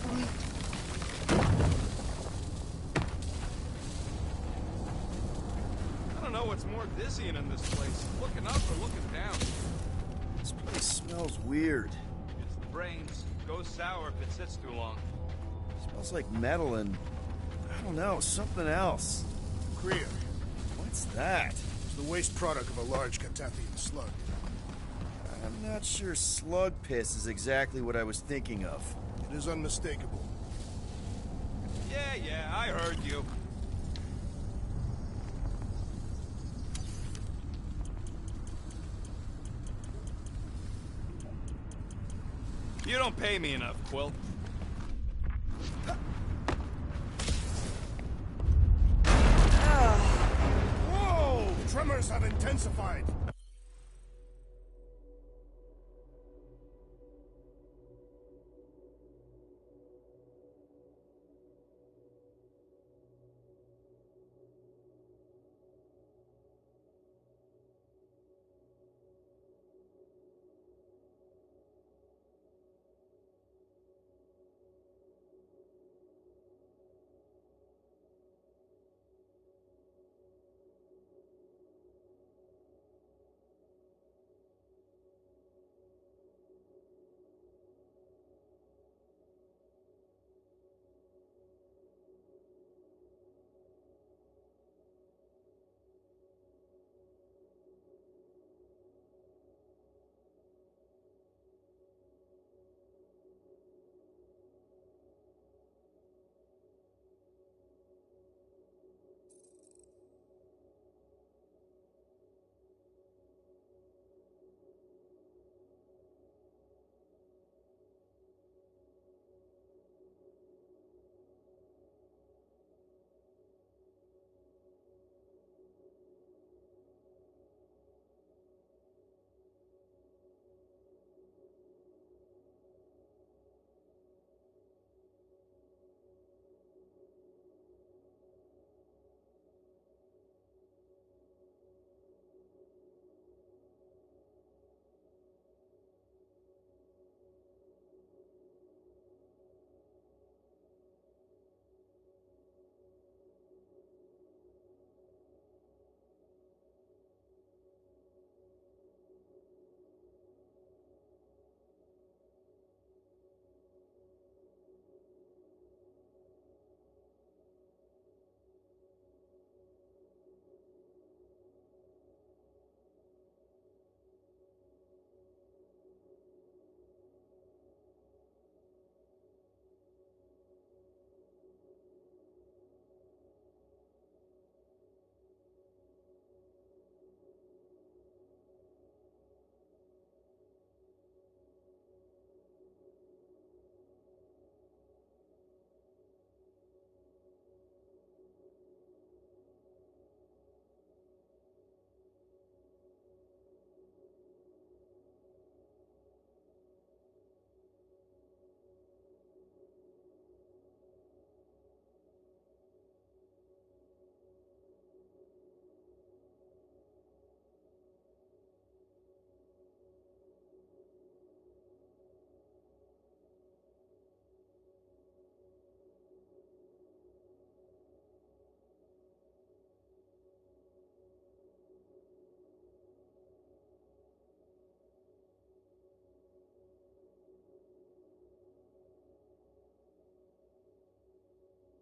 don't know what's more dizzying in this place, looking up or looking down. This place smells weird. It's the brains. Goes sour if it sits too long. Smells like metal and, I don't know, something else. Kriya. What's that? It's the waste product of a large Catathian slug. I'm not sure slug piss is exactly what I was thinking of. It is unmistakable. Yeah, I heard you. You don't pay me enough, Quill. Whoa! Tremors have intensified.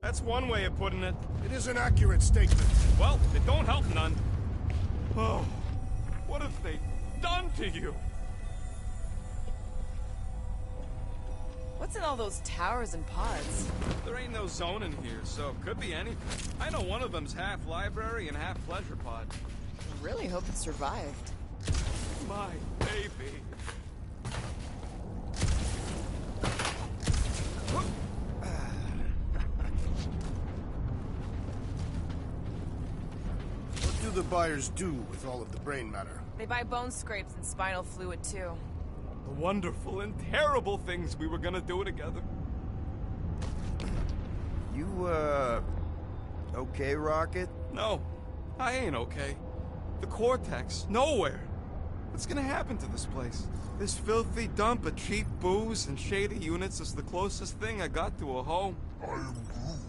That's one way of putting it. It is an accurate statement. Well, it don't help none. Oh, what have they done to you? What's in all those towers and pods? There ain't no zone in here, so it could be anything. I know one of them's half library and half pleasure pod. I really hope it survived. My baby. What do the buyers do with all of the brain matter? They buy bone scrapes and spinal fluid, too. The wonderful and terrible things we were gonna do together. You, okay, Rocket? No, I ain't okay. The Cortex, nowhere. What's gonna happen to this place? This filthy dump of cheap booze and shady units is the closest thing I got to a home. I am Groot.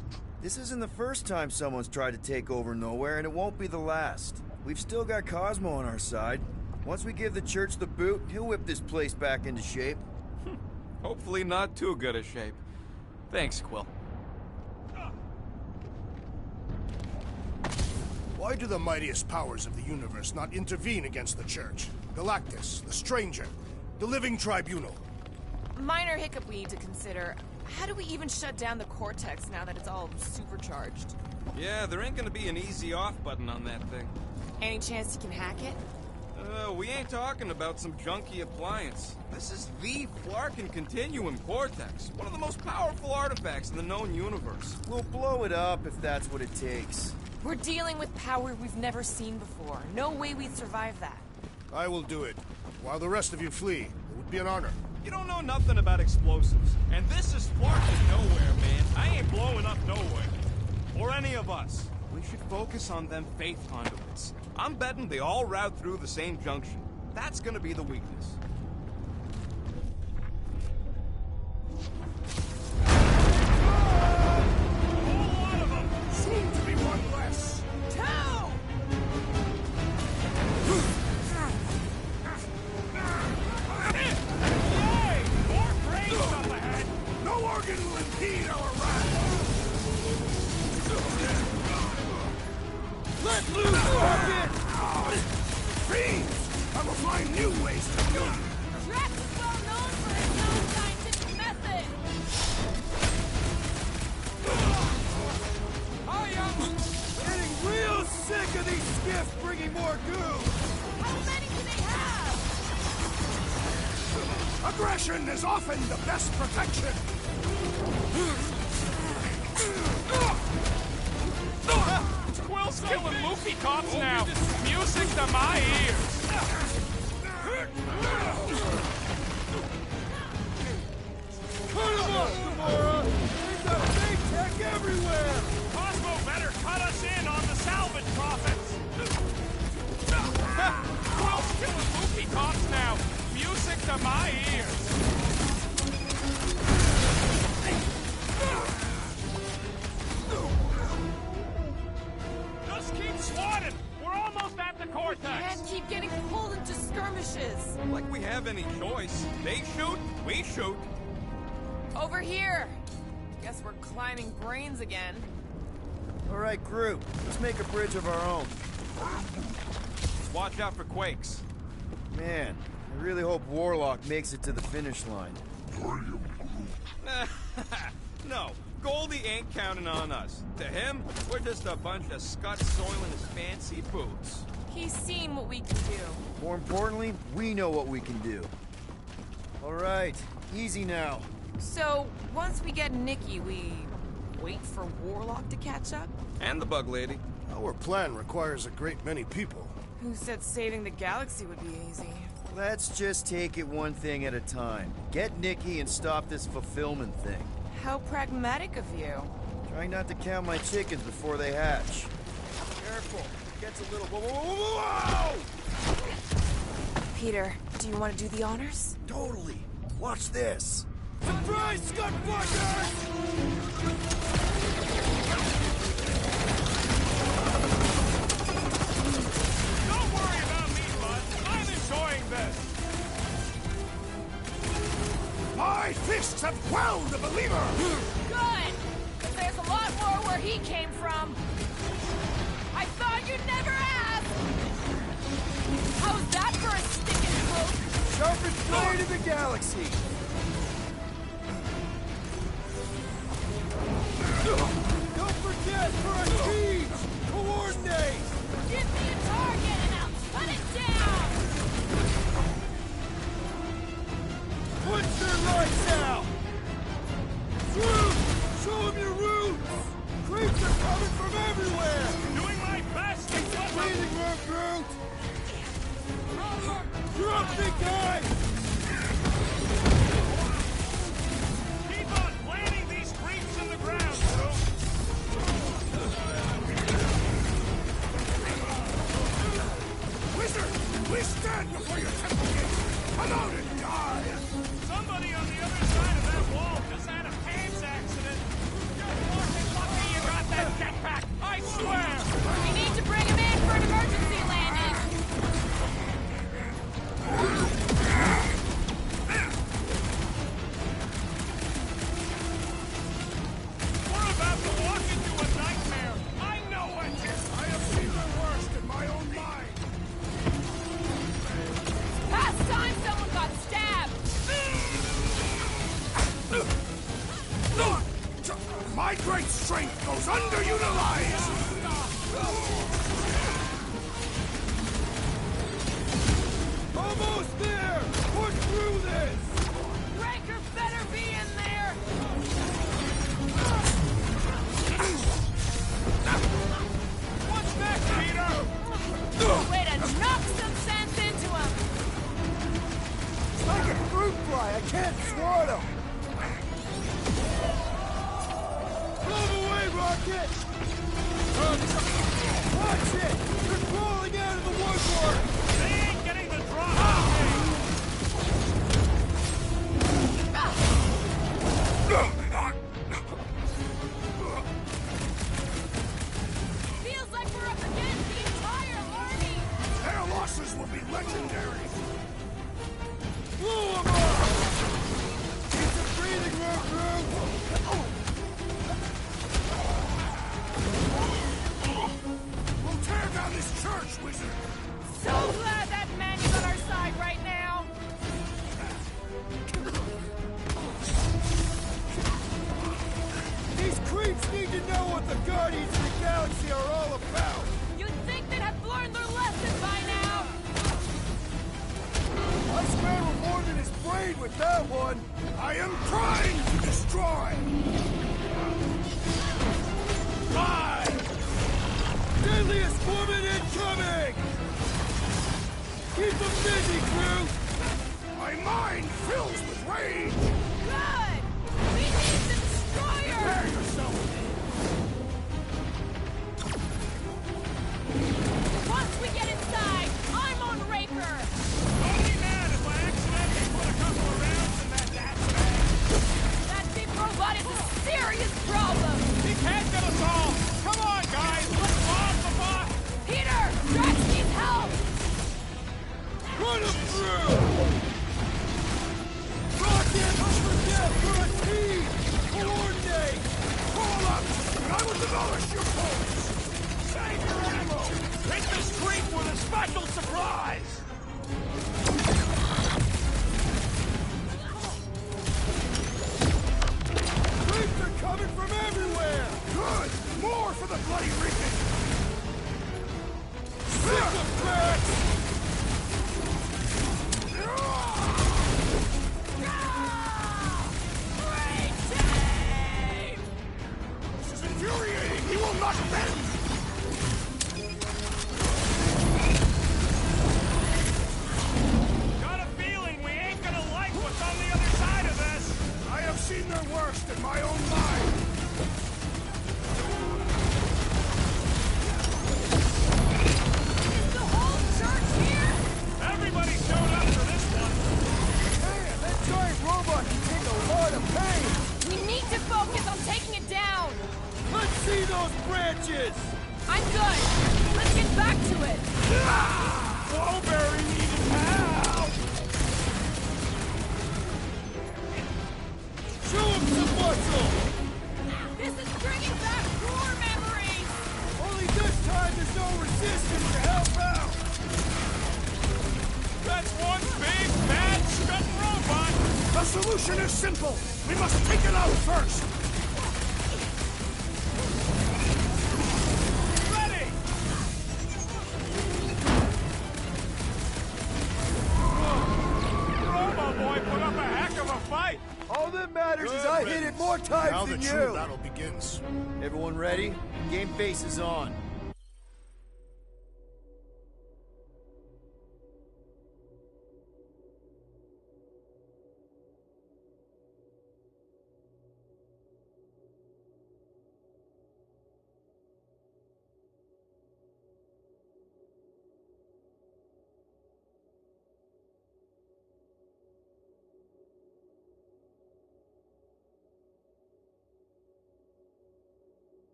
This isn't the first time someone's tried to take over Nowhere, and it won't be the last. We've still got Cosmo on our side. Once we give the church the boot, he'll whip this place back into shape. Hopefully not too good a shape. Thanks, Quill. Why do the mightiest powers of the universe not intervene against the church? Galactus, the Stranger, the Living Tribunal. Minor hiccup we need to consider. How do we even shut down the Cortex now that it's all supercharged? Yeah, there ain't gonna be an easy off button on that thing. Any chance you can hack it? We ain't talking about some junky appliance. This is the Flarkin Continuum Cortex, one of the most powerful artifacts in the known universe. We'll blow it up if that's what it takes. We're dealing with power we've never seen before. No way we'd survive that. I will do it. While the rest of you flee, it would be an honor. You don't know nothing about explosives. And this is Flarkin Nowhere, man. I ain't blowing up Nowhere. Or any of us. We should focus on them faith conduits. I'm betting they all route through the same junction. That's gonna be the weakness. Seem to be one less. Two! Hey! More brains up ahead! No organ will impede our ride. Let loose, Rocket! Fiends! I will find new ways to kill you. Drax is well known for his non-scientific method! I am getting real sick of these skiffs bringing more goo! How many do they have? Aggression is often the best protection. Quill's killing Luffy tops now. Music to my ears. Put him up, Gamora! We've got big tech everywhere! Cosmo better cut us in on the salvage profits. Quill's killing Luffy tops now. Music to my ears. Just keep swatting. We're almost at the Cortex. And keep getting pulled into skirmishes. Like we have any choice. They shoot, we shoot. Over here. Guess we're climbing brains again. All right, group. Let's make a bridge of our own. Just watch out for quakes. Man, I really hope Warlock makes it to the finish line. No, Goldie ain't counting on us. To him, we're just a bunch of scuts soiling his fancy boots. He's seen what we can do. More importantly, we know what we can do. All right, easy now. So, once we get Nikki, we wait for Warlock to catch up? And the Bug Lady. Our plan requires a great many people. Who said saving the galaxy would be easy? Let's just take it one thing at a time. Get Nikki and stop this fulfillment thing. How pragmatic of you. Trying not to count my chickens before they hatch. Careful. It gets a little... Whoa! Peter, do you want to do the honors? Totally. Watch this. Surprise, Scudfuckers! Don't worry about me, bud. I'm enjoying this. My fists have quelled the believer! Good! There's a lot more he came from. I thought you'd never ask! How's that for a sticking poke? Sharpest blade in the galaxy! Don't forget, for a siege! Coordinate! Give me a target and I'll cut it down! Put your lights out! Root! Show them your roots! Creeps are coming from everywhere! Doing my best to get Breathing room, Groot! You're up, big guy! Keep on planting these creeps in the ground, bro! Wizard! Please stand before your temple gate! Come out and die! Somebody on the other side of that wall just had a pants accident! You're fucking lucky you got that jetpack! I swear! We need to bring him in for an emergency landing! We're about to walk into a nightmare! I know it! I have seen the worst in my own mind! Past time someone got stabbed! My great strength goes underutilized! Almost there! Push through this! Raker better be in there! What's next, Peter? Way to knock some sense into him! It's like a fruit fly, I can't swat him! Move away, Rocket! Watch it! They're crawling out of the woodwork! They ain't getting the drop! Feels like we're up against the entire army! Their losses will be legendary! Blow them up! Keep the breathing room, Groot! We'll tear down this church, wizard! So glad that man is on our side right now! These creeps need to know what the Guardians of the Galaxy are all about! You'd think they'd have learned their lesson by now! I scrambled more than his brain with that one! I am trying to destroy! Five! Deadliest woman incoming! Keep them busy, crew! My mind fills with rage! Good! We need the destroyer! Prepare yourself! Once we get inside, I'm on Raker! Don't be mad if I accidentally put a couple of rounds in that gas bag! That big robot is a serious problem! He can't get us all! Come on, guys! Let's rob the boss! Peter! Drax needs help! Run him through! Rocket, don't forget, we're a team! Coordinate! Call up, and I will demolish your posts! Save your ammo! Hit this creep with a special surprise! Creeps are coming from everywhere! Good! More for the bloody Rican! Sick of Drax! This is infuriating! He will not bend! Got a feeling we ain't gonna like what's on the other side of this! I have seen their worst in my own mind! Is the whole church here? Everybody showed up for this one! Man, that giant robot can take a lot of pain! We need to focus on taking it down! Let's see those branches! I'm good! Let's get back to it! Flowberry needed help! Show him some muscle! This is bringing back Gorman! is simple. We must take it out first. Ready! Robo Boy put up a heck of a fight! All that matters is I hit it more times Now than the you. true battle begins. Everyone ready? Game face is on.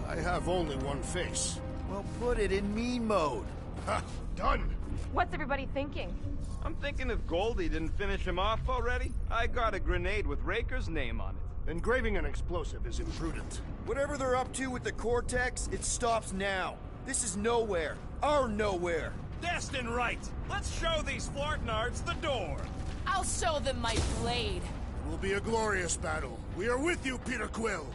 I have only one face. Well, put it in me mode. Ha! Done! What's everybody thinking? I'm thinking if Goldie didn't finish him off already, I got a grenade with Raker's name on it. Engraving an explosive is imprudent. Whatever they're up to with the Cortex, it stops now. This is nowhere. Our nowhere. Destin right! Let's show these Flartnards the door! I'll show them my blade. It will be a glorious battle. We are with you, Peter Quill!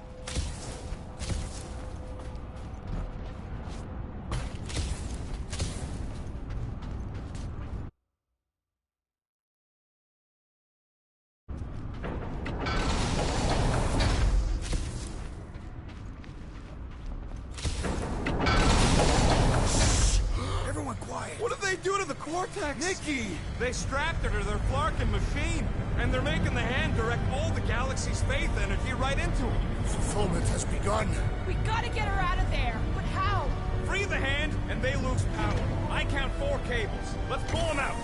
Everyone quiet. What did they do to the Cortex? Nikki! They strapped her to their Flarkin machine, and they're making the hand direct all the galaxy's faith energy right into it. Fulfillment has begun. We gotta get her out of there. But how? Free the hand, and they lose power. I count 4 cables. Let's pull them out.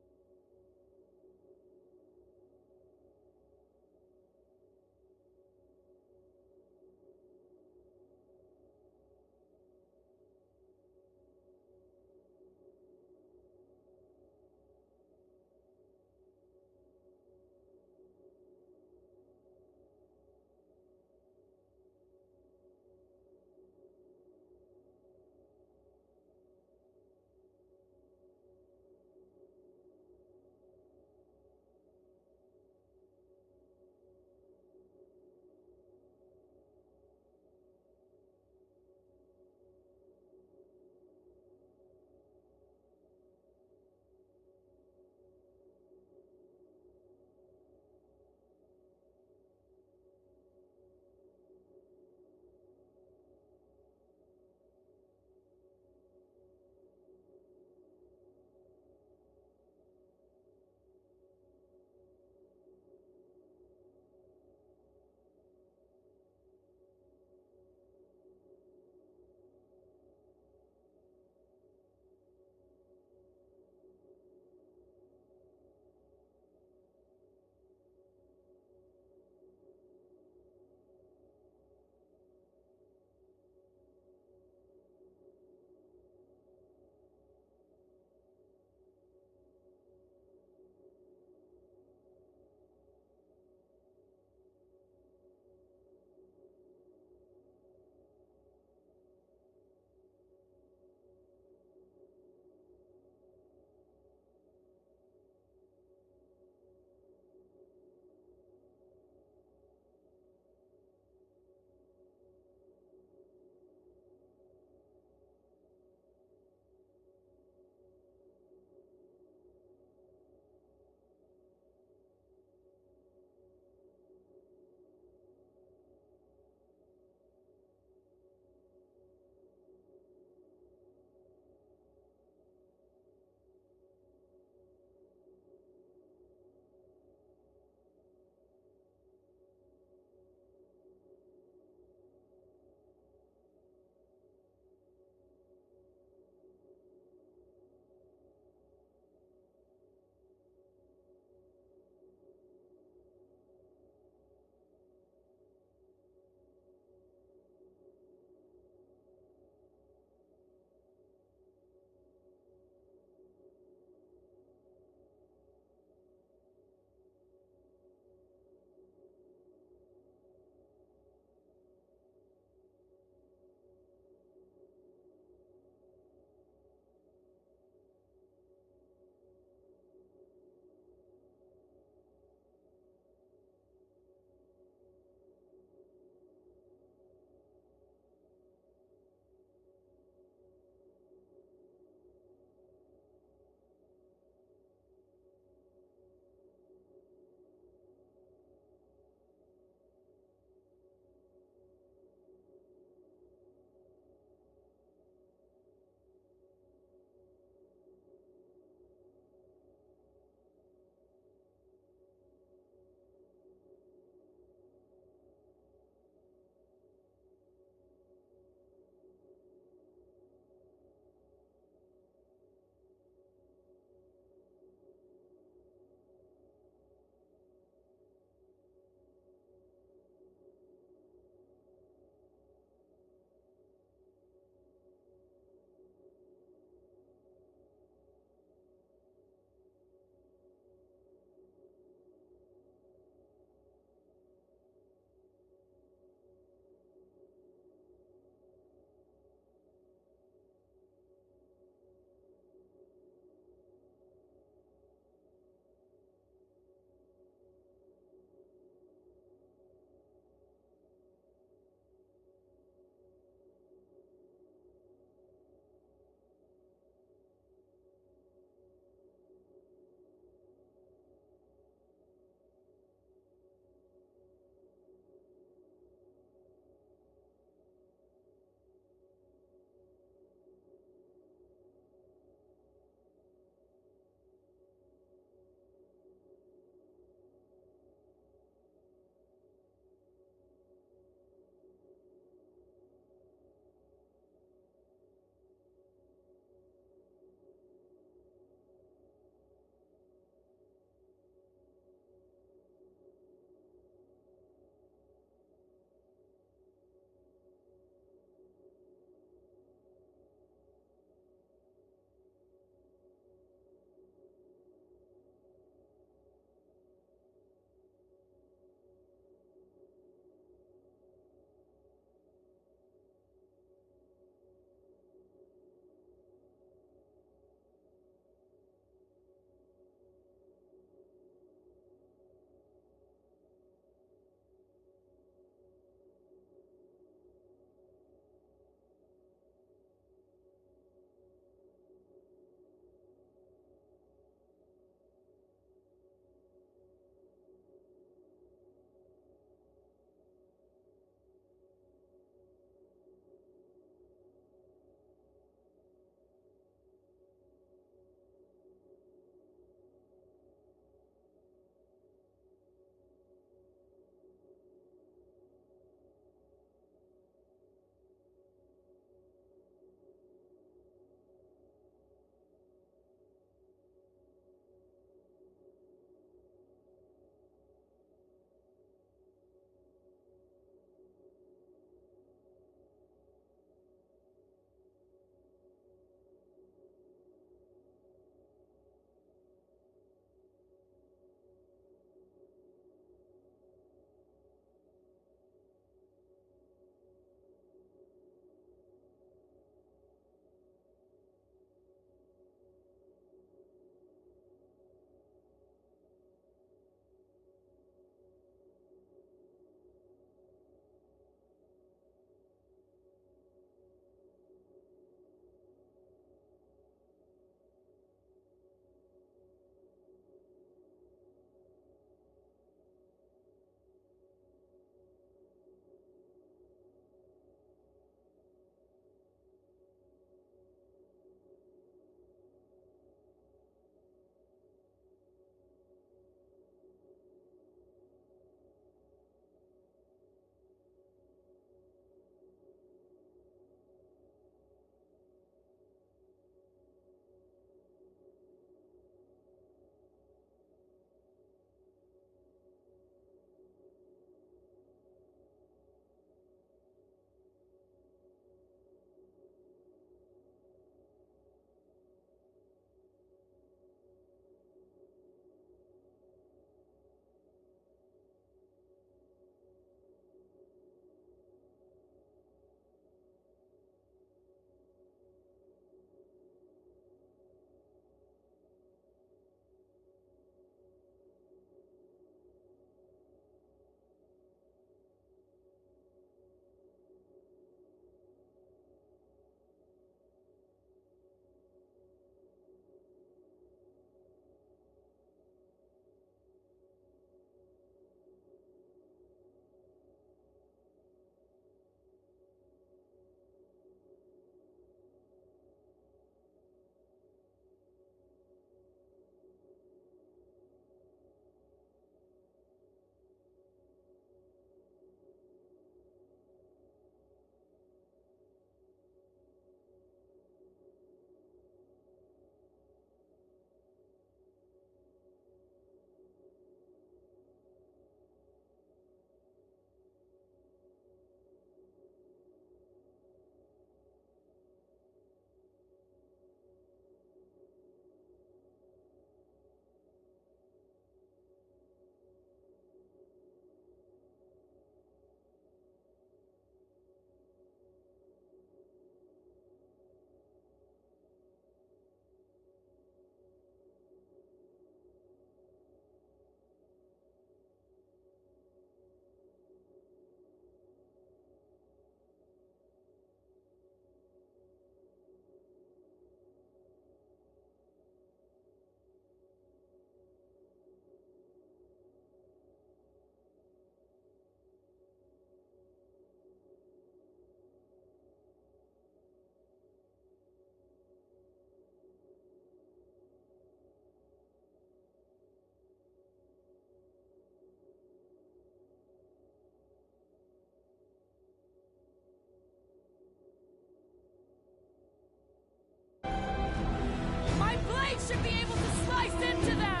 should be able to slice into them!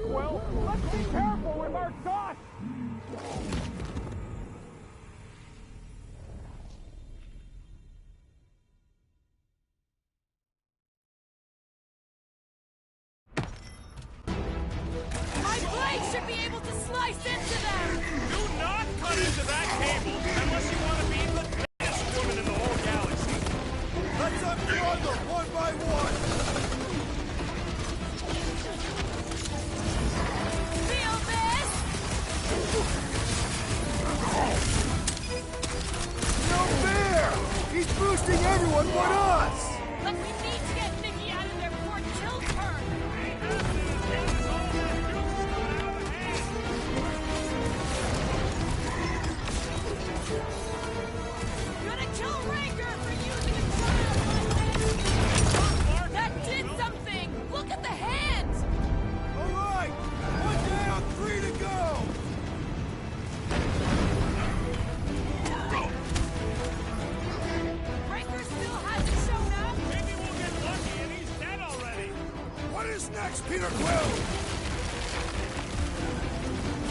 Well, let's be careful with our shots! My blade should be able to slice into them! Do not cut into that cable unless you want to be the best woman in the whole galaxy. Let's unplug them one by one! Feel this? No fair! He's boosting everyone but us! But we need to get Nikki out of there before it kills her! Gonna kill Raker for using a trial! That did something! Look at the hands! Alright! One down, 3 to go! Peter Quill!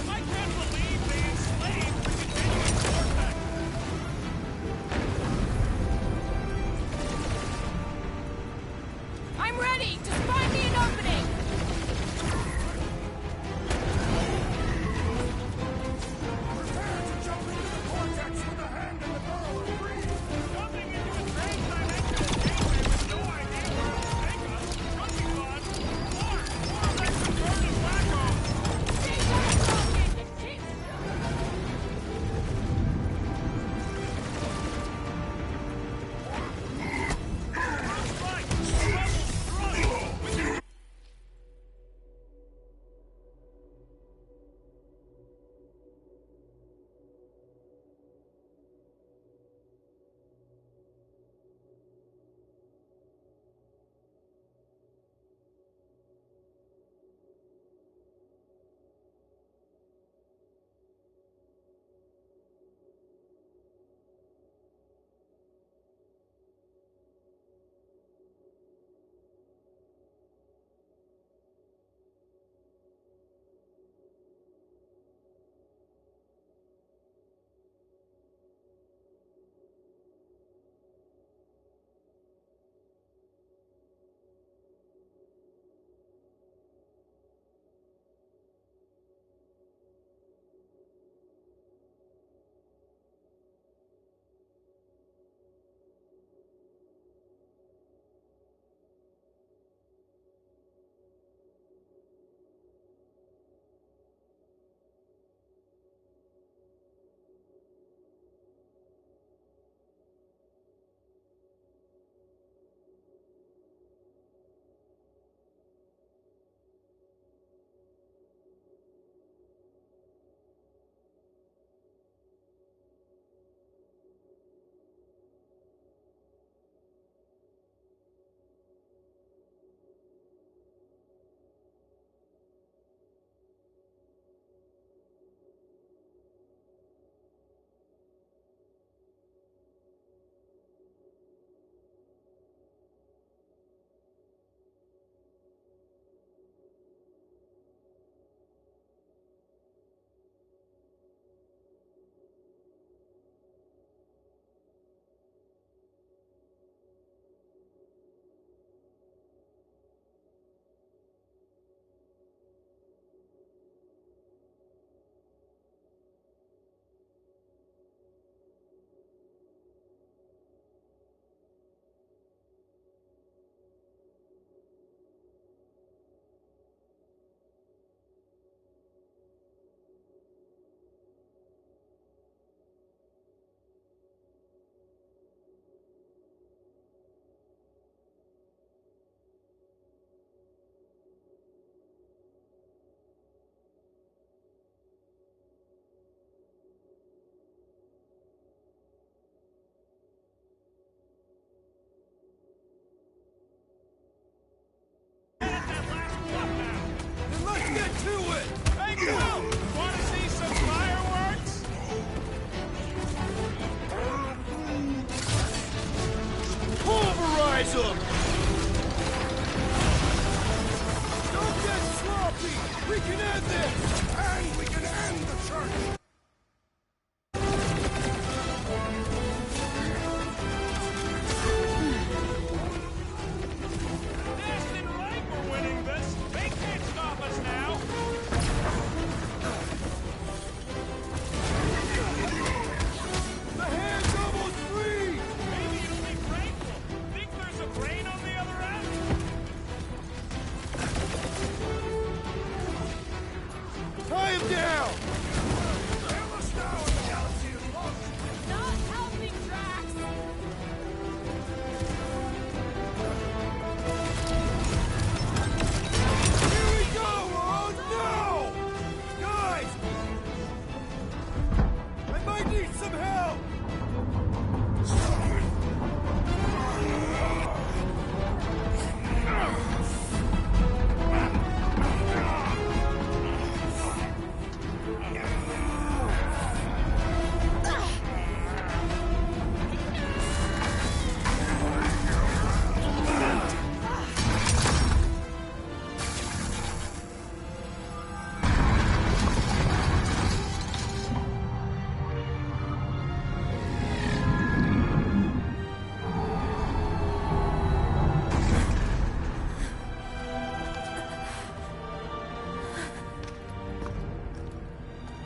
I can't believe they enslaved the continuous vortex! I'm ready! Just find me an opening! Prepare to jump into the vortex with a hand in the burrow and breathe! Jumping into a strange dimension gateway with no idea where it will take us! Could be fun! More of that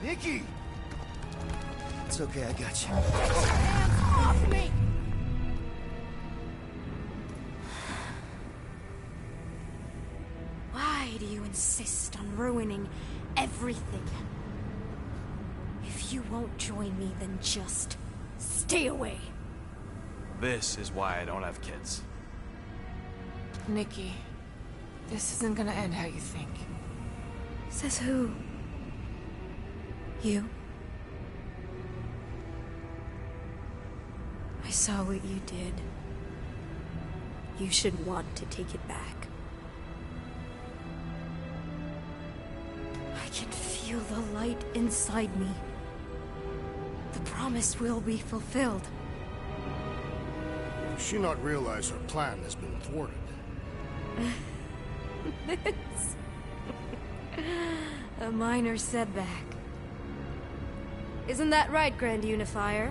Nikki! It's okay, I got you. Hands off me! Why do you insist on ruining everything? If you won't join me, then just stay away. This is why I don't have kids. Nikki, this isn't gonna end how you think. Says who? You? I saw what you did. You should want to take it back. I can feel the light inside me. The promise will be fulfilled. Does she not realize her plan has been thwarted? It's a minor setback. Isn't that right, Grand Unifier?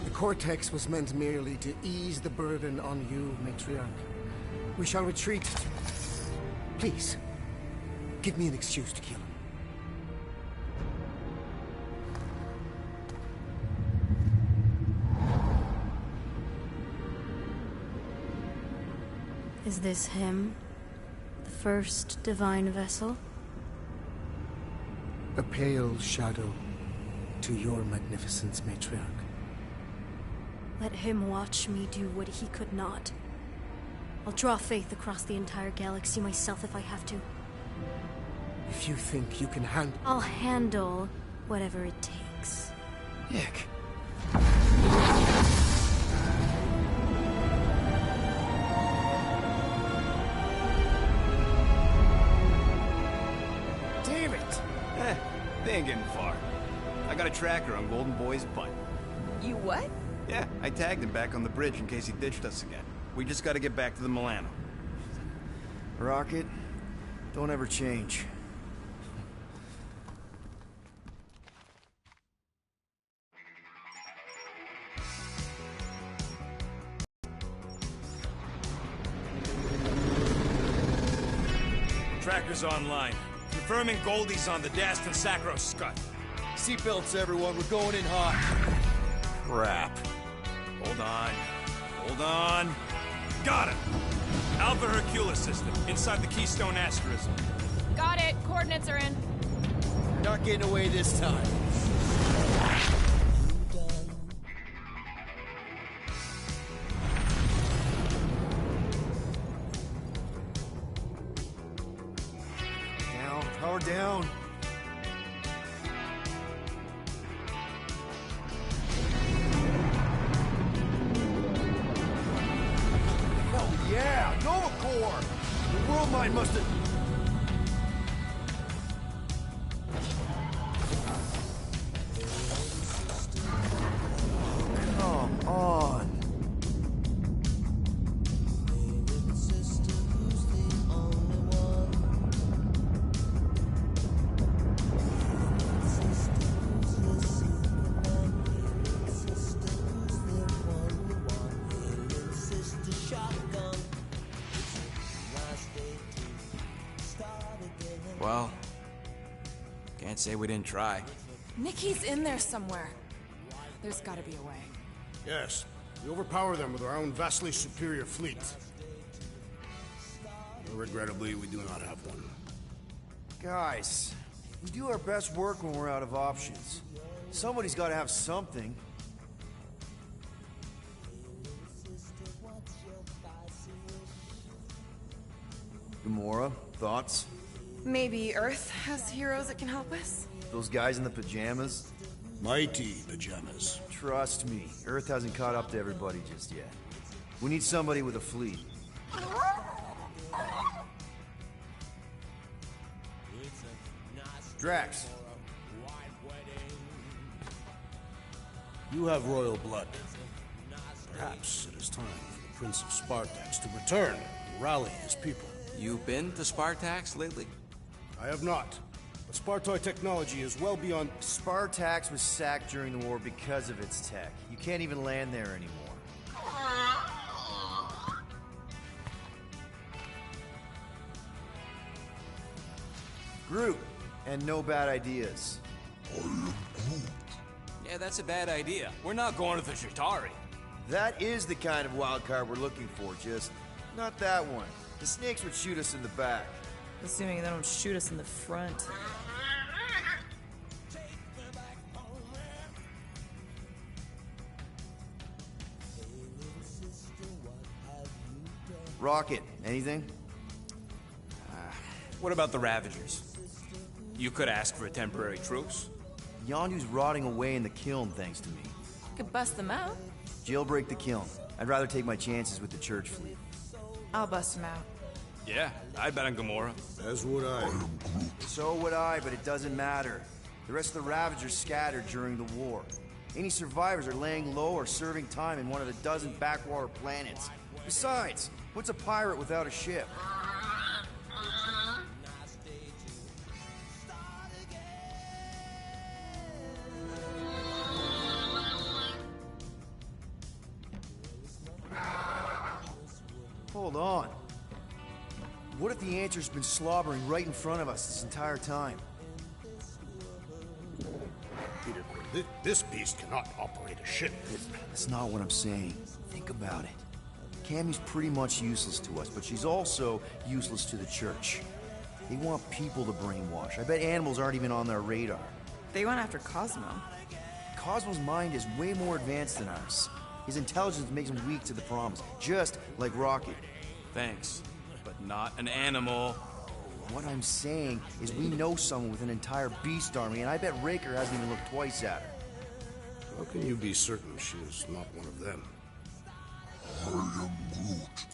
The Cortex was meant merely to ease the burden on you, Matriarch. We shall retreat. Please, give me an excuse to kill him. Is this him? The first divine vessel? A pale shadow to your magnificence, Matriarch. Let him watch me do what he could not. I'll draw faith across the entire galaxy myself if I have to. If you think you can handle... I'll handle whatever it takes. Nick. Damn it! They ain't getting far. I got a tracker on Golden Boy's butt. You what? Yeah, I tagged him back on the bridge in case he ditched us again. We just gotta get back to the Milano. Rocket, don't ever change. Tracker's online. Confirming Goldie's on the Dastan Sacro Scut. Seatbelts, everyone. We're going in hot. Crap. Hold on. Hold on. Got it! Alpha Hercules system, inside the Keystone Asterism. Got it. Coordinates are in. You're not getting away this time. Down. Power down. Yeah, Nova Corps! The world mind must have... Come on. Well, can't say we didn't try. Nikki's in there somewhere. There's gotta be a way. Yes, we overpower them with our own vastly superior fleet. Regrettably, we do not have one. Guys, we do our best work when we're out of options. Somebody's got to have something. Gamora, thoughts? Maybe Earth has heroes that can help us? Those guys in the pajamas? Mighty pajamas. Trust me, Earth hasn't caught up to everybody just yet. We need somebody with a fleet. Drax. You have royal blood. Perhaps it is time for the Prince of Spartax to return and rally his people. You been to Spartax lately? I have not. But Spartoid technology is well beyond... Spartax was sacked during the war because of its tech. You can't even land there anymore. Groot, and no bad ideas. Yeah, that's a bad idea. We're not going to the Chitauri. That is the kind of wild card we're looking for, just not that one. The snakes would shoot us in the back. Assuming they don't shoot us in the front. Rocket, anything? What about the Ravagers? You could ask for a temporary truce. Yondu's rotting away in the kiln thanks to me. Could bust them out. Jailbreak the kiln. I'd rather take my chances with the church fleet. I'll bust them out. Yeah, I'd bet on Gamora. As would I. So would I, but it doesn't matter. The rest of the Ravagers scattered during the war. Any survivors are laying low or serving time in one of the dozen backwater planets. Besides, what's a pirate without a ship? Hold on. What if the Answer's been slobbering right in front of us this entire time? Peter Quill, this beast cannot operate a ship. That's not what I'm saying. Think about it. Cammy's pretty much useless to us, but she's also useless to the church. They want people to brainwash. I bet animals aren't even on their radar. They went after Cosmo. Cosmo's mind is way more advanced than ours. His intelligence makes him weak to the promise, just like Rocket. Thanks, but not an animal. What I'm saying is we know someone with an entire beast army, and I bet Raker hasn't even looked twice at her. How can you be certain she is not one of them? I am Groot.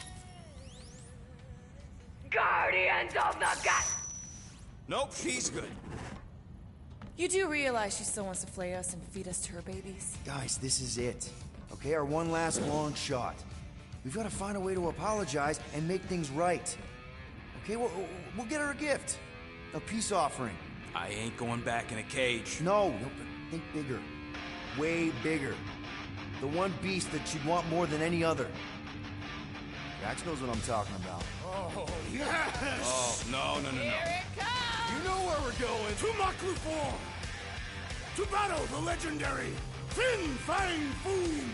Guardians of the Gut! Nope, she's good. You do realize she still wants to flay us and feed us to her babies? Guys, this is it. Okay, our one last long shot. We've got to find a way to apologize and make things right. Okay, we'll get her a gift. A peace offering. I ain't going back in a cage. No, think bigger. Way bigger. The one beast that she'd want more than any other. Jax knows what I'm talking about. Oh, yes! Oh, no. Here it comes! You know where we're going. To Maklu 4! To battle the legendary Fin Fang Foom!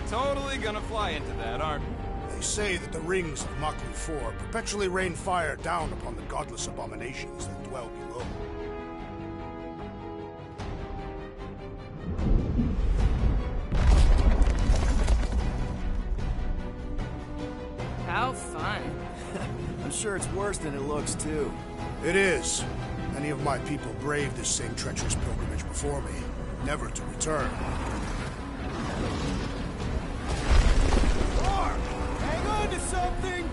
Totally gonna fly into that, aren't we? They say that the rings of Maklu 4 perpetually rain fire down upon the godless abominations that dwell below. How fun. I'm sure it's worse than it looks, too. It is. Many of my people braved this same treacherous pilgrimage before me, never to return. Hang on to something!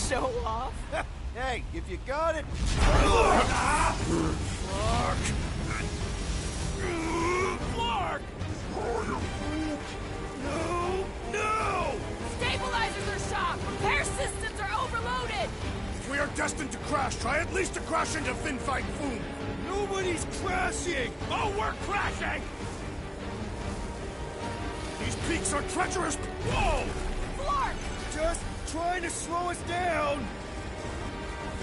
Show off. Hey, if you got it... Flark! No! Stabilizers are shot! Repair systems are overloaded! If we are destined to crash, try at least to crash into Fin Fang Foom! Nobody's crashing! Oh, we're crashing! These peaks are treacherous! Whoa! Flark! Just trying to slow us down!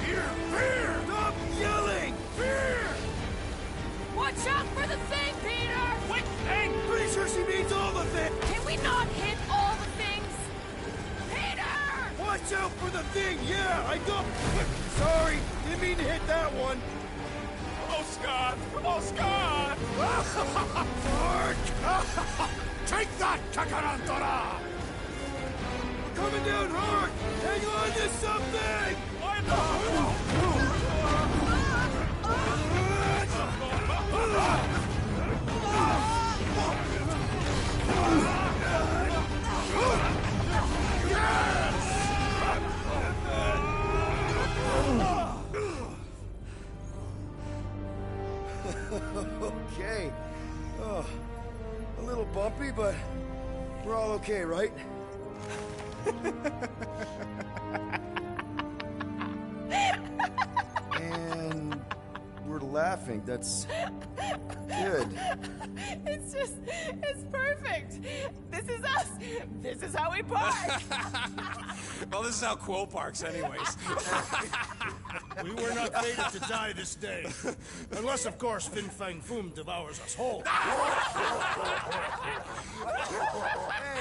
Fear! Fear! Stop yelling! Fear! Watch out for the thing, Peter! Which thing? Pretty sure she means all the things! Can we not hit all the things? Peter! Watch out for the thing! Yeah, I got... Sorry, didn't mean to hit that one. Oh, Scott! Oh, Scott! Take that, Kakarantara! We're coming down hard! Hang on to something! bumpy, but we're all okay, right? And we're laughing. That's good. It's perfect. This is us. This is how we park. Well, this is how Quill parks, anyways. We were not fated to die this day. Unless, of course, Fin Fang Foom devours us whole. Hey,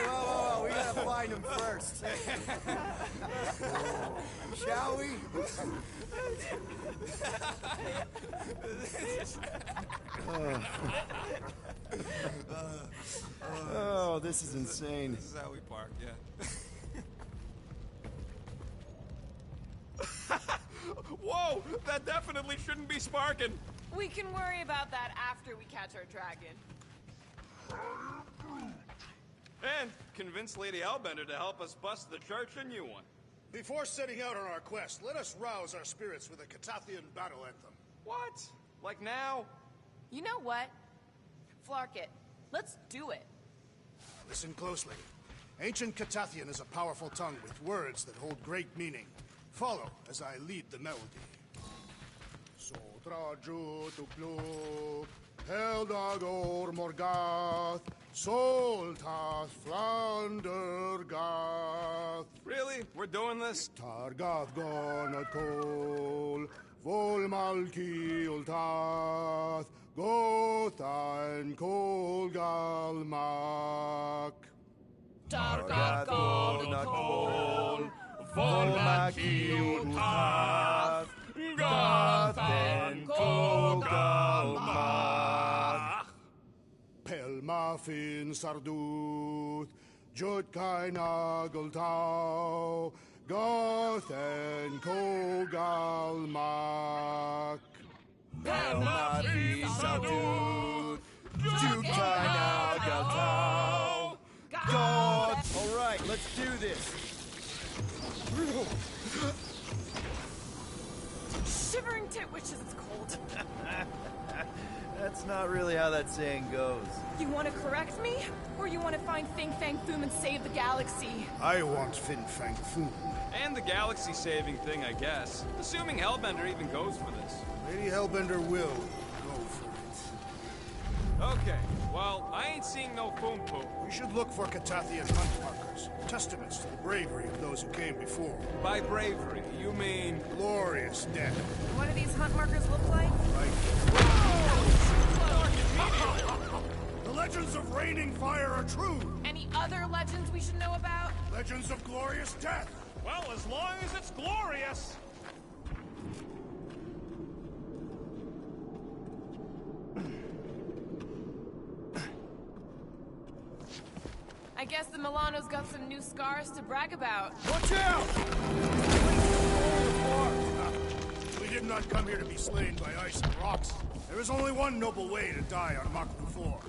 whoa, we gotta find him first. Shall we? Oh, this is insane. This is how we park, yeah. Whoa! That definitely shouldn't be sparking! We can worry about that after we catch our dragon. And convince Lady Hellbender to help us bust the church a new one. Before setting out on our quest, let us rouse our spirits with a Catathian battle anthem. What? Like now? You know what? Flark it. Let's do it. Listen closely. Ancient Catathian is a powerful tongue with words that hold great meaning. Follow as I lead the melody. Sotraju tu plug, Heldagor Morgath, Soltas Flander Gath. Really? We're doing this? Targath Gonat Kol, Volmalki Ultath, Gothan Kol Galmak. Targath Gonat Kol, Volmalki Ultath, Gothan Kol Galmak. Pelmafin Sarduth, Jutkai Nageltau, Gothen Kogalmak. Pelmafin Sarduth, Jutkai Nageltau, God. All right, let's do this. Shivering tit witches, it's cold. That's not really how that saying goes. You want to correct me? Or you want to find Fin Fang Foom and save the galaxy? I want Fin Fang Foom. And the galaxy-saving thing, I guess. Assuming Hellbender even goes for this. Lady Hellbender will go for it. Okay, well, I ain't seeing no Foom Poop. We should look for Catathian hunt markers. Testaments to the bravery of those who came before. By bravery, you mean... glorious death. What do these hunt markers look like? The legends of raining fire are true. Any other legends we should know about? Legends of glorious death. Well, as long as it's glorious. I guess the Milano's got some new scars to brag about. Watch out! We did not come here to be slain by ice and rocks. There is only one noble way to die on Mach 4,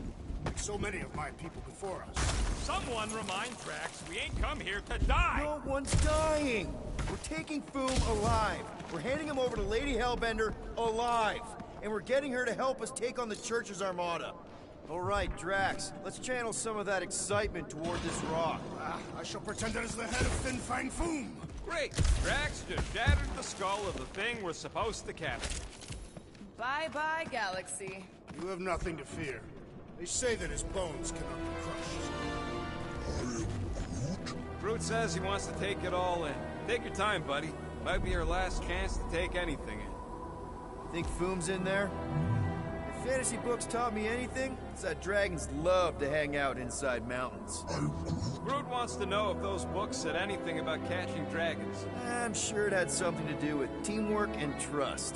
like so many of my people before us. Someone remind Drax we ain't come here to die. No one's dying. We're taking Foom alive. We're handing him over to Lady Hellbender alive. And we're getting her to help us take on the Church's armada. All right, Drax, let's channel some of that excitement toward this rock. I shall pretend it is the head of Fin Fang Foom. Great! Drax just shattered the skull of the thing we're supposed to capture. Bye-bye, galaxy. You have nothing to fear. They say that his bones cannot be crushed. Groot says he wants to take it all in. Take your time, buddy. Might be your last chance to take anything in. Think Foom's in there? If fantasy books taught me anything, it's that dragons love to hang out inside mountains. Groot wants to know if those books said anything about catching dragons. I'm sure it had something to do with teamwork and trust.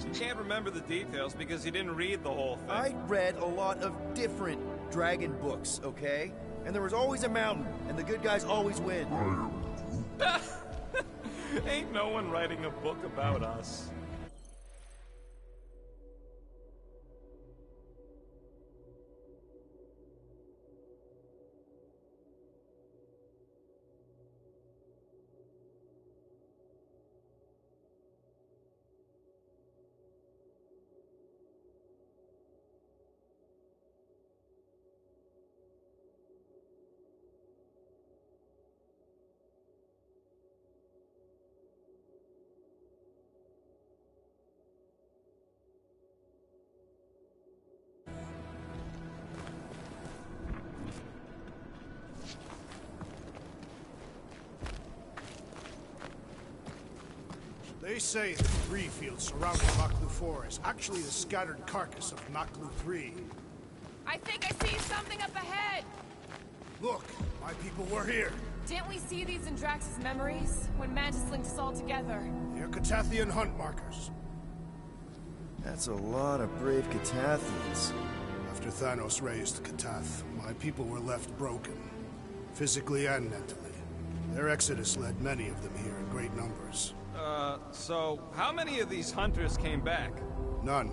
He can't remember the details because he didn't read the whole thing. I read a lot of different dragon books, okay? And there was always a mountain, and the good guys always win. Ain't no one writing a book about us. They say the debris field surrounding Maklu 4 is actually the scattered carcass of Maklu 3. I think I see something up ahead! Look, my people were here. Didn't we see these in Drax's memories? When Mantis linked us all together? They're Catathian hunt markers. That's a lot of brave Catathians. After Thanos raised Katath, my people were left broken. Physically and mentally. Their exodus led many of them here in great numbers. So how many of these hunters came back? None.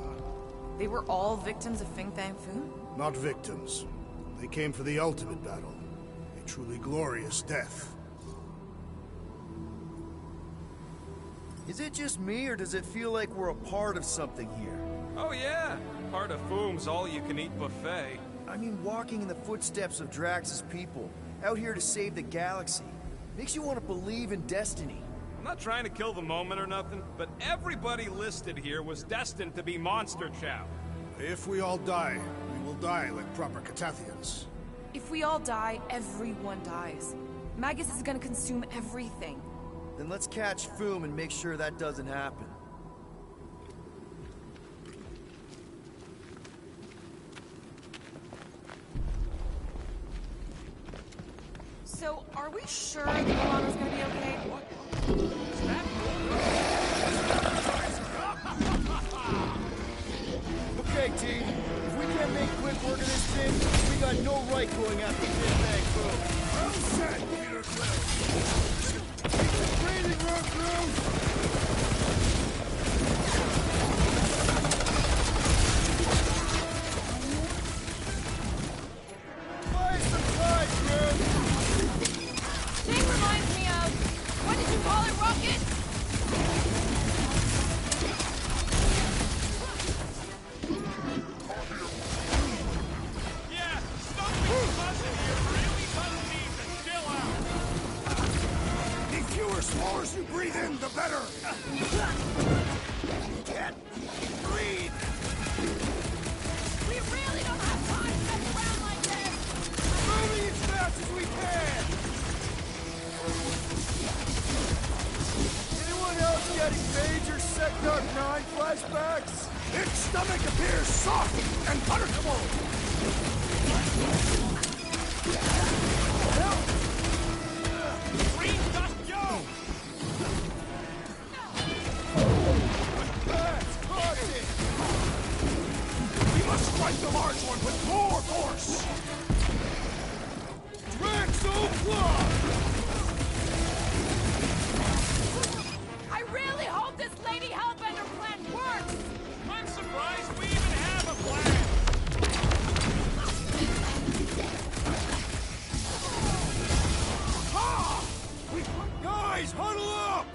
They were all victims of Fing Fang Foom? Not victims. They came for the ultimate battle. A truly glorious death. Is it just me, or does it feel like we're a part of something here? Oh yeah, part of Foom's all-you-can-eat buffet. I mean, walking in the footsteps of Drax's people, out here to save the galaxy, makes you want to believe in destiny. I'm not trying to kill the moment or nothing, but everybody listed here was destined to be Monster Chow. If we all die, we will die like proper Catathians. If we all die, everyone dies. Magus is gonna consume everything. Then let's catch Foom and make sure that doesn't happen. So, are we sure that Milano's gonna be okay? Okay, team. If we can't make quick work of this thing, we got no right going after Big Bang Foom. Well said, Peter Quill. Keep the breathing room through! Buy some time, Groot! Thing reminds me of... What did you call it, Rocket? Yeah, something buzzing here really does need to chill out. The fewer spores you breathe in, the better! Can't breathe! We really don't have time to mess around like this! Moving as fast as we can! Anyone else getting major Sector 9 flashbacks? Its stomach appears soft and punishable! Green Dust Joe! That's caught it! We must strike the large one with more force! I really hope this Lady Hellbender plan works! I'm surprised we even have a plan! Guys, huddle up!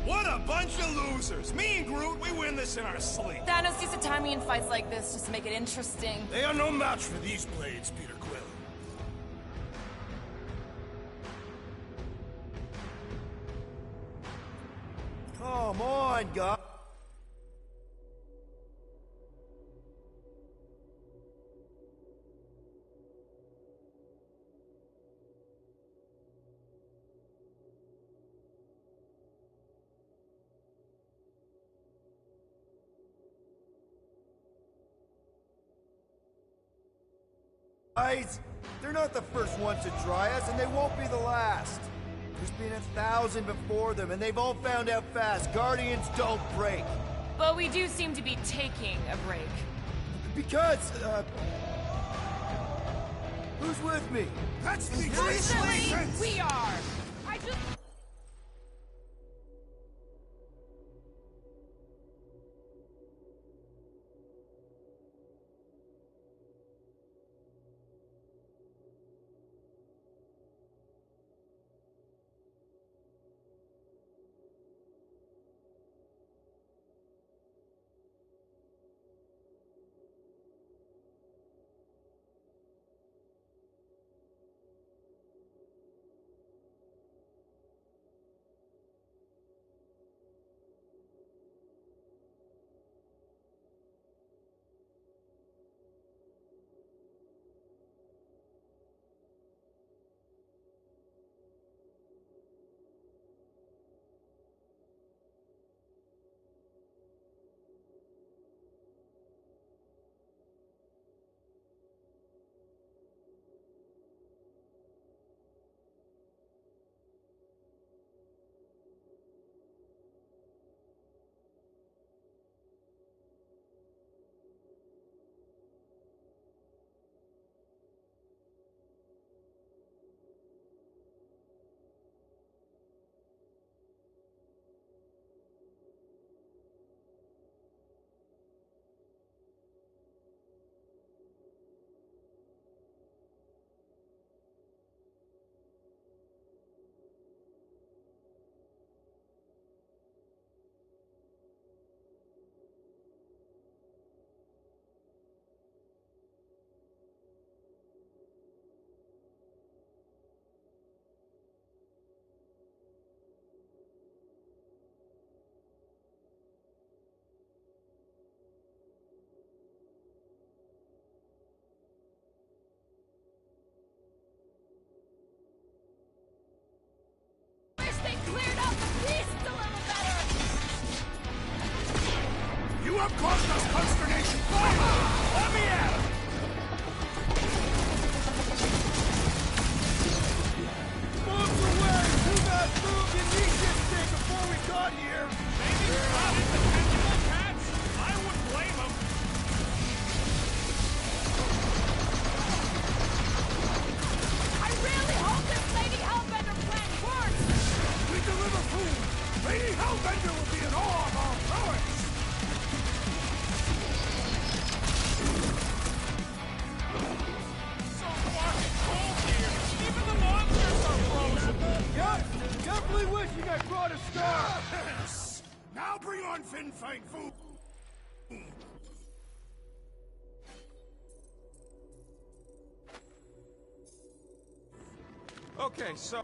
What a bunch of losers! Me and Groot, we win this in our sleep. Thanos used to time me in fights like this just to make it interesting. They are no match for these blades, Peter Quill. Come on, guys. Guys, they're not the first ones to try us, and they won't be the last. There's been 1,000 before them, and they've all found out fast. Guardians don't break. But we do seem to be taking a break. Because, who's with me? That's the Personally, we are! I just... want to start! Now bring on Fin Fang Foom! Okay, so